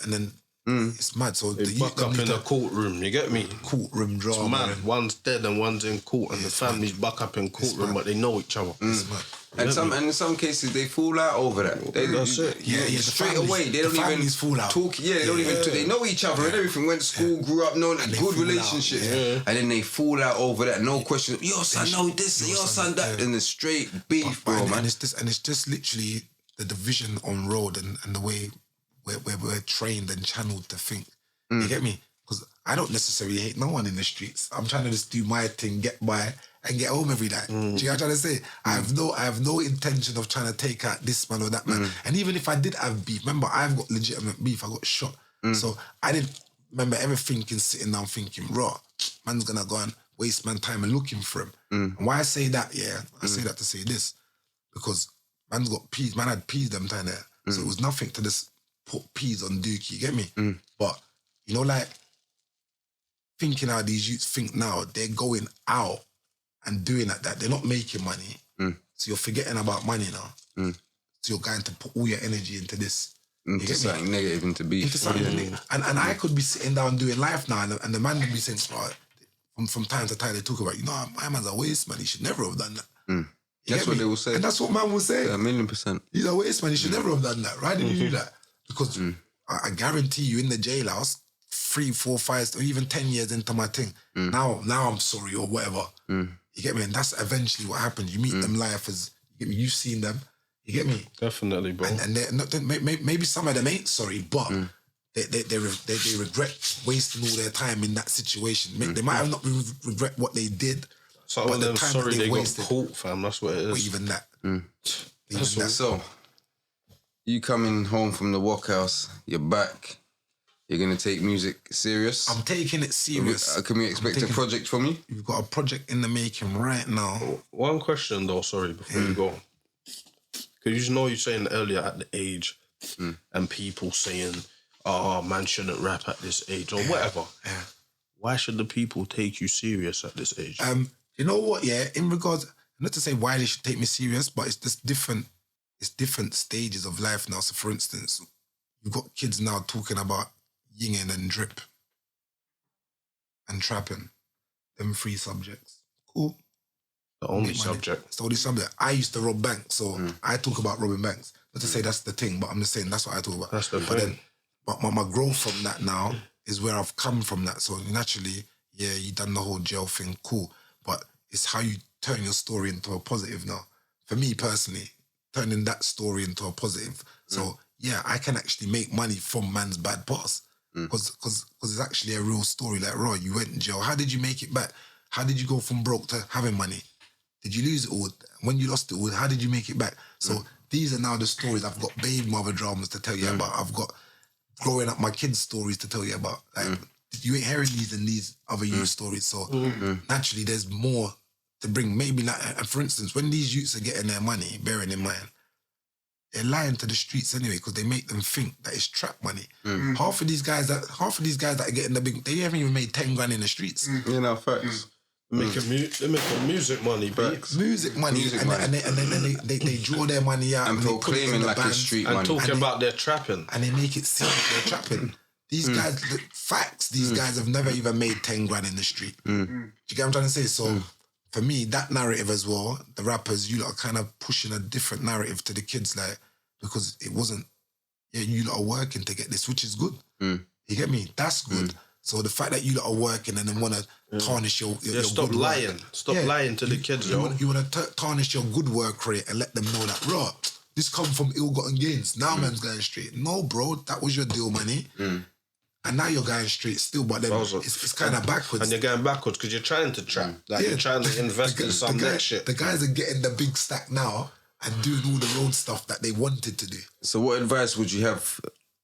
and then it's mad. So they buck up in a courtroom. You get me? Courtroom drama. Man, one's dead and one's in court, and the families buck up in courtroom, but they know each other. It's mad. And in some cases they fall out over that. That's it. Straight away they don't even fall out. talk. Yeah, they don't even. They know each other and everything. Went to school, grew up, knowing a good relationship, and then they fall out over that. No question. Your son know this. Your son that. And the straight beef, bro, man. And it's just literally the division on road and the way we're trained and channeled to think. You get me? Because I don't necessarily hate no one in the streets. I'm trying to just do my thing, get by, and get home every night. Do you know what I'm trying to say? I have no intention of trying to take out this man or that man. And even if I did have beef, remember, I've got legitimate beef. I got shot. So I didn't remember ever sitting down thinking, raw, man's gonna go and waste man time and looking for him. And why I say that, I say that to say this. Because man's got peas, man had peas them time there. So it was nothing to just put peas on Dookie, you get me? But, you know, like, thinking how these youths think now, they're going out and doing like that. They're not making money. So you're forgetting about money now. So you're going to put all your energy into this. Into something negative, into beef. Into something negative. And I could be sitting down doing life now and the man would be saying, from time to time they talk about, you know, my man's a waste man, he should never have done that. That's what they will say. And that's what man will say. 1,000,000%. He's a waste man, he should never have done that. Why did you do that? Because I guarantee you in the jailhouse, 3, 4, 5, or even 10 years into my thing, now I'm sorry or whatever. You get me? And that's eventually what happens. You meet them lifers, you get me? You've seen them, you get me? Definitely, bro. And maybe some of them ain't sorry, but they regret wasting all their time in that situation. They might have not regret what they did, Some but of the them time sorry that they wasted, got caught, fam. That's what it or is. even that. So, you coming home from the workhouse, you're back, you're going to take music serious? I'm taking it serious. Can we expect a project from you? You've got a project in the making right now. One question though, sorry, before you go. Because you know you're saying earlier at the age and people saying, oh, man shouldn't rap at this age or whatever. Why should the people take you serious at this age? You know what, in regards, not to say why they should take me serious, but it's just different. It's different stages of life now. So, for instance, you've got kids now talking about yinging and drip and trapping. Them 3 subjects. Cool. The only Make money. subject. It's the only subject. I used to rob banks, so I talk about robbing banks. Not to say that's the thing, but I'm just saying that's what I talk about. That's the but thing. But my growth from that now is where I've come from that. So naturally, yeah, you done the whole jail thing, cool. But it's how you turn your story into a positive now. For me personally, turning that story into a positive. So yeah, I can actually make money from man's bad past. Because it's actually a real story. Like, Roy, you went in jail. How did you make it back? How did you go from broke to having money? Did you lose it all? When you lost it all, how did you make it back? So these are now the stories. I've got baby mother dramas to tell you about. I've got growing up my kids' stories to tell you about. Like, you ain't hearing these and these other youth stories. So naturally, there's more to bring. Maybe like, for instance, when these youths are getting their money, bearing in mind, they're lying to the streets anyway because they make them think that it's trap money. Half of these guys that are getting the big, they haven't even made 10 grand in the streets. You know, facts. They're making music money, Facts. Music money, and then they draw their money out And they put it in proclaiming the like bands, it's street and money. talking about their trapping. and they make it seem like they're trapping. These guys, these guys have never even made 10 grand in the street. Do you get what I'm trying to say? So for me, that narrative as well, the rappers, you lot are kind of pushing a different narrative to the kids, like, because it wasn't, you lot are working to get this, which is good. You get me? That's good. So the fact that you lot are working and then want to tarnish your Stop good lying. work. Stop lying to the kids, yo. You want to tarnish your good work rate and let them know that, bro, this come from ill-gotten gains. Now man's going straight. No, bro, that was your deal money. And now you're going straight still, but then it's kind of backwards. And you're going backwards because you're trying to trap. Like, you're trying to invest in some next shit. The guys are getting the big stack now and doing all the road stuff that they wanted to do. So what advice would you have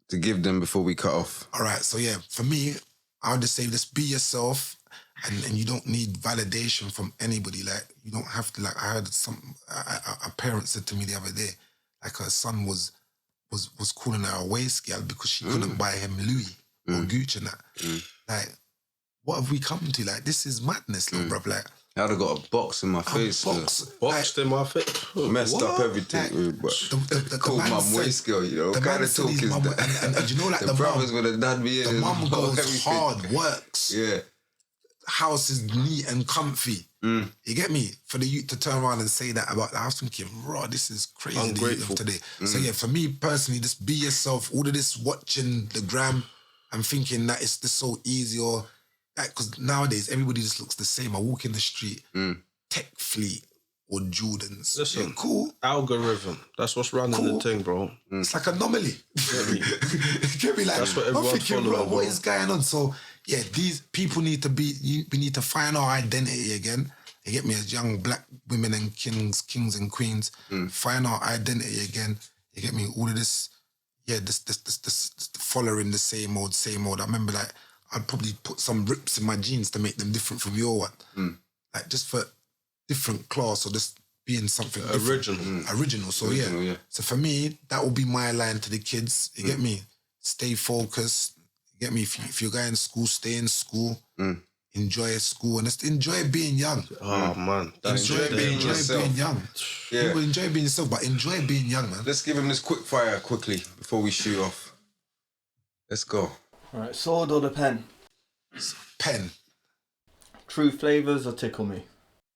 to give them before we cut off? All right, so yeah, for me, I would just say just be yourself and you don't need validation from anybody. Like, you don't have to, like, I heard a parent said to me the other day, like her son was calling her a waist girl because she couldn't buy him Louis or Gucci and that. Like, what have we come to? Like, this is madness, little bruv. Like, I'd have got a box in my face. Boxed in my face. Messed up everything. But called my waist girl, you know. What kind of talk is that? And you know, like, the brothers would have done me in. the mum goes everything. hard, works. Yeah. House is neat and comfy. You get me? For the youth to turn around and say that about the house, thinking, raw, this is crazy. Ungrateful. The youth of today. So yeah, for me personally, just be yourself. All of this watching the gram and thinking that it's just so easy, or like, because nowadays everybody just looks the same. I walk in the street, Tech Fleet or Jordans. Listen, yeah, cool. Algorithm. That's what's running the thing, bro. It's like an anomaly. Get me? Like, That's what I'm everyone's thinking, following, what bro. is going on? So yeah, these people need to be. We need to find our identity again. You get me? As young black women and kings and queens, find our identity again. You get me? All of this. Yeah, this following the same old. I remember, like, I'd probably put some rips in my jeans to make them different from your one. Like, just for different class or just being something different. Original. So yeah. So for me, that will be my line to the kids. You get me? Stay focused. You get me? If you're going to school, stay in school. Enjoy school and just enjoy being young. Oh man, Enjoy being young. Yeah. People enjoy being yourself, but enjoy being young, man. Let's give him this quick fire quickly before we shoot off. Let's go. All right, sword or the pen? Pen. True flavours or tickle me?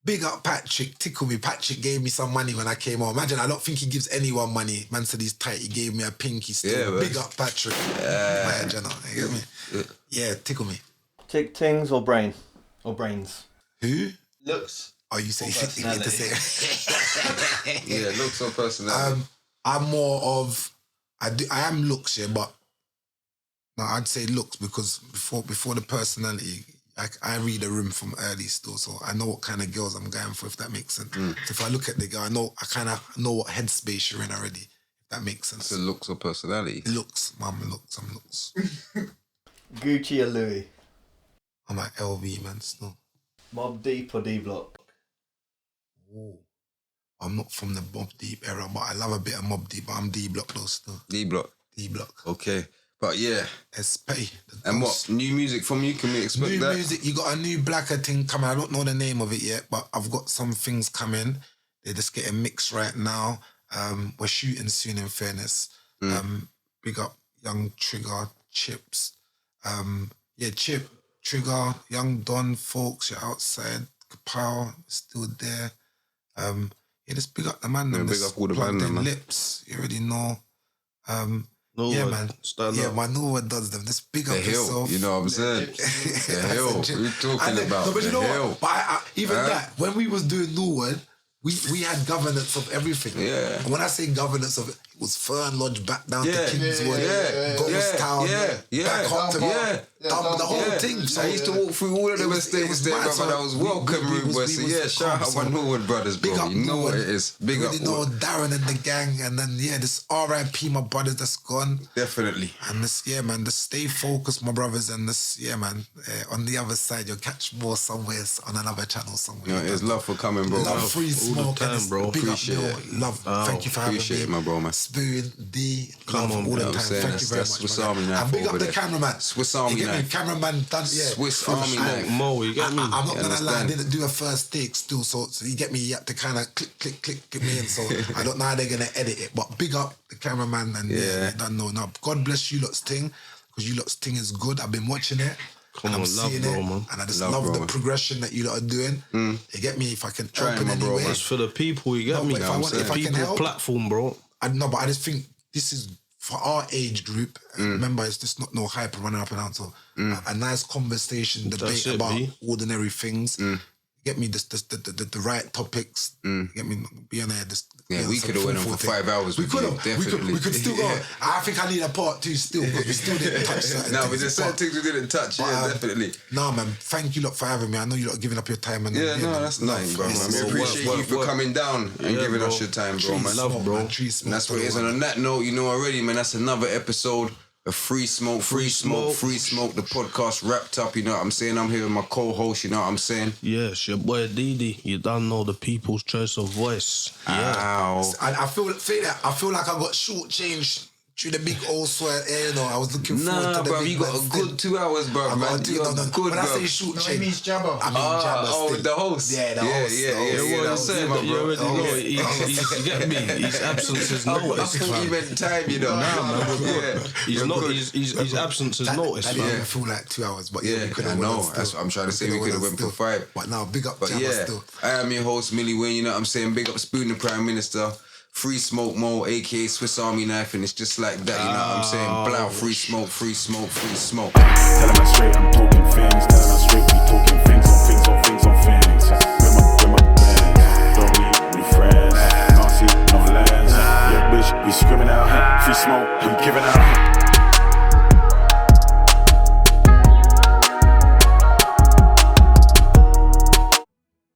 Big up Patrick, tickle me. Patrick gave me some money when I came home. Imagine, I don't think he gives anyone money. Man said he's tight. He gave me a pinky still. Yeah, man. Big up Patrick. My Jenna, you get me? Yeah, tickle me. Tick tings or brain? Or brains? Who? Looks. Oh, you say you need to say. Yeah, looks or personality. I'm more of I am looks, yeah, but no, I'd say looks because before the personality, I read a room from early still, so I know what kind of girls I'm going for, if that makes sense. So if I look at the girl, I kind of know what headspace you're in already, if that makes sense. So looks or personality? Looks, mum, looks, I'm looks. Gucci or Louis? I'm at LV, man, still. Mob Deep or D Block? Ooh. I'm not from the Mob Deep era, but I love a bit of Mob Deep, but I'm D Block though still. D block. D Block. Okay. But yeah. Espay. And what, new music from you? Can we expect New that? music, you got a new blacker thing coming. I don't know the name of it yet, but I've got some things coming. They're just getting mixed right now. We're shooting soon, in fairness. Big up Young Trigger, Chips. Chip, Trigger, Young Don, folks, you're outside. Kapow, still there. Just big up the man. Yeah, big up all the man, man. Lips, you already know. Man. Stand up. My new one does them. Just big up The Hill, yourself. you know what I'm saying? The Hill, what you talking about? No, but The you know Hill. what? But even that, when we was doing New Word, we had governance of everything. Yeah. And when I say governance of it, it was Fern Lodge back down to Kingswood, yeah, Ghost Town, yeah, back up to the whole thing. So I used to walk through all of them estates there, brother. That was welcome, rude boy. So yeah, shout out my Norwood brothers, bro. Big up You know what it is. Big up. You know Darren and the gang, and then this R.I.P. my brothers that's gone. Definitely. And this, man, just stay focused, my brothers, and this, man, on the other side, you'll catch more somewhere on another channel somewhere. You know, it's love for coming, bro. Love 3Smoke, time, bro. Big Appreciate up, it. Love. Thank you for having Appreciate me. it, my bro, man. Spoon, D, Come love on, all the I'm time. saying Thank you very that's much. Swiss my Army guy. knife And big up over the there. cameraman. Swiss Army You get me? knife. Cameraman done, Swiss Army knife. Mo, you get me? I'm not You gonna lie, I understand? didn't do a first take still, so you get me, you have to kind of click get me in, so I don't know how they're gonna edit it, but big up the cameraman and you don't know. Now, God bless you lot's thing, because you lot's thing is good. I've been watching it. Come and on, I'm love, seeing bro, it, man. and I just Love, love bro, the man. progression that you lot are doing. You get me? If I can Trying, help in my any bro, way, man. It's for the people, you get No, me? but if I can People help, platform, bro. I know, but I just think this is for our age group. Remember, it's just not no hype running up and down. So a nice conversation, debate it, about B. ordinary things. Get me the right topics. Get me be on there. We could have went on for 5 hours. We with could you, have. definitely. We could still go. I think I need a part 2 still, because we still didn't touch certain No, things. but there's certain things we didn't touch. Yeah, definitely. No, man. Thank you lot for having me. I know you lot are giving up your time. And Yeah, no, man, that's love. nice, bro, man. We Work, appreciate work, you for work. coming down and Yeah, giving bro. us your time, bro, man. Love, bro. Man, And that's what it is. And on that note, you know already, man, that's another episode of Free Smoke, Free Smoke, Free Smoke. The podcast wrapped up, you know what I'm saying? I'm here with my co-host, you know what I'm saying? Yes, your boy Didi. You don't know the people's choice of voice. Yeah. Ow. I feel like I got shortchanged through the big old sweat. You know, I was looking forward Nah, to the bro, big you got a man good still. 2 hours, bro, I man. got You got good, when I bro. say shoot No, he change, means Jabba. I mean Jabba still. The host. Yeah, the Yeah, host. yeah, the host. yeah, the that's host. it, my You bro. already know. Yeah. You get me? His absence is I noticed, thought you fam. meant time, you know. He's not. His absence is noticed, That fam. didn't feel like 2 hours, but Yeah, we could I have know. went on That's still. what I'm trying to say. We could have went for 5. But now, big up But Jabba yeah, still. I am your host, Millie Wayne, you know what I'm saying? Big up Spoon, the Prime Minister. Free Smoke Mo, aka Swiss Army Knife, and it's just like that, you know what I'm saying? Blow, free smoke, free smoke, free smoke. Tell him I'm straight, I'm talking things. Tell him I'm straight, we talking things on things on things on things. With my bands, don't need new friends. Can't see no lands. Yeah, bitch, we screaming out. Free smoke, I'm giving out.